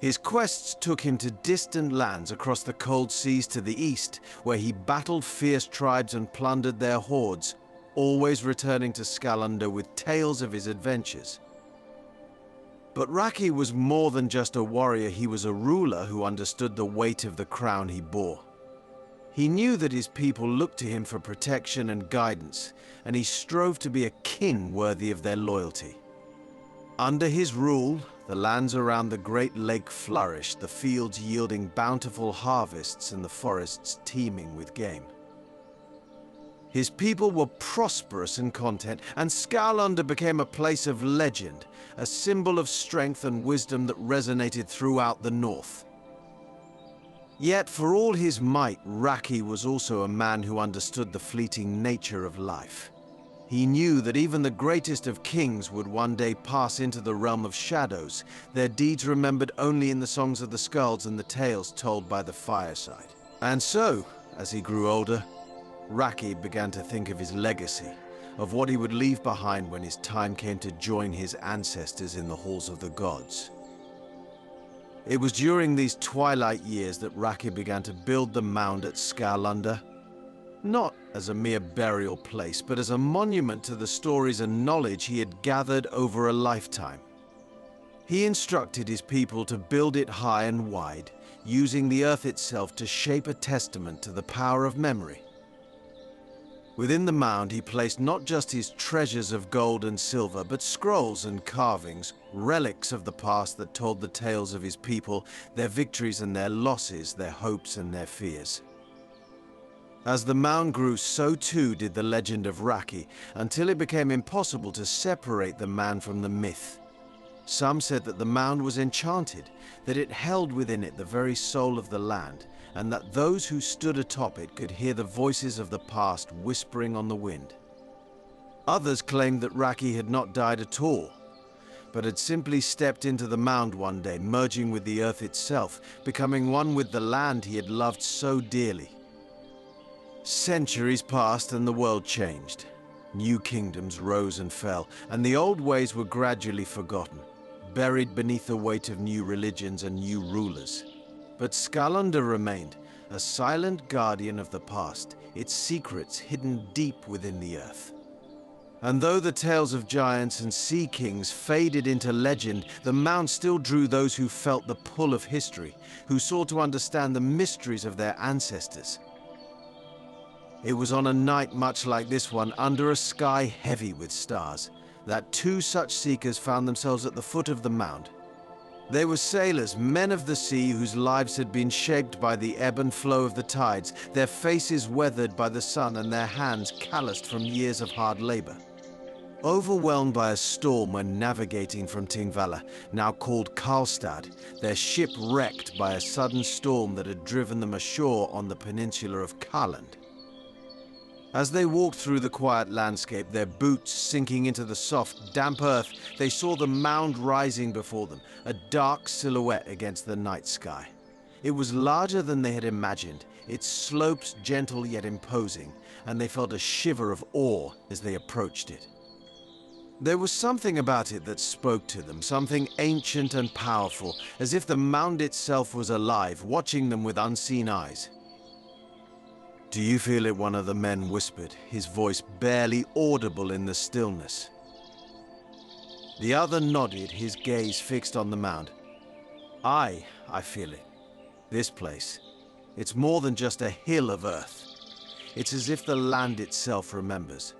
His quests took him to distant lands across the cold seas to the east, where he battled fierce tribes and plundered their hordes, always returning to Skällandr with tales of his adventures. But Raki was more than just a warrior, he was a ruler who understood the weight of the crown he bore. He knew that his people looked to him for protection and guidance, and he strove to be a king worthy of their loyalty. Under his rule, the lands around the Great Lake flourished, the fields yielding bountiful harvests and the forests teeming with game. His people were prosperous and content, and Skällandr became a place of legend, a symbol of strength and wisdom that resonated throughout the north. Yet for all his might, Raki was also a man who understood the fleeting nature of life. He knew that even the greatest of kings would one day pass into the realm of shadows, their deeds remembered only in the songs of the skalds and the tales told by the fireside. And so, as he grew older, Raki began to think of his legacy, of what he would leave behind when his time came to join his ancestors in the halls of the gods. It was during these twilight years that Raki began to build the mound at Skarlunda, not as a mere burial place, but as a monument to the stories and knowledge he had gathered over a lifetime. He instructed his people to build it high and wide, using the earth itself to shape a testament to the power of memory. Within the mound he placed not just his treasures of gold and silver, but scrolls and carvings, relics of the past that told the tales of his people, their victories and their losses, their hopes and their fears. As the mound grew, so too did the legend of Raki, until it became impossible to separate the man from the myth. Some said that the mound was enchanted, that it held within it the very soul of the land, and that those who stood atop it could hear the voices of the past whispering on the wind. Others claimed that Raki had not died at all, but had simply stepped into the mound one day, merging with the earth itself, becoming one with the land he had loved so dearly. Centuries passed and the world changed. New kingdoms rose and fell, and the old ways were gradually forgotten, buried beneath the weight of new religions and new rulers. But Skarlunda remained, a silent guardian of the past, its secrets hidden deep within the earth. And though the tales of giants and sea kings faded into legend, the mound still drew those who felt the pull of history, who sought to understand the mysteries of their ancestors. It was on a night much like this one, under a sky heavy with stars, that two such seekers found themselves at the foot of the mound. They were sailors, men of the sea whose lives had been shaped by the ebb and flow of the tides, their faces weathered by the sun and their hands calloused from years of hard labor. Overwhelmed by a storm when navigating from Tingvalla, now called Karlstad, their ship wrecked by a sudden storm that had driven them ashore on the peninsula of Karland. As they walked through the quiet landscape, their boots sinking into the soft, damp earth, they saw the mound rising before them, a dark silhouette against the night sky. It was larger than they had imagined, its slopes gentle yet imposing, and they felt a shiver of awe as they approached it. There was something about it that spoke to them, something ancient and powerful, as if the mound itself was alive, watching them with unseen eyes. "Do you feel it?" one of the men whispered, his voice barely audible in the stillness. The other nodded, his gaze fixed on the mound. I feel it. This place. It's more than just a hill of earth. It's as if the land itself remembers."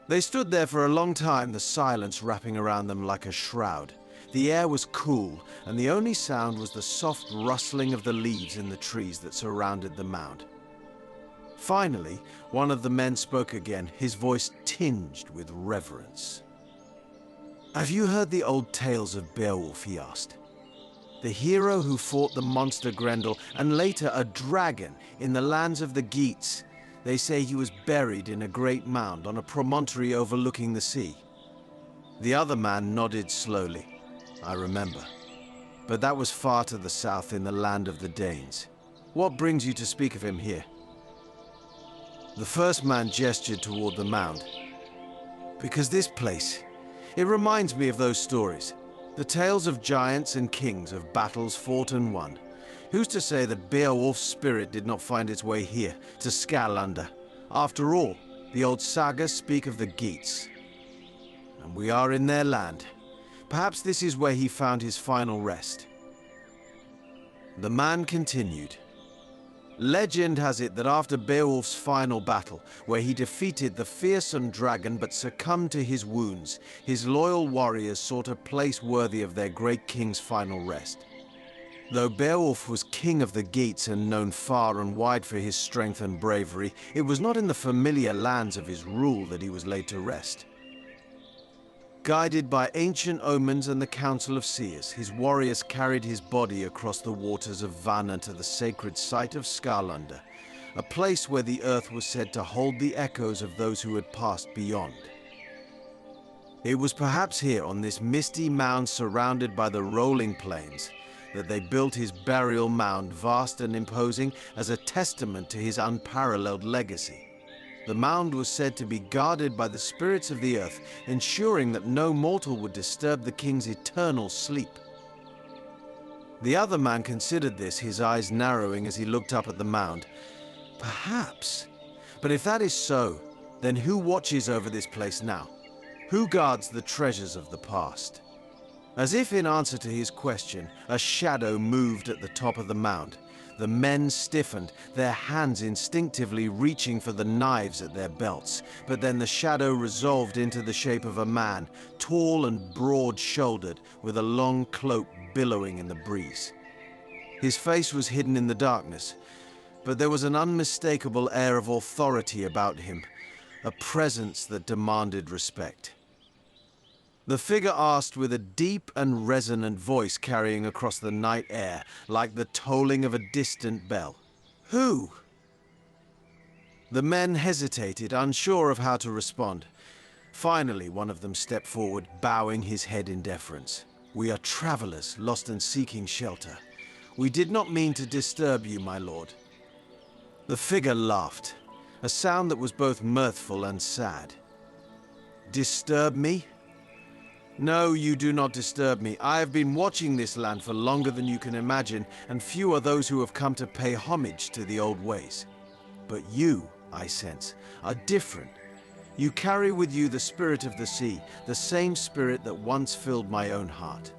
They stood there for a long time, the silence wrapping around them like a shroud. The air was cool, and the only sound was the soft rustling of the leaves in the trees that surrounded the mound. Finally, one of the men spoke again, his voice tinged with reverence. "Have you heard the old tales of Beowulf?" he asked. "The hero who fought the monster Grendel, and later a dragon, in the lands of the Geats. They say he was buried in a great mound on a promontory overlooking the sea." The other man nodded slowly. "I remember. But that was far to the south in the land of the Danes. What brings you to speak of him here?" The first man gestured toward the mound. "Because this place, it reminds me of those stories. The tales of giants and kings, of battles fought and won. Who's to say that Beowulf's spirit did not find its way here, to Skarlunda? After all, the old sagas speak of the Geats. And we are in their land. Perhaps this is where he found his final rest." The man continued. "Legend has it that after Beowulf's final battle, where he defeated the fearsome dragon but succumbed to his wounds, his loyal warriors sought a place worthy of their great king's final rest. Though Beowulf was king of the Geats and known far and wide for his strength and bravery, it was not in the familiar lands of his rule that he was laid to rest. Guided by ancient omens and the Council of Seers, his warriors carried his body across the waters of Vanna to the sacred site of Skarlunda, a place where the earth was said to hold the echoes of those who had passed beyond. It was perhaps here, on this misty mound surrounded by the rolling plains, that they built his burial mound, vast and imposing, as a testament to his unparalleled legacy. The mound was said to be guarded by the spirits of the earth, ensuring that no mortal would disturb the king's eternal sleep. The other man considered this, his eyes narrowing as he looked up at the mound. Perhaps. But if that is so, then who watches over this place now? Who guards the treasures of the past? As if in answer to his question, a shadow moved at the top of the mound. The men stiffened, their hands instinctively reaching for the knives at their belts. But then the shadow resolved into the shape of a man, tall and broad-shouldered, with a long cloak billowing in the breeze. His face was hidden in the darkness, but there was an unmistakable air of authority about him, a presence that demanded respect. The figure asked with a deep and resonant voice carrying across the night air, like the tolling of a distant bell. "Who?" The men hesitated, unsure of how to respond. Finally, one of them stepped forward, bowing his head in deference. "We are travelers, lost and seeking shelter. We did not mean to disturb you, my lord." The figure laughed, a sound that was both mirthful and sad. "Disturb me? No, you do not disturb me. I have been watching this land for longer than you can imagine, and few are those who have come to pay homage to the old ways. But you, I sense, are different. You carry with you the spirit of the sea, the same spirit that once filled my own heart."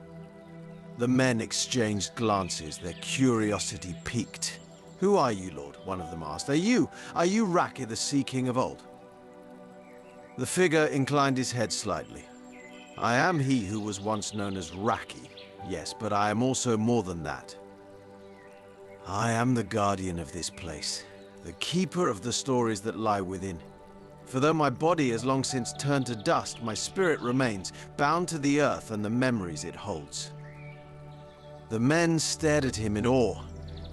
The men exchanged glances, their curiosity piqued. "Who are you, Lord?" one of them asked. Are you Raki, the Sea King of old?" The figure inclined his head slightly. "I am he who was once known as Raki, yes, but I am also more than that. I am the guardian of this place, the keeper of the stories that lie within. For though my body has long since turned to dust, my spirit remains, bound to the earth and the memories it holds." The men stared at him in awe,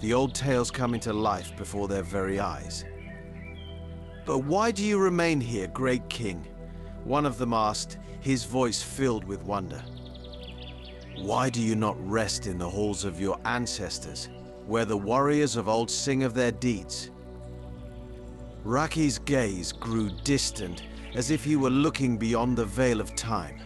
the old tales coming to life before their very eyes. "But why do you remain here, great king?" one of them asked, his voice filled with wonder. "Why do you not rest in the halls of your ancestors, where the warriors of old sing of their deeds?" Raki's gaze grew distant, as if he were looking beyond the veil of time.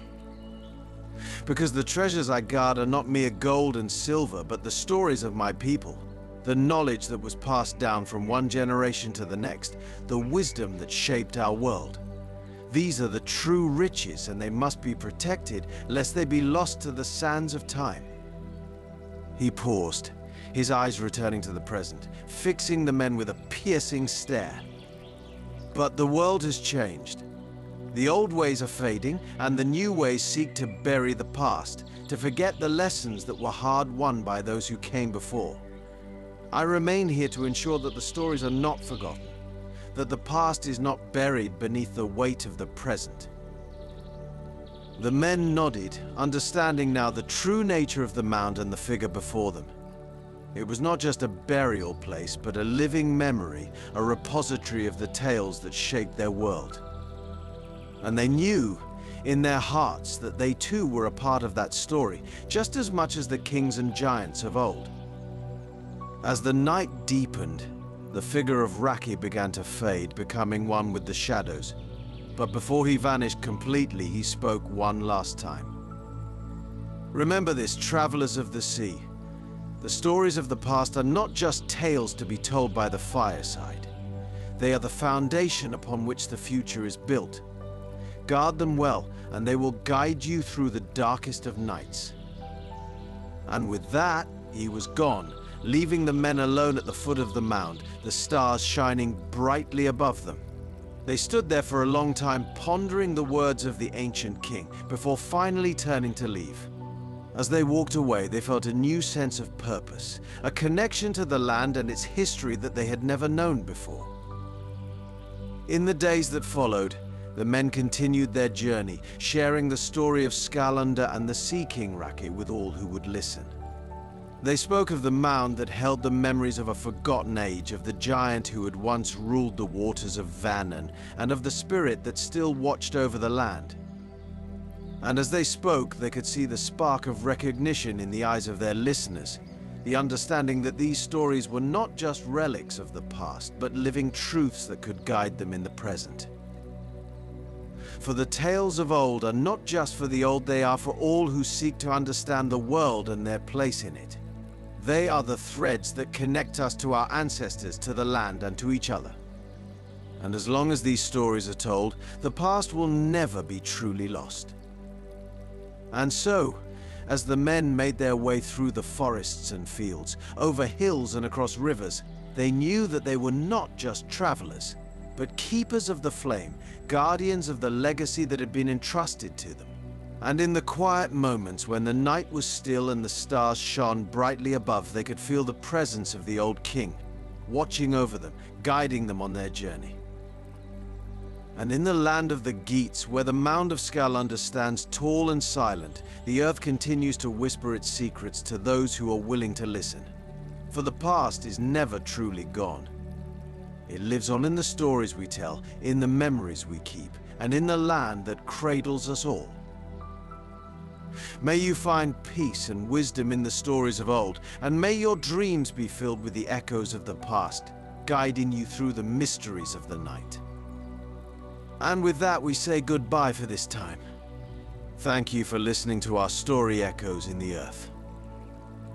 "Because the treasures I guard are not mere gold and silver, but the stories of my people. The knowledge that was passed down from one generation to the next, the wisdom that shaped our world. These are the true riches, and they must be protected, lest they be lost to the sands of time." He paused, his eyes returning to the present, fixing the men with a piercing stare. "But the world has changed. The old ways are fading, and the new ways seek to bury the past, to forget the lessons that were hard won by those who came before. I remain here to ensure that the stories are not forgotten, that the past is not buried beneath the weight of the present." The men nodded, understanding now the true nature of the mound and the figure before them. It was not just a burial place, but a living memory, a repository of the tales that shaped their world. And they knew, in their hearts, that they too were a part of that story, just as much as the kings and giants of old. As the night deepened, the figure of Raki began to fade, becoming one with the shadows. But before he vanished completely, he spoke one last time. "Remember this, travelers of the sea. The stories of the past are not just tales to be told by the fireside. They are the foundation upon which the future is built. Guard them well, and they will guide you through the darkest of nights." And with that, he was gone, leaving the men alone at the foot of the mound, the stars shining brightly above them. They stood there for a long time, pondering the words of the ancient king, before finally turning to leave. As they walked away, they felt a new sense of purpose, a connection to the land and its history that they had never known before. In the days that followed, the men continued their journey, sharing the story of Skalander and the Sea King Raki with all who would listen. They spoke of the mound that held the memories of a forgotten age, of the giant who had once ruled the waters of Vannon, and of the spirit that still watched over the land. And as they spoke, they could see the spark of recognition in the eyes of their listeners, the understanding that these stories were not just relics of the past, but living truths that could guide them in the present. For the tales of old are not just for the old, they are for all who seek to understand the world and their place in it. They are the threads that connect us to our ancestors, to the land, and to each other. And as long as these stories are told, the past will never be truly lost. And so, as the men made their way through the forests and fields, over hills and across rivers, they knew that they were not just travelers, but keepers of the flame, guardians of the legacy that had been entrusted to them. And in the quiet moments when the night was still and the stars shone brightly above, they could feel the presence of the old king, watching over them, guiding them on their journey. And in the land of the Geats, where the mound of Skallander stands tall and silent, the earth continues to whisper its secrets to those who are willing to listen. For the past is never truly gone. It lives on in the stories we tell, in the memories we keep, and in the land that cradles us all. May you find peace and wisdom in the stories of old, and may your dreams be filled with the echoes of the past, guiding you through the mysteries of the night. And with that, we say goodbye for this time. Thank you for listening to our story echoes in the earth.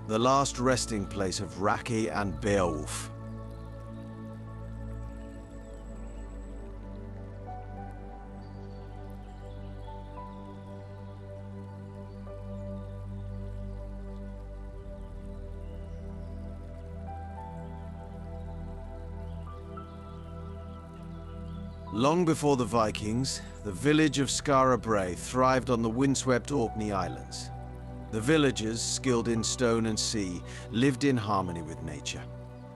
The last resting place of Raki and Beowulf. Long before the Vikings, the village of Skara Brae thrived on the windswept Orkney Islands. The villagers, skilled in stone and sea, lived in harmony with nature.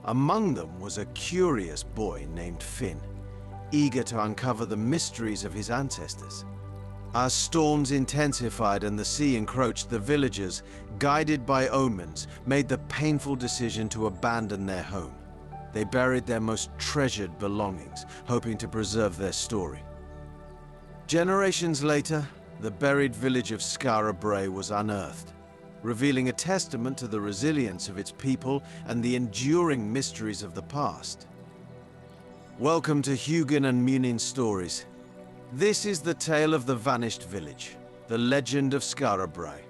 Among them was a curious boy named Finn, eager to uncover the mysteries of his ancestors. As storms intensified and the sea encroached, the villagers, guided by omens, made the painful decision to abandon their home. They buried their most treasured belongings, hoping to preserve their story. Generations later, the buried village of Skara Brae was unearthed, revealing a testament to the resilience of its people and the enduring mysteries of the past. Welcome to Hugin and Munin Stories. This is the tale of the vanished village, the legend of Skara Brae.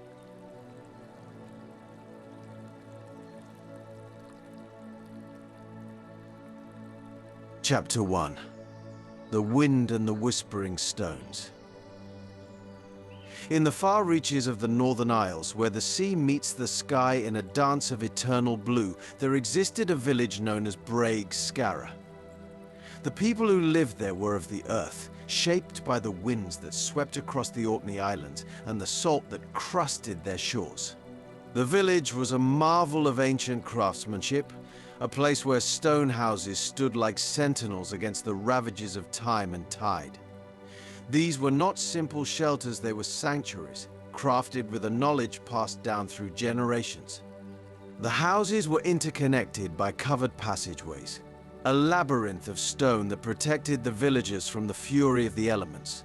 Chapter 1. The Wind and the Whispering Stones. In the far reaches of the Northern Isles, where the sea meets the sky in a dance of eternal blue, there existed a village known as Braig Skara. The people who lived there were of the earth, shaped by the winds that swept across the Orkney Islands and the salt that crusted their shores. The village was a marvel of ancient craftsmanship, a place where stone houses stood like sentinels against the ravages of time and tide. These were not simple shelters, they were sanctuaries, crafted with a knowledge passed down through generations. The houses were interconnected by covered passageways, a labyrinth of stone that protected the villagers from the fury of the elements.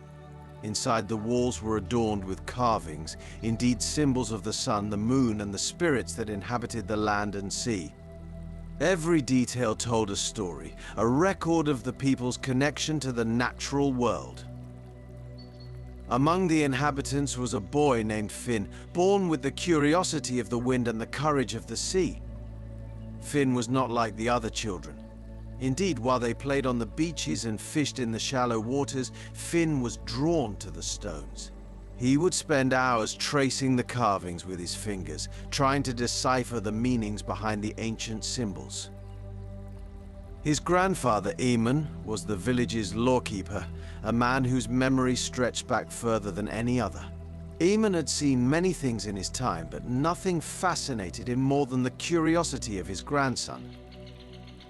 Inside, the walls were adorned with carvings, indeed symbols of the sun, the moon, and the spirits that inhabited the land and sea. Every detail told a story, a record of the people's connection to the natural world. Among the inhabitants was a boy named Finn, born with the curiosity of the wind and the courage of the sea. Finn was not like the other children. Indeed, while they played on the beaches and fished in the shallow waters, Finn was drawn to the stones. He would spend hours tracing the carvings with his fingers, trying to decipher the meanings behind the ancient symbols. His grandfather, Eamon, was the village's lawkeeper, a man whose memory stretched back further than any other. Eamon had seen many things in his time, but nothing fascinated him more than the curiosity of his grandson.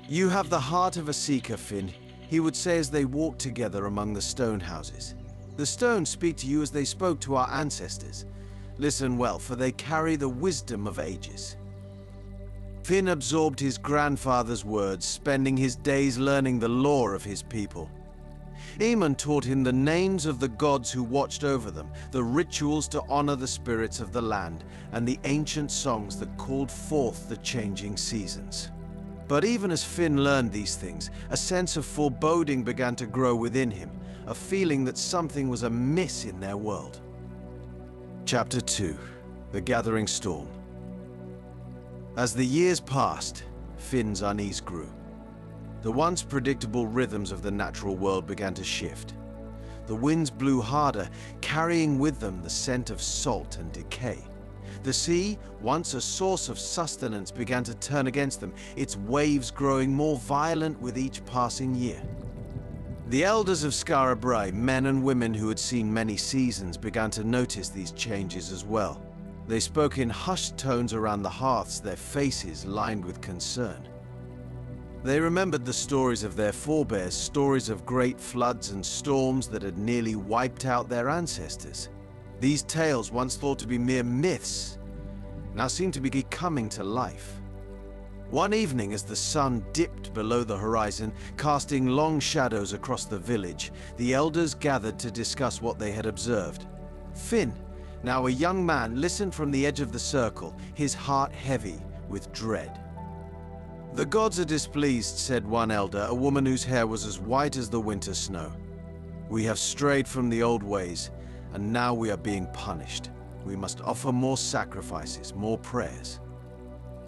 "You have the heart of a seeker, Finn," he would say as they walked together among the stone houses. "The stones speak to you as they spoke to our ancestors. Listen well, for they carry the wisdom of ages." Finn absorbed his grandfather's words, spending his days learning the lore of his people. Eamon taught him the names of the gods who watched over them, the rituals to honor the spirits of the land, and the ancient songs that called forth the changing seasons. But even as Finn learned these things, a sense of foreboding began to grow within him, a feeling that something was amiss in their world. Chapter 2: The Gathering Storm. As the years passed, Finn's unease grew. The once predictable rhythms of the natural world began to shift. The winds blew harder, carrying with them the scent of salt and decay. The sea, once a source of sustenance, began to turn against them, its waves growing more violent with each passing year. The elders of Skara Brae, men and women who had seen many seasons, began to notice these changes as well. They spoke in hushed tones around the hearths, their faces lined with concern. They remembered the stories of their forebears, stories of great floods and storms that had nearly wiped out their ancestors. These tales, once thought to be mere myths, now seemed to be coming to life. One evening, as the sun dipped below the horizon, casting long shadows across the village, the elders gathered to discuss what they had observed. Finn, now a young man, listened from the edge of the circle, his heart heavy with dread. "The gods are displeased," said one elder, a woman whose hair was as white as the winter snow. "We have strayed from the old ways, and now we are being punished. We must offer more sacrifices, more prayers."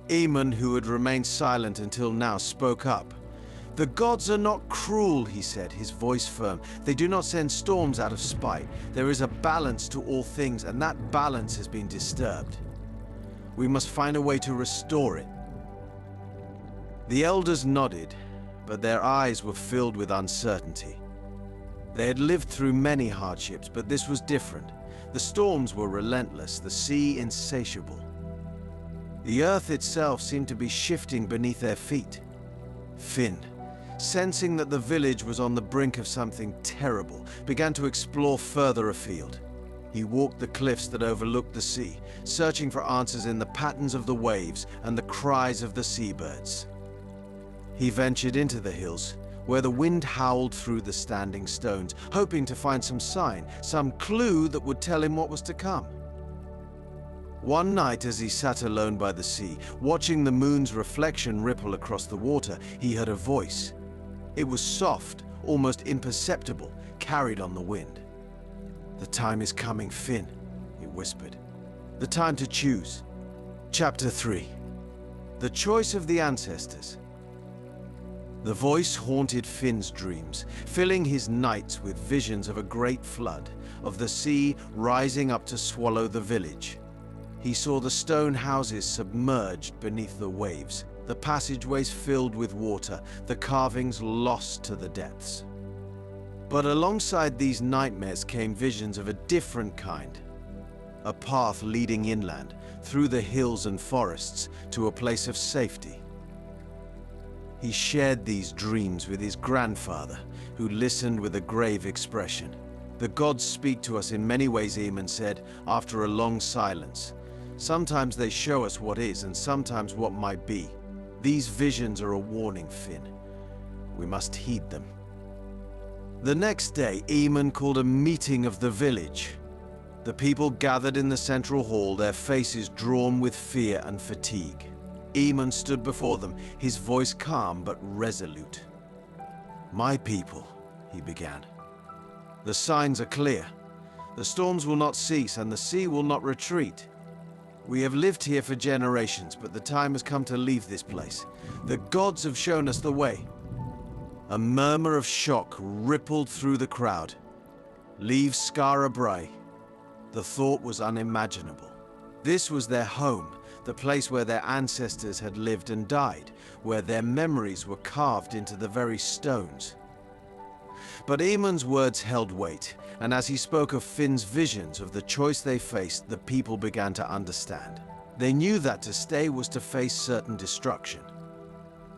Eamon, who had remained silent until now, spoke up. "The gods are not cruel," he said, his voice firm. "They do not send storms out of spite. There is a balance to all things, and that balance has been disturbed. We must find a way to restore it." The elders nodded, but their eyes were filled with uncertainty. They had lived through many hardships, but this was different. The storms were relentless, the sea insatiable. The earth itself seemed to be shifting beneath their feet. Finn, sensing that the village was on the brink of something terrible, began to explore further afield. He walked the cliffs that overlooked the sea, searching for answers in the patterns of the waves and the cries of the seabirds. He ventured into the hills, where the wind howled through the standing stones, hoping to find some sign, some clue that would tell him what was to come. One night, as he sat alone by the sea, watching the moon's reflection ripple across the water, he heard a voice. It was soft, almost imperceptible, carried on the wind. "The time is coming, Finn," it whispered. "The time to choose." Chapter 3: The Choice of the Ancestors. The voice haunted Finn's dreams, filling his nights with visions of a great flood, of the sea rising up to swallow the village. He saw the stone houses submerged beneath the waves, the passageways filled with water, the carvings lost to the depths. But alongside these nightmares came visions of a different kind. A path leading inland, through the hills and forests, to a place of safety. He shared these dreams with his grandfather, who listened with a grave expression. "The gods speak to us in many ways," Eamon said, after a long silence. "Sometimes they show us what is, and sometimes what might be. These visions are a warning, Finn. We must heed them." The next day, Eamon called a meeting of the village. The people gathered in the central hall, their faces drawn with fear and fatigue. Eamon stood before them, his voice calm but resolute. "My people," he began. "The signs are clear. The storms will not cease, and the sea will not retreat. We have lived here for generations, but the time has come to leave this place. The gods have shown us the way." A murmur of shock rippled through the crowd. Leave Skara Brae. The thought was unimaginable. This was their home, the place where their ancestors had lived and died, where their memories were carved into the very stones. But Eamon's words held weight, and as he spoke of Finn's visions of the choice they faced, the people began to understand. They knew that to stay was to face certain destruction.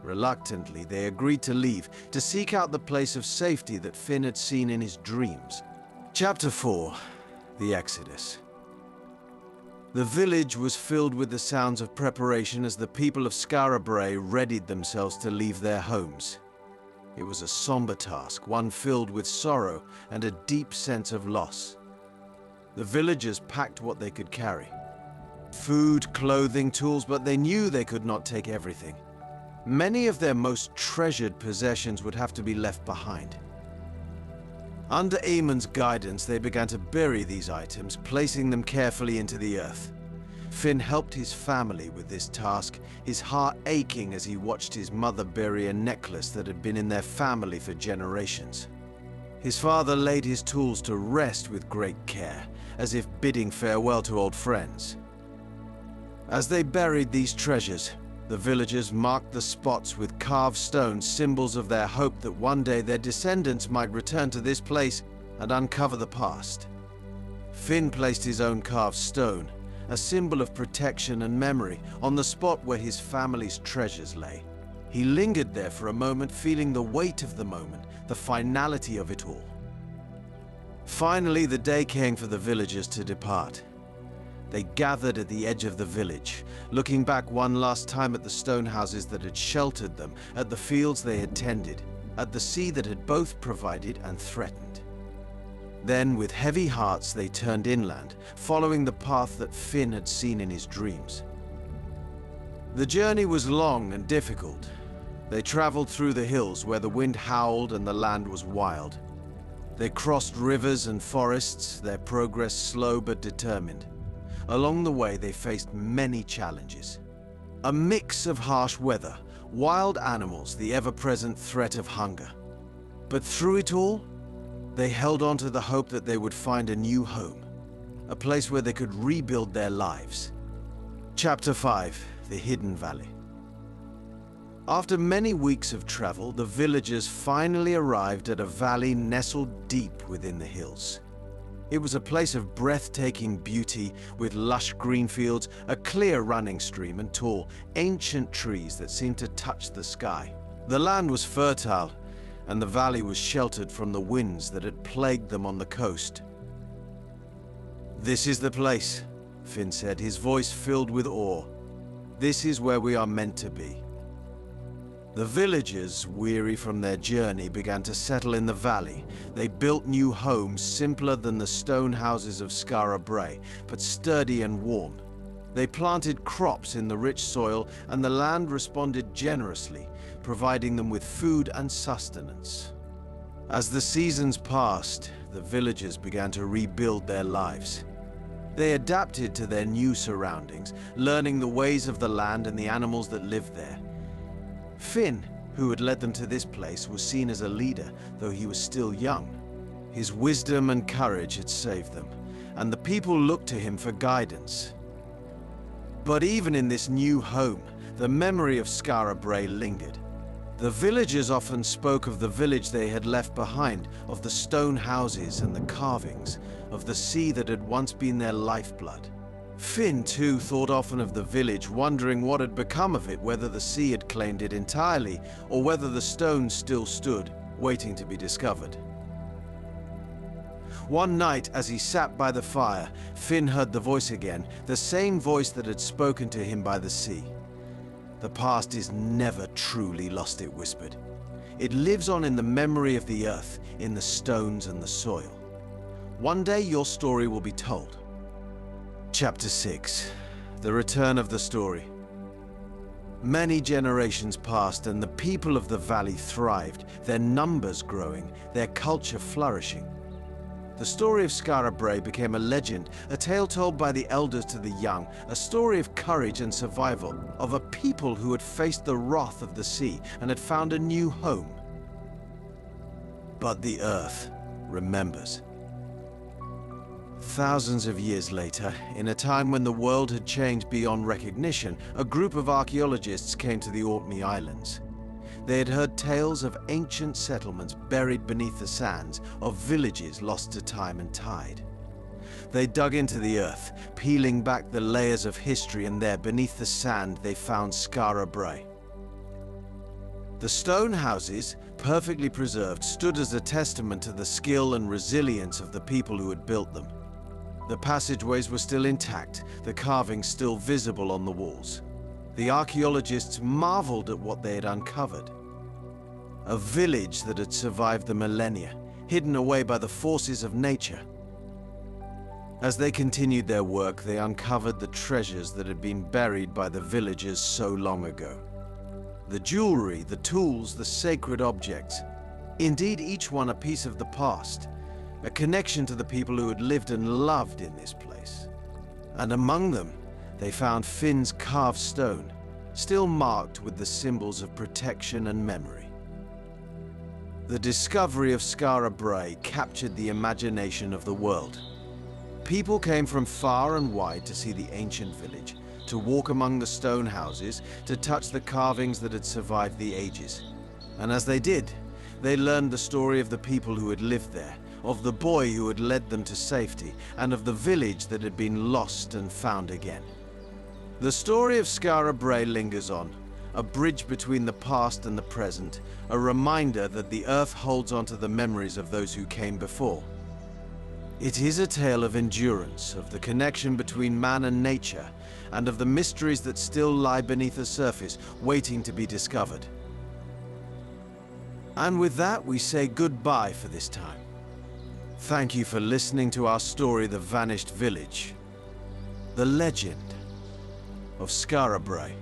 Reluctantly, they agreed to leave, to seek out the place of safety that Finn had seen in his dreams. Chapter 4: The Exodus. The village was filled with the sounds of preparation as the people of Skara Brae readied themselves to leave their homes. It was a somber task, one filled with sorrow and a deep sense of loss. The villagers packed what they could carry. Food, clothing, tools, but they knew they could not take everything. Many of their most treasured possessions would have to be left behind. Under Eamon's guidance, they began to bury these items, placing them carefully into the earth. Finn helped his family with this task, his heart aching as he watched his mother bury a necklace that had been in their family for generations. His father laid his tools to rest with great care, as if bidding farewell to old friends. As they buried these treasures, the villagers marked the spots with carved stones, symbols of their hope that one day their descendants might return to this place and uncover the past. Finn placed his own carved stone, a symbol of protection and memory, on the spot where his family's treasures lay. He lingered there for a moment, feeling the weight of the moment, the finality of it all. Finally, the day came for the villagers to depart. They gathered at the edge of the village, looking back one last time at the stone houses that had sheltered them, at the fields they had tended, at the sea that had both provided and threatened. Then, with heavy hearts, they turned inland, following the path that Finn had seen in his dreams. The journey was long and difficult. They traveled through the hills where the wind howled and the land was wild. They crossed rivers and forests, their progress slow but determined. Along the way, they faced many challenges. A mix of harsh weather, wild animals, the ever-present threat of hunger. But through it all, they held on to the hope that they would find a new home, a place where they could rebuild their lives. Chapter 5: The Hidden Valley. After many weeks of travel, the villagers finally arrived at a valley nestled deep within the hills. It was a place of breathtaking beauty, with lush green fields, a clear running stream, and tall, ancient trees that seemed to touch the sky. The land was fertile, and the valley was sheltered from the winds that had plagued them on the coast. "This is the place," Finn said, his voice filled with awe. "This is where we are meant to be." The villagers, weary from their journey, began to settle in the valley. They built new homes simpler than the stone houses of Skara Brae, but sturdy and warm. They planted crops in the rich soil, and the land responded generously, providing them with food and sustenance. As the seasons passed, the villagers began to rebuild their lives. They adapted to their new surroundings, learning the ways of the land and the animals that lived there. Finn, who had led them to this place, was seen as a leader, though he was still young. His wisdom and courage had saved them, and the people looked to him for guidance. But even in this new home, the memory of Skara Brae lingered. The villagers often spoke of the village they had left behind, of the stone houses and the carvings, of the sea that had once been their lifeblood. Finn, too, thought often of the village, wondering what had become of it, whether the sea had claimed it entirely, or whether the stones still stood, waiting to be discovered. One night, as he sat by the fire, Finn heard the voice again, the same voice that had spoken to him by the sea. "The past is never truly lost," it whispered. "It lives on in the memory of the earth, in the stones and the soil. One day your story will be told." Chapter 6: The Return of the Story. Many generations passed, and the people of the valley thrived, their numbers growing, their culture flourishing. The story of Skara Brae became a legend, a tale told by the elders to the young, a story of courage and survival, of a people who had faced the wrath of the sea and had found a new home. But the earth remembers. Thousands of years later, in a time when the world had changed beyond recognition, a group of archaeologists came to the Orkney Islands. They had heard tales of ancient settlements buried beneath the sands, of villages lost to time and tide. They dug into the earth, peeling back the layers of history, and there, beneath the sand, they found Skara Brae. The stone houses, perfectly preserved, stood as a testament to the skill and resilience of the people who had built them. The passageways were still intact, the carvings still visible on the walls. The archaeologists marveled at what they had uncovered. a village that had survived the millennia, hidden away by the forces of nature. As they continued their work, they uncovered the treasures that had been buried by the villagers so long ago. The jewelry, the tools, the sacred objects. Indeed, each one a piece of the past, a connection to the people who had lived and loved in this place. And among them, they found Finn's carved stone, still marked with the symbols of protection and memory. The discovery of Skara Brae captured the imagination of the world. People came from far and wide to see the ancient village, to walk among the stone houses, to touch the carvings that had survived the ages. And as they did, they learned the story of the people who had lived there, of the boy who had led them to safety, and of the village that had been lost and found again. The story of Skara Brae lingers on, a bridge between the past and the present, a reminder that the earth holds onto the memories of those who came before. It is a tale of endurance, of the connection between man and nature, and of the mysteries that still lie beneath the surface, waiting to be discovered. And with that, we say goodbye for this time. Thank you for listening to our story, The Vanished Village, the legend of Skara Brae.